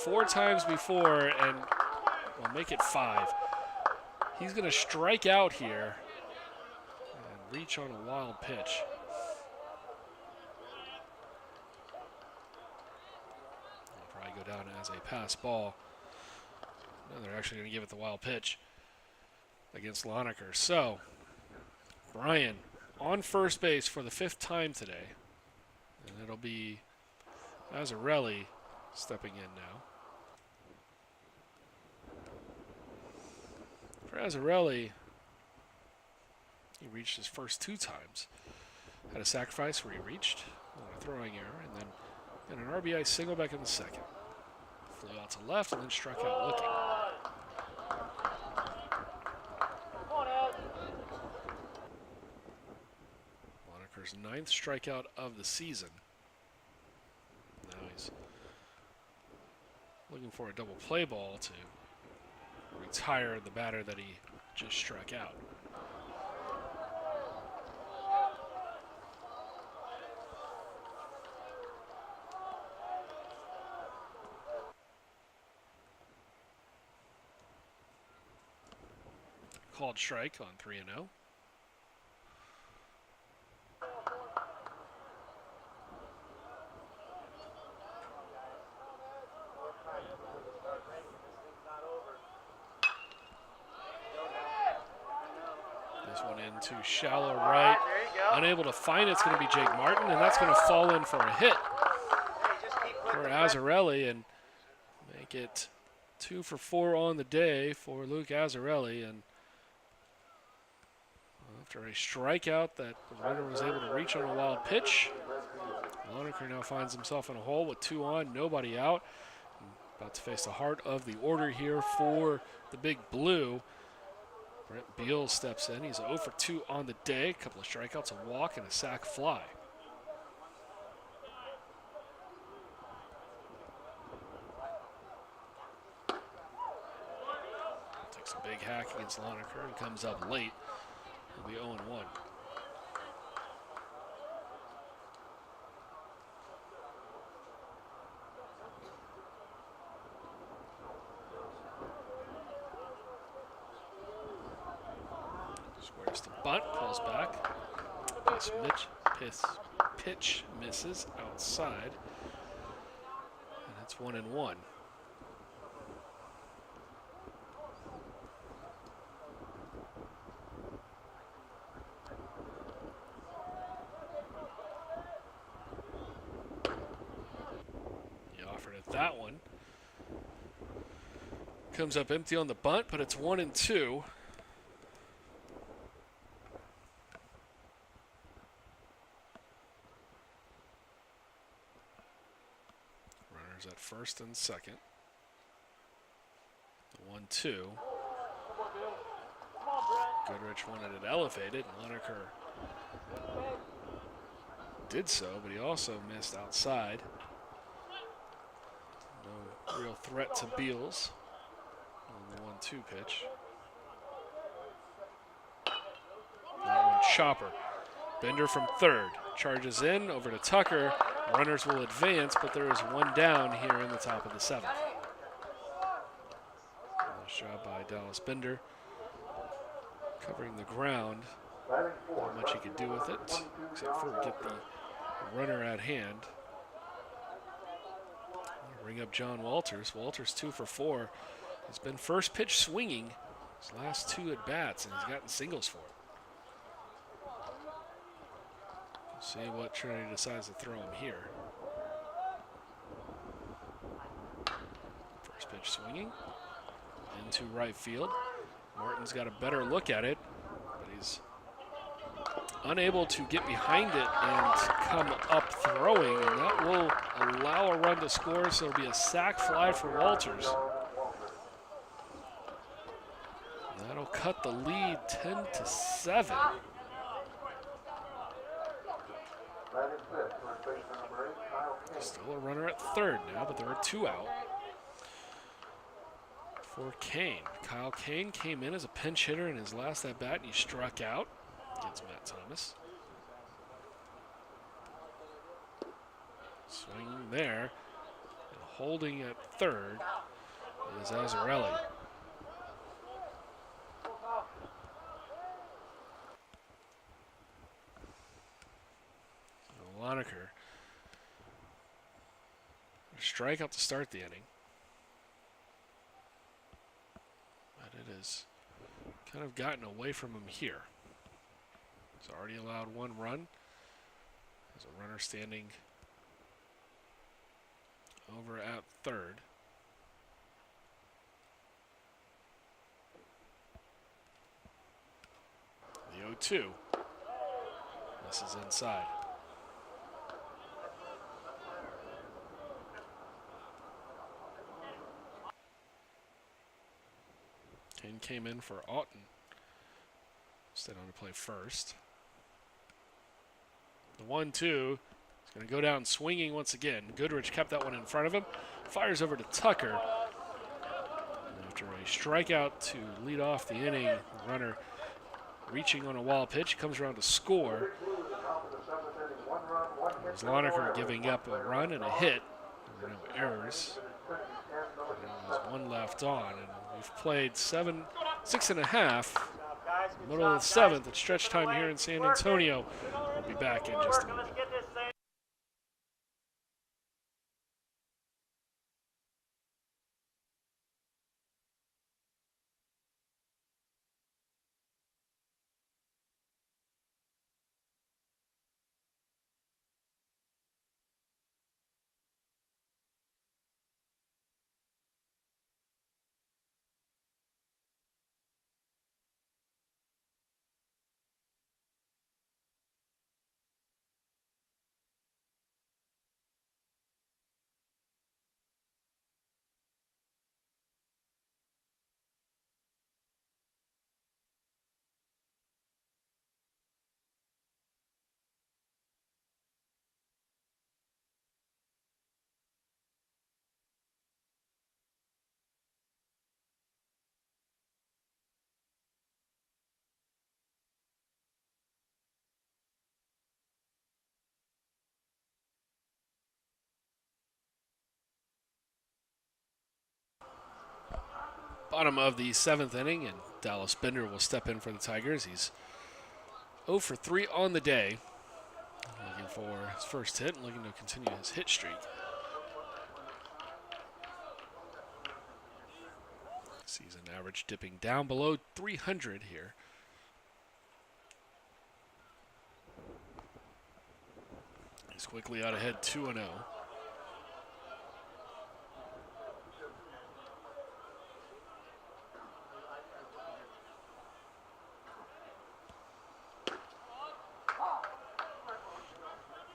4 times before, and we'll make it 5. He's going to strike out here and reach on a wild pitch. He'll probably go down as a pass ball. No, they're actually going to give it the wild pitch against Loneker. So, Bryan on first base for the 5th time today. And it'll be Azzarelli stepping in now. For Azzarelli, he reached his first 2 times. Had a sacrifice where he reached on a throwing error, and then an RBI single back in the 2nd. Flew out to left and then struck out looking. Loneker's 9th strikeout of the season. Now he's looking for a double play ball to retire the batter that he just struck out. Called strike on 3-0. This one into shallow right. Unable to find it. It's going to be Jake Martin, and that's going to fall in for a hit for Azzarelli and make it 2 for 4 on the day for Luke Azzarelli. And after a strikeout that the runner was able to reach on a wild pitch, Loneker now finds himself in a hole with 2 on, nobody out. About to face the heart of the order here for the Big Blue. Brent Beals steps in. He's 0 for 2 on the day. A couple of strikeouts, a walk, and a sac fly. Takes a big hack against Loneker and comes up late. He'll be 0-1. Squares the bunt, pulls back. Pitch misses outside. And it's 1-1. That one comes up empty on the bunt, but it's 1-2. Runners at first and second. The 1-2. Goodrich wanted it elevated, and Loneker did so, but he also missed outside. No real threat to Beals on the 1-2 pitch. That one chopper. Bender from third. Charges in over to Tucker. Runners will advance, but there is 1 down here in the top of the 7th. Nice job by Dallas Bender. Covering the ground. Not much he could do with it, except for get the runner at hand. Bring up John Walters. Walters 2 for 4. He's been first pitch swinging his last 2 at bats, and he's gotten singles for it. We'll see what Trinity decides to throw him here. First pitch swinging into right field. Martin's got a better look at it, but he's unable to get behind it and come up throwing, and that will allow a run to score, so it'll be a sac fly for Walters. And that'll cut the lead 10-7. Still a runner at third now, but there are 2 out. for Kane. Kyle Kane came in as a pinch hitter in his last at-bat, and he struck out against Matt Thomas. Swinging there, and holding at third is Azzarelli. Lonaker. Strikeout to start the inning. But it has kind of gotten away from him here. He's already allowed one run. There's a runner standing over at third. The 0-2. This is inside. Kane came in for Auten. Stayed on to play first. The 1-2 is going to go down swinging once again. Goodrich kept that one in front of him. Fires over to Tucker. And after a strikeout to lead off the inning, the runner reaching on a wall pitch comes around to score. There's Lonaker giving up a run and a hit. There are no errors. And there's one left on. And we've played 6.5. Middle of the seventh at stretch time here in San Antonio. We'll be back in just a minute. Bottom of the seventh inning, and Dallas Bender will step in for the Tigers. He's 0 for 3 on the day. Looking for his first hit and looking to continue his hit streak. Season average dipping down below 300 here. He's quickly out ahead 2-0.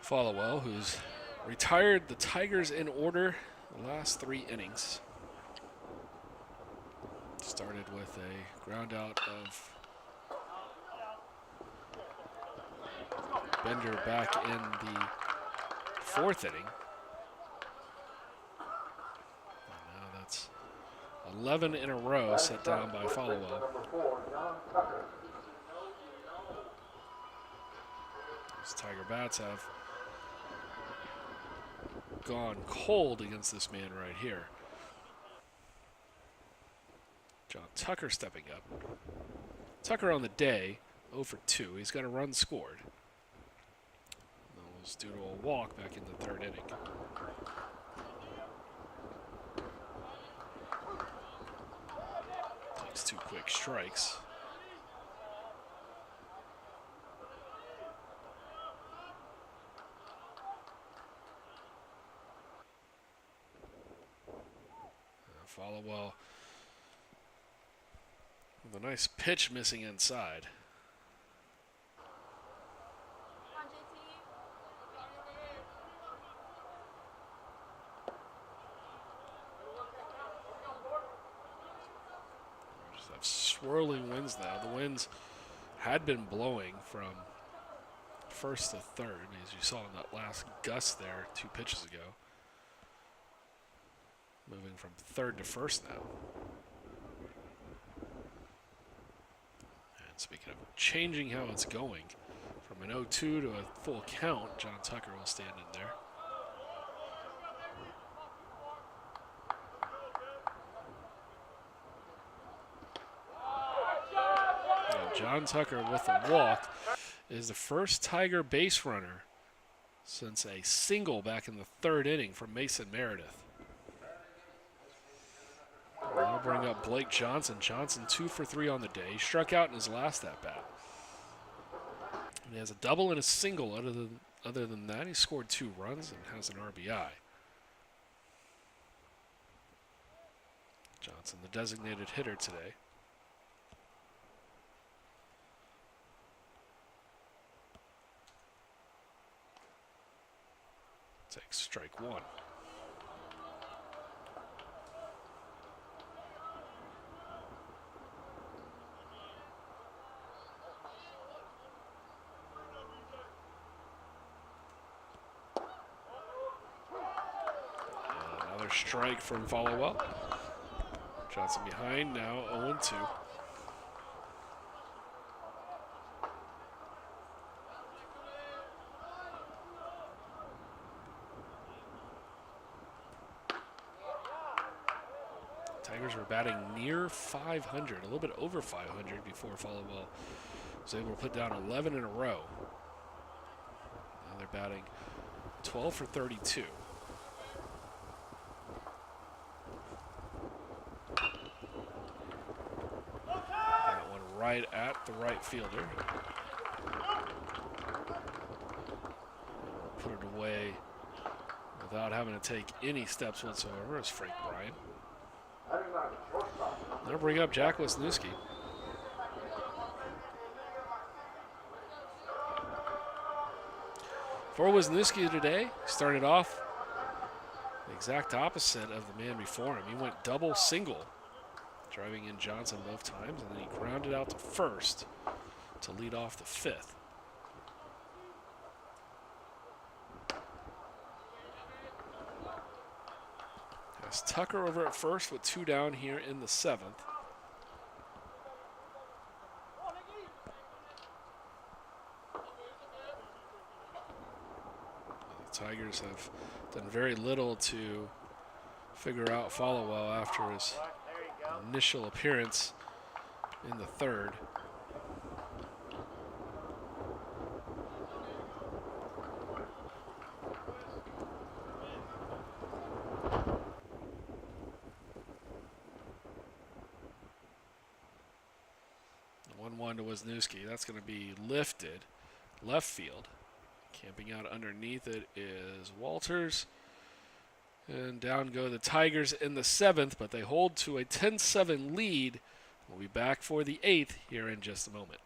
Followell, who's retired the Tigers in order the last 3 innings. Started with a ground out of Bender back in the 4th inning. And now that's 11 in a row set down by Followell. These Tiger bats have gone cold against this man right here. John Tucker stepping up. Tucker on the day, 0 for 2. He's got a run scored. That was due to a walk back in the 3rd inning. Takes 2 quick strikes. Followell with a nice pitch missing inside. We just have swirling winds now. The winds had been blowing from 1st to 3rd, as you saw in that last gust there 2 pitches ago. Moving from 3rd to 1st now. Speaking of changing how it's going, from an 0-2 to a full count, John Tucker will stand in there. And John Tucker with a walk is the first Tiger base runner since a single back in the third inning from Mason Meredith. I'll bring up Blake Johnson. Johnson 2 for 3 on the day. He struck out in his last at-bat. And he has a double and a single. Other than that, he scored 2 runs and has an RBI. Johnson, the designated hitter today. Takes strike 1. Another strike from Followell. Johnson behind now, 0-2. Tigers were batting near 500, a little bit over 500 before Followell was able to put down 11 in a row. Now they're batting 12 for 32. That one right at the right fielder. Put it away without having to take any steps whatsoever is Frank Bryan. They'll bring up Jack Wisniewski. For Wisniewski today, he started off the exact opposite of the man before him. He went double single, driving in Johnson both times, and then he grounded out to first to lead off the 5th. Has Tucker over at first with 2 down here in the 7th. The Tigers have done very little to figure out Followell after his initial appearance in the 3rd. To Wisniewski. That's going to be lifted left field. Camping out underneath it is Walters. And down go the Tigers in the 7th, but they hold to a 10-7 lead. We'll be back for the 8th here in just a moment.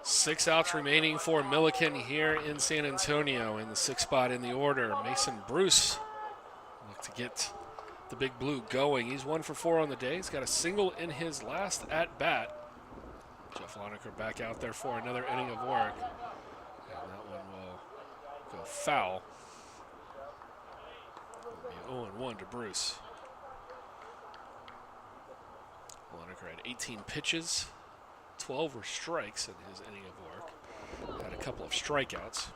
6 outs remaining for Millikin here in San Antonio in the 6th spot in the order. Mason Bruce look to get the Big Blue going. He's 1 for 4 on the day. He's got a single in his last at-bat. Jeff Loneker back out there for another inning of work. And that one will go foul. It'll be 0-1 to Bruce. Loneker had 18 pitches. 12 were strikes in his inning of work. Had a couple of strikeouts.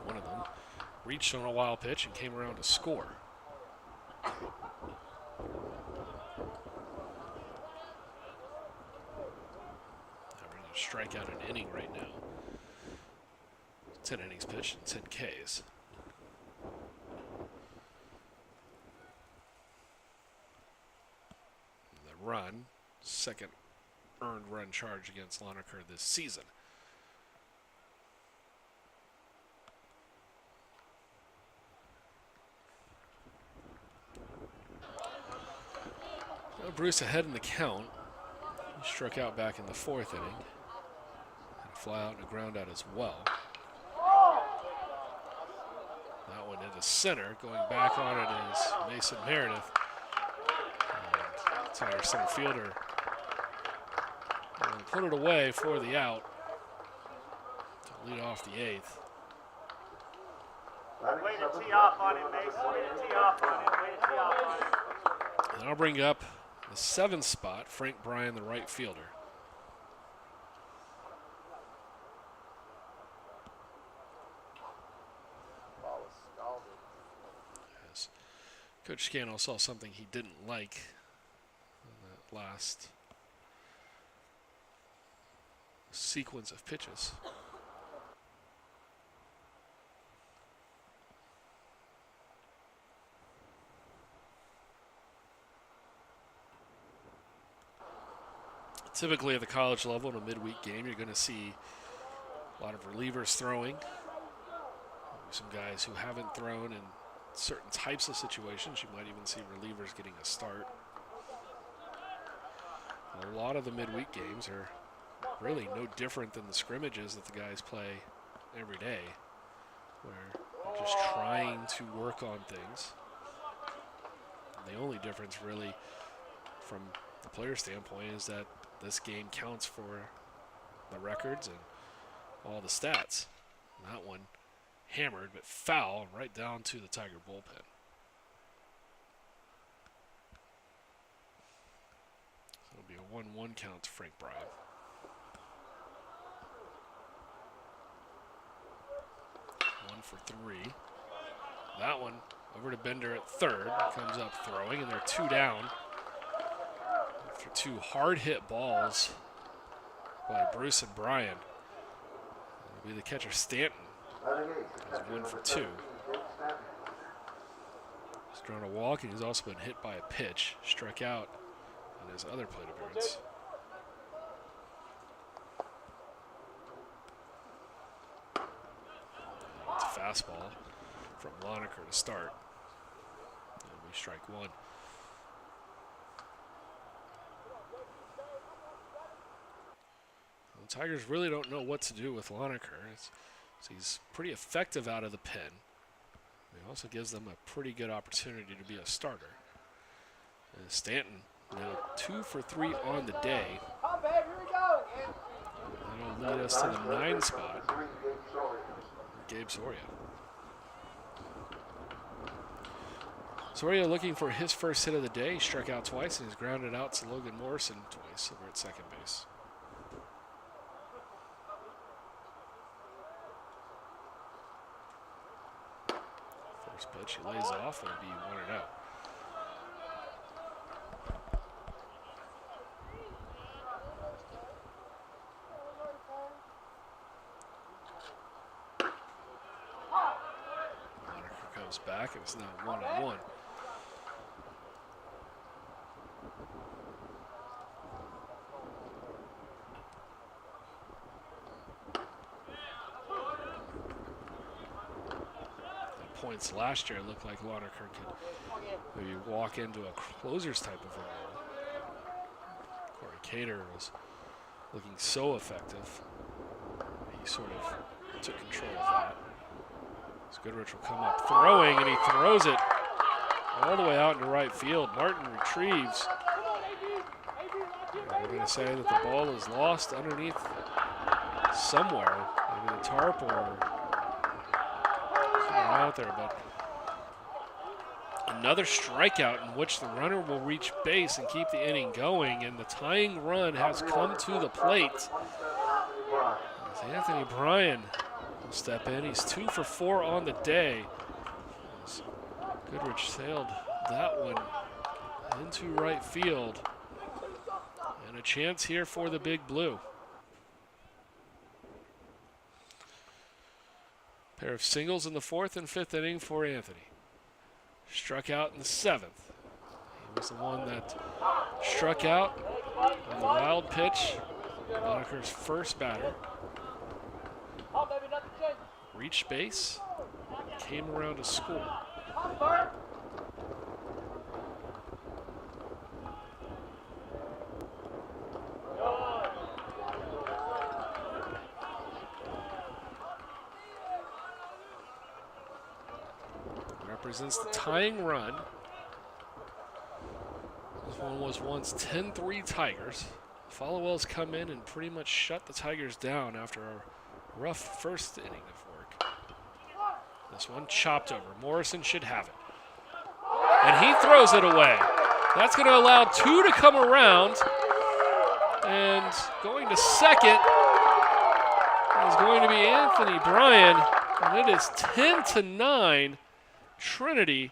One of them reached on a wild pitch and came around to score. Averaging a strikeout an inning right now. 10 innings pitched and 10 Ks. The run, second earned run charge against Loneker this season. Well, Bruce ahead in the count. He struck out back in the 4th inning. Had a fly out and a ground out as well. That one into center. Going back on it is Mason Meredith. And Tiger center fielder and put it away for the out to lead off the 8th. Way to tee off on him, Mason. Way to tee off on him. Way to tee off on him. And I'll bring up the 7th spot, Frank Bryan, the right fielder. As Coach Scannell saw something he didn't like in that last sequence of pitches. Typically at the college level in a midweek game, you're going to see a lot of relievers throwing. Maybe some guys who haven't thrown in certain types of situations. You might even see relievers getting a start. A lot of the midweek games are really no different than the scrimmages that the guys play every day, where they're just trying to work on things. And the only difference really from the player standpoint is that this game counts for the records and all the stats. And that one hammered but foul right down to the Tiger bullpen. So it'll be a 1-1 count to Frank Bryan. One for 3. That one over to Bender at 3rd. Comes up throwing, and they're 2 down. After 2 hard-hit balls by Bruce and Bryan. It'll be the catcher Stanton. He's 1 for 2. He's drawn a walk, and he's also been hit by a pitch. Struck out in his other plate appearance. It's a fastball from Loneker to start. And we strike 1. The Tigers really don't know what to do with Loneker. He's pretty effective out of the pen. He also gives them a pretty good opportunity to be a starter. And Stanton now 2 for 3 on the day. That'll lead us to the 9 spot. Gabe Soria. Soria looking for his first hit of the day. He struck out twice and he's grounded out to Logan Morrison twice over at second base. First pitch, he lays off, and it'll be 1-0. Loneker comes back, and it's now 1-1. Points last year, it looked like Loneker could maybe walk into a closer's type of a role. Corey Cater was looking so effective he sort of took control of that. So Goodrich will come up throwing, and he throws it all the way out into right field. Martin retrieves. We're going to say that the ball is lost underneath somewhere, maybe the tarp or somewhere out there, but another strikeout in which the runner will reach base and keep the inning going, and the tying run has come to the plate. As Anthony Bryan will step in. He's 2 for 4 on the day. As Goodrich sailed that one into right field. And a chance here for the Big Blue. Pair of singles in the 4th and 5th inning for Anthony. Struck out in the 7th. He was the one that struck out on the wild pitch. Moniker's first batter. Reached base. Came around to score. Represents the tying run. This one was once 10-3 Tigers. Followell's come in and pretty much shut the Tigers down after a rough first inning of work. This one chopped over. Morrison should have it. And he throws it away. That's going to allow 2 to come around. And going to second is going to be Anthony Bryan. And it is 10-9. Trinity,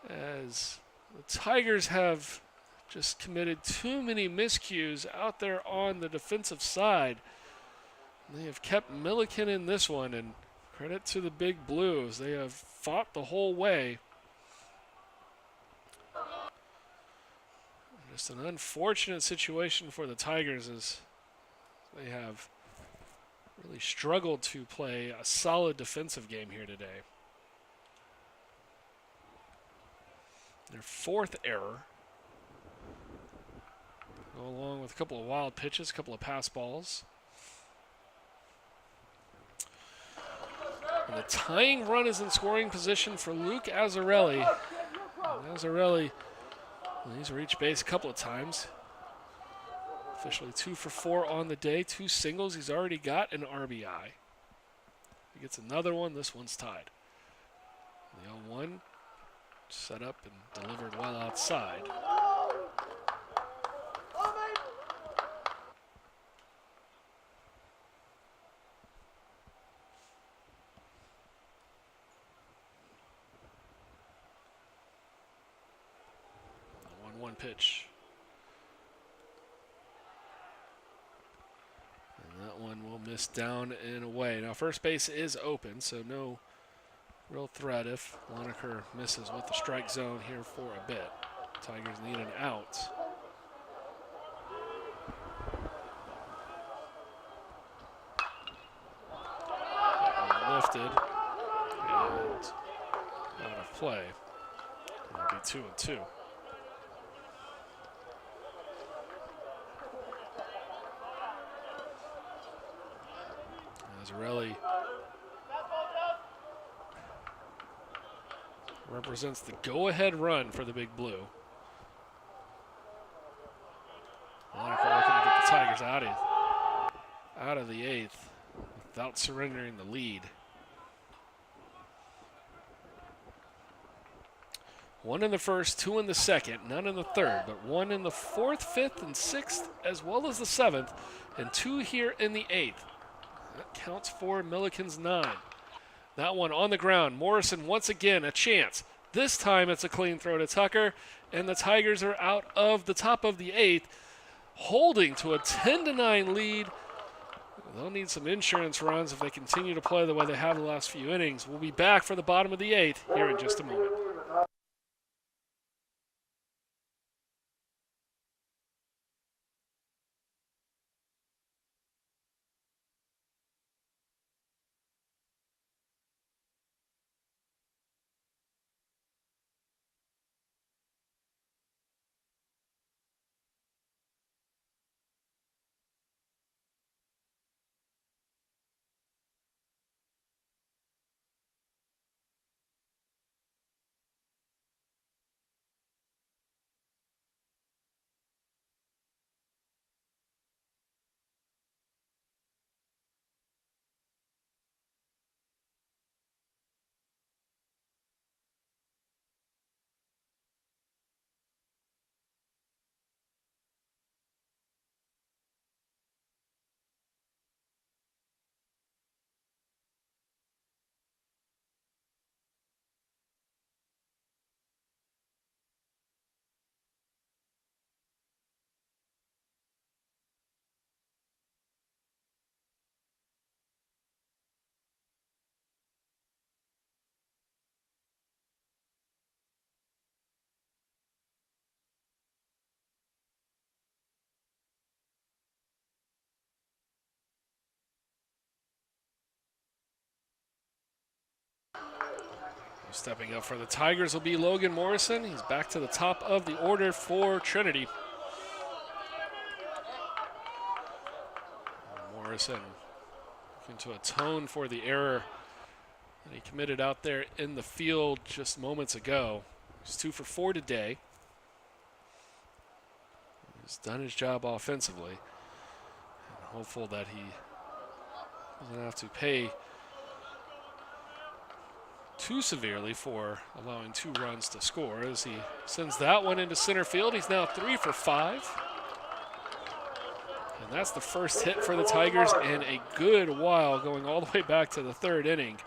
as the Tigers have just committed too many miscues out there on the defensive side. They have kept Millikin in this one, and credit to the Big Blues. They have fought the whole way. Just an unfortunate situation for the Tigers as they have really struggled to play a solid defensive game here today. Their 4th error, along with a couple of wild pitches, a couple of pass balls. And the tying run is in scoring position for Luke Azzarelli. And Azzarelli, he's reached base a couple of times. Officially 2 for 4 on the day, 2 singles. He's already got an RBI. He gets another one. This one's tied. The 0-1. Set up and delivered well outside. The 1-1 pitch. And that one will miss down and away. Now first base is open, so no real threat if Loneker misses with the strike zone here for a bit. Tigers need an out. Lifted and out of play. It'll be 2-2. Azzarelli represents the go-ahead run for the Big Blue. Monaco looking to get the Tigers out of the 8th without surrendering the lead. 1 in the 1st, 2 in the 2nd, none in the 3rd, but 1 in the 4th, 5th, and 6th, as well as the 7th, and 2 here in the 8th. That counts for Millikin's 9. That one on the ground. Morrison once again a chance. This time it's a clean throw to Tucker, and the Tigers are out of the top of the 8th, holding to a 10-9 lead. They'll need some insurance runs if they continue to play the way they have the last few innings. We'll be back for the bottom of the 8th here in just a moment. Stepping up for the Tigers will be Logan Morrison. He's back to the top of the order for Trinity. Morrison looking to atone for the error that he committed out there in the field just moments ago. He's 2 for 4 today. He's done his job offensively. And hopeful that he doesn't have to pay too severely for allowing 2 runs to score as he sends that one into center field. He's now 3 for 5. And that's the first hit for the Tigers in a good while, going all the way back to the 3rd inning.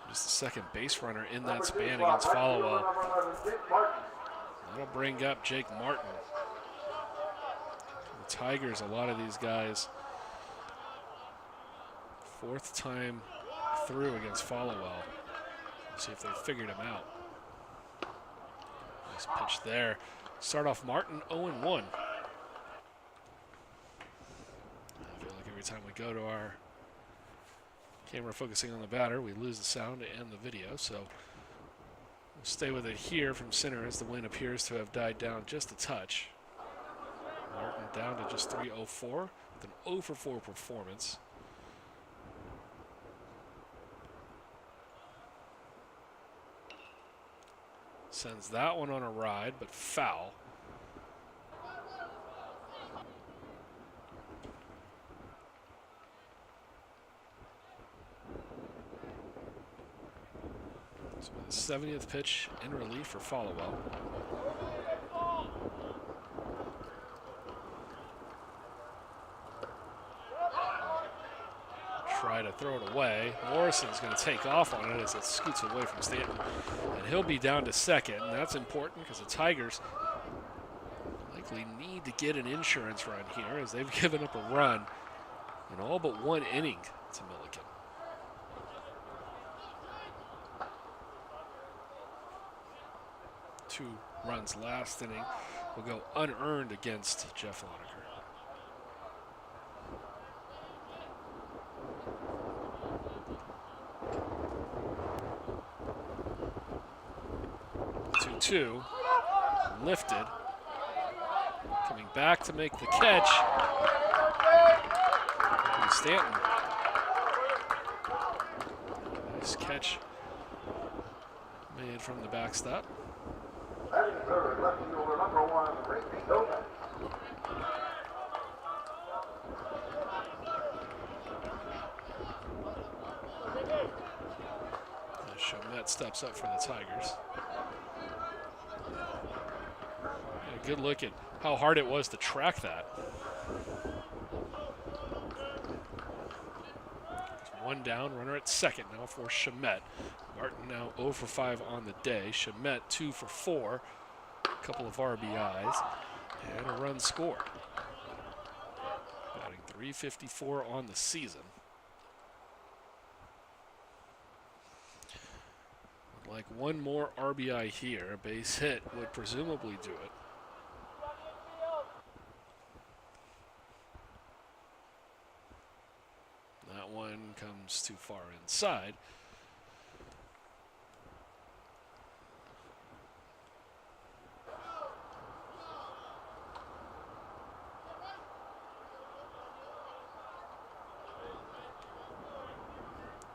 Just the second base runner in that span against Followell. That'll bring up Jake Martin. The Tigers, a lot of these guys, 4th time through against Followell. Let's see if they figured him out. Nice pitch there. Start off Martin 0-1. I feel like every time we go to our camera focusing on the batter, we lose the sound and the video, so we'll stay with it here from center as the wind appears to have died down just a touch. Martin down to just 304 with an 0 for 4 performance. Sends that one on a ride, but foul. So the 70th pitch in relief for Followell. Try to throw it away. Morrison's going to take off on it as it scoots away from Stanton. And he'll be down to second, and that's important because the Tigers likely need to get an insurance run here as they've given up a run in all but 1 inning to Millikin. Two runs last inning will go unearned against Jeff Lonergan. 2-2, lifted, coming back to make the catch. And Stanton. Nice catch made from the backstop. Chomet steps up for the Tigers. A good look at how hard it was to track that. One down, runner at second now for Chomet. Martin now 0 for 5 on the day. Chomet 2 for 4. A couple of RBIs and a run scored. Batting .354 on the season. Like one more RBI here, a base hit would presumably do it. That one comes too far inside.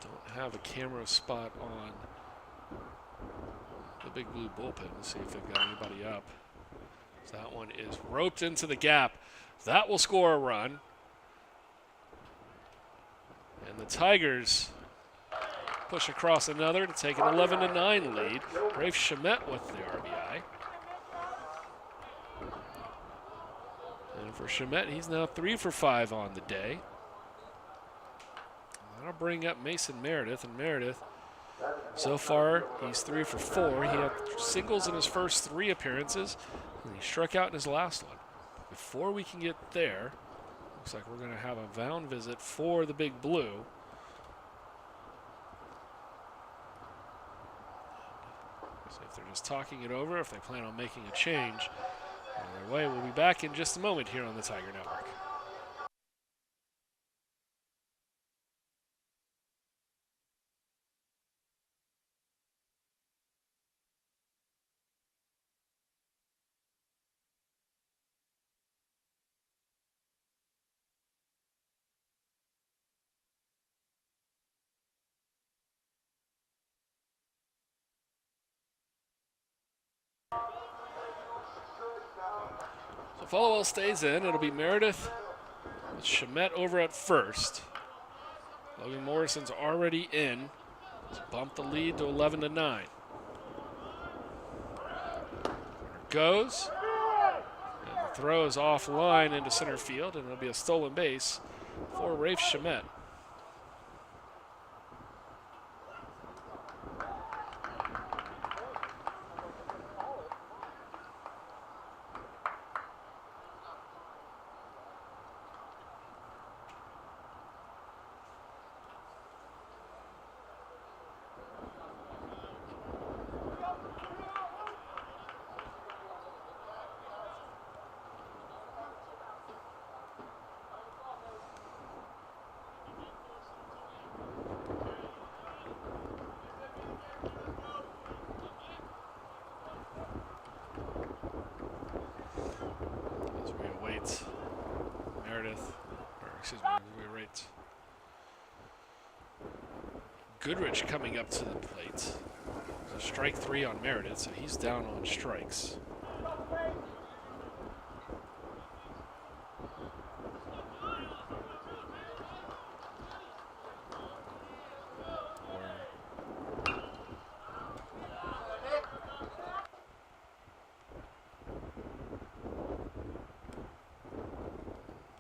Don't have a camera spot on the Big Blue bullpen. Let's see if they've got anybody up. So that one is roped into the gap. That will score a run. And the Tigers push across another to take an 11-9 lead. Rafe Chomet with the RBI. And for Chomet, he's now 3 for 5 on the day. That'll bring up Mason Meredith, and Meredith, so far, he's 3 for 4. He had singles in his first 3 appearances, and he struck out in his last one. Before we can get there, looks like we're going to have a Vound visit for the Big Blue. So if they're just talking it over, if they plan on making a change, either way, we'll be back in just a moment here on the Tiger Network. Followell stays in. It'll be Meredith with Shamet over at first. Logan Morrison's already in to bump the lead to 11-9. Goes. And the throw is offline into center field, and it'll be a stolen base for Rafe Shamet. Goodrich coming up to the plate. There's a strike 3 on Meredith, so he's down on strikes.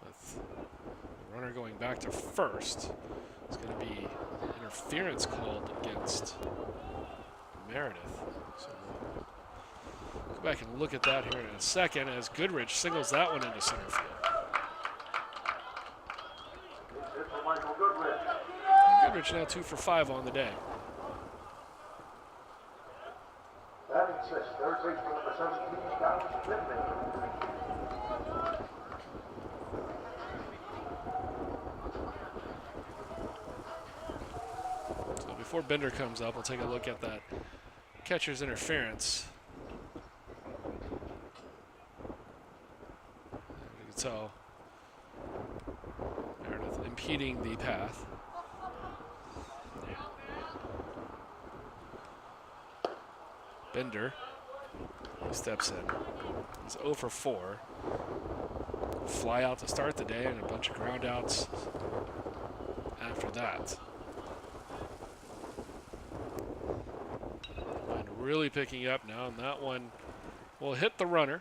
With the runner going back to first, it's going to be interference called against Meredith. So we'll go back and look at that here in a second as Goodrich singles that one into center field. Goodrich now 2 for 5 on the day. Batting sixth, third baseman number 17, Donald Finley. Before Bender comes up, we'll take a look at that catcher's interference. You can tell Meredith impeding the path. Bender, he steps in. He's 0 for 4. Fly out to start the day and a bunch of ground outs after that. Really picking up now, and that one will hit the runner.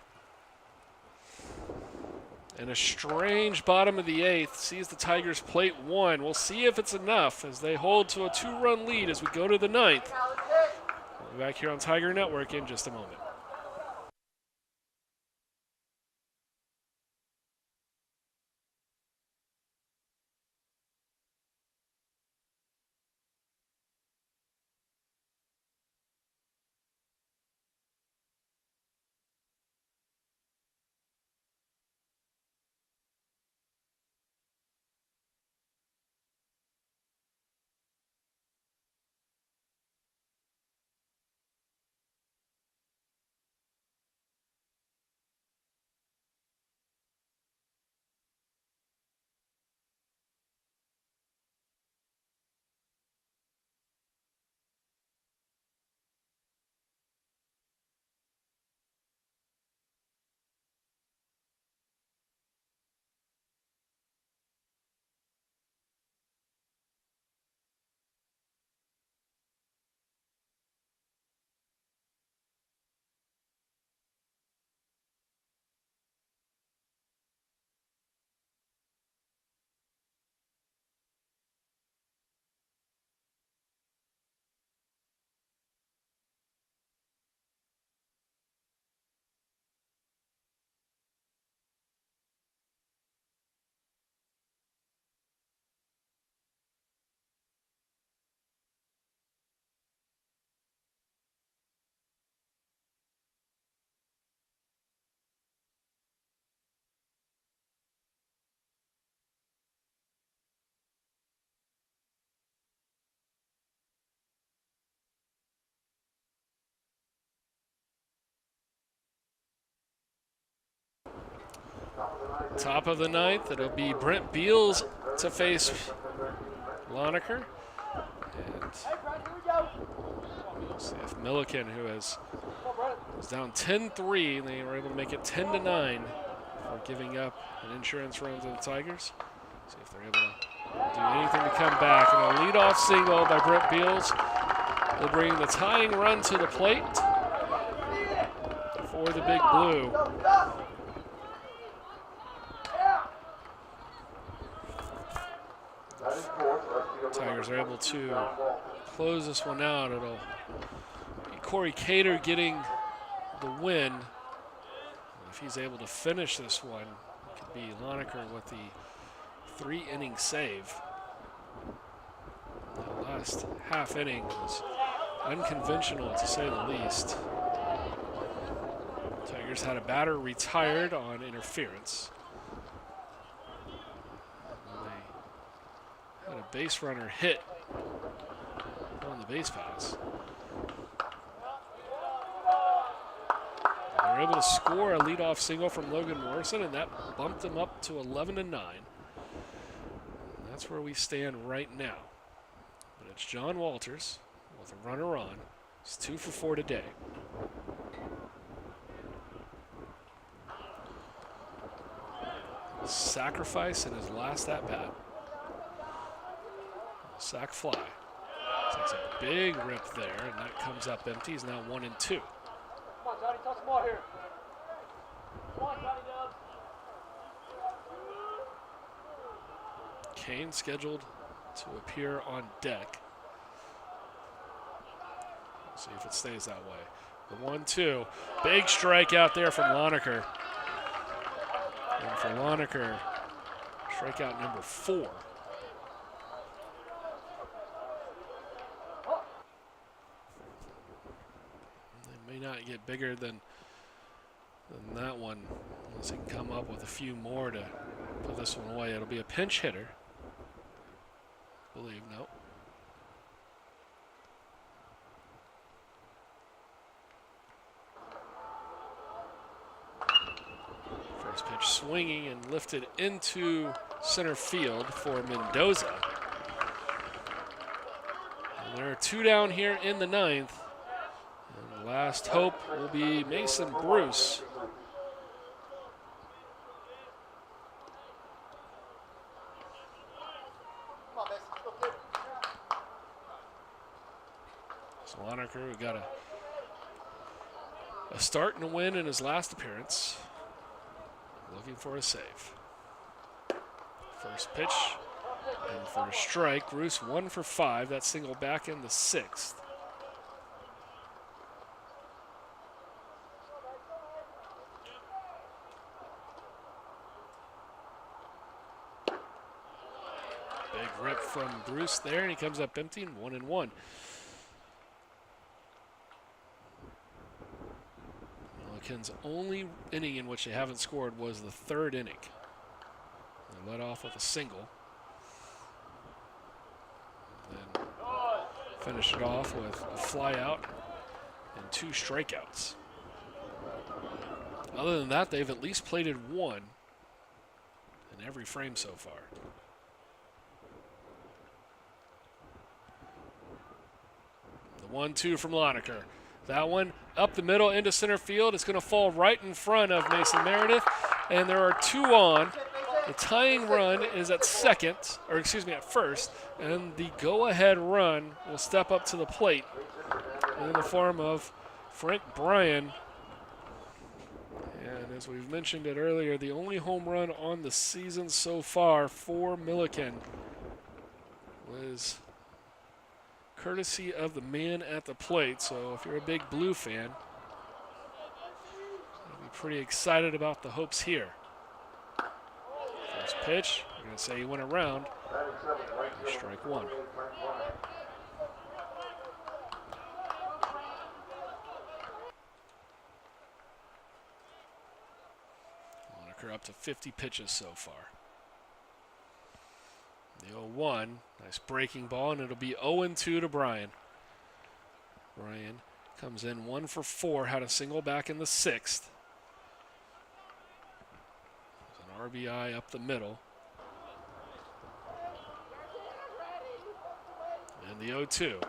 And a strange bottom of the 8th sees the Tigers plate 1. We'll see if it's enough as they hold to a 2-run lead as we go to the 9th. We'll be back here on Tiger Network in just a moment. Top of the 9th, it'll be Brent Beals to face Loneker. And we'll see if Millikin, who is down 10-3, and they were able to make it 10-9 for giving up an insurance run to the Tigers. See if they're able to do anything to come back. And a leadoff single by Brett Beals will bring the tying run to the plate for the Big Blue. Tigers are able to close this one out. It'll be Corey Cater getting the win. If he's able to finish this one, it could be Loneker with the 3-inning save. The last half inning was unconventional, to say the least. Tigers had a batter retired on interference. And they had a base runner hit on the base pass. They were able to score a leadoff single from Logan Morrison, and that bumped them up to 11-9. That's where we stand right now. But it's John Walters with a runner on. He's 2 for 4 today. Sacrifice in his last at-bat. Sac fly. Takes a big rip there, and that comes up empty. He's now 1-2. Come on, Johnny, touch the ball here. Come on, Johnny Dubs. Kane scheduled to appear on deck. We'll see if it stays that way. The 1-2. Big strikeout there from Loneker. And for Loneker, strikeout number 4. They may not get bigger than that one unless he can come up with a few more to put this one away. It'll be a pinch hitter. I believe, no. First pitch swinging and lifted into center field for Mendoza. And there are 2 down here in the 9th. And the last hope will be Mason Bruce. So Loneker, who got a start and a win in his last appearance. Looking for a save. First pitch, and for a strike, Bruce 1 for 5. That single back in the 6th. Big rip from Bruce there, and he comes up empty and 1-1. Millikin's only inning in which they haven't scored was the 3rd inning. They led off with a single. Then finished it off with a fly out and 2 strikeouts. Other than that, they've at least plated 1 in every frame so far. The 1-2 from Loneker. That one up the middle into center field. It's going to fall right in front of Mason Meredith, and there are 2 on. The tying run is at first, and the go-ahead run will step up to the plate in the form of Frank Bryan. And as we've mentioned it earlier, the only home run on the season so far for Millikin was courtesy of the man at the plate. So if you're a big Blue fan, you'll be pretty excited about the hopes here. First pitch, we're going to say he went around. Strike 1. Loneker up to 50 pitches so far. The 0-1, nice breaking ball, and it'll be 0-2 to Bryan. Bryan comes in 1 for 4, had a single back in the 6th. There's an RBI up the middle. And the 0-2.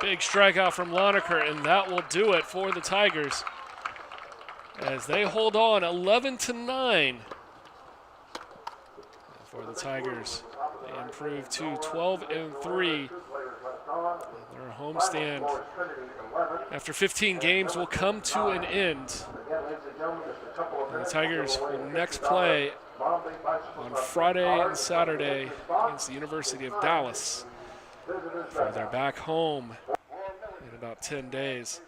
Big strikeout from Loneker, and that will do it for the Tigers. as they hold on 11-9 for the Tigers. They improve to 12-3. Their homestand after 15 games will come to an end. And the Tigers will next play on Friday and Saturday against the University of Dallas for their back home in about 10 days.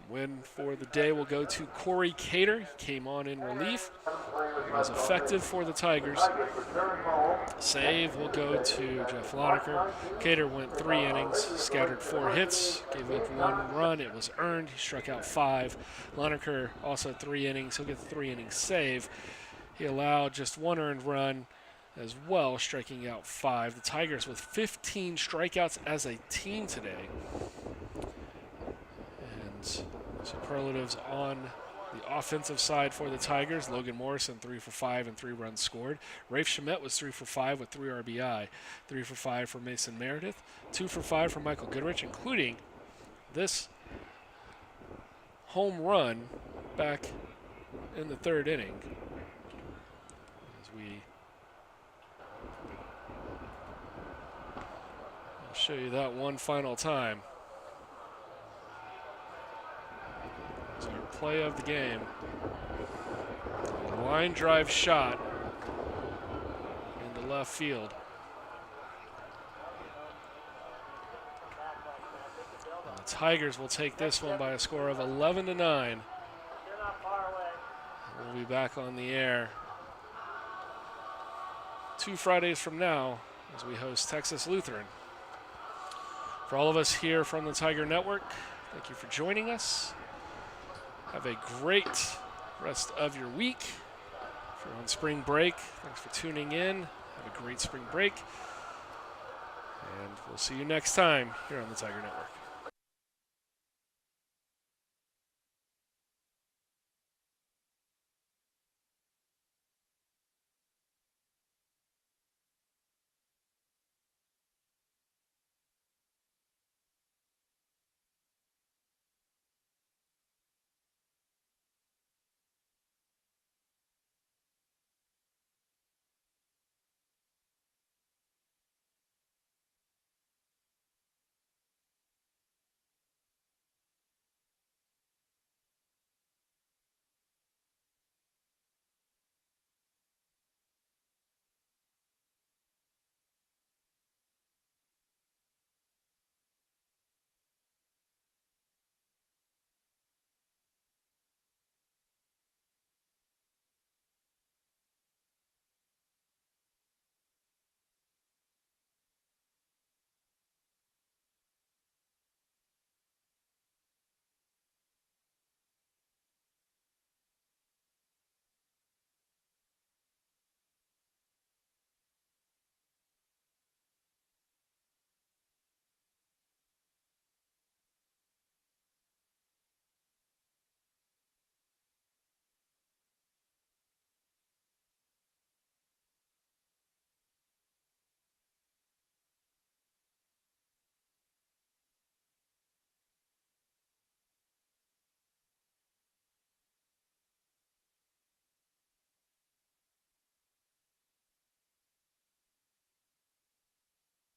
Win for the day will go to Corey Cater. He came on in relief. He was effective for the Tigers. Save will go to Jeff Loneker. Cater went 3 innings, scattered 4 hits, gave up 1 run. It was earned. He struck out 5. Loneker also 3 innings. He'll get the 3 innings save. He allowed just 1 earned run as well, striking out 5. The Tigers with 15 strikeouts as a team today. And superlatives on the offensive side for the Tigers. Logan Morrison 3 for 5 and 3 runs scored. Rafe Shamet was 3 for 5 with 3 RBI. 3 for 5 for Mason Meredith. 2 for 5 for Michael Goodrich, including this home run back in the 3rd inning. As I'll show you that one final time. It's our play of the game. A line drive shot into left field. And the Tigers will take this one by a score of 11-9. We'll be back on the air 2 Fridays from now as we host Texas Lutheran. For all of us here from the Tiger Network, thank you for joining us. Have a great rest of your week. If you're on spring break, thanks for tuning in. Have a great spring break. And we'll see you next time here on the Tiger Network.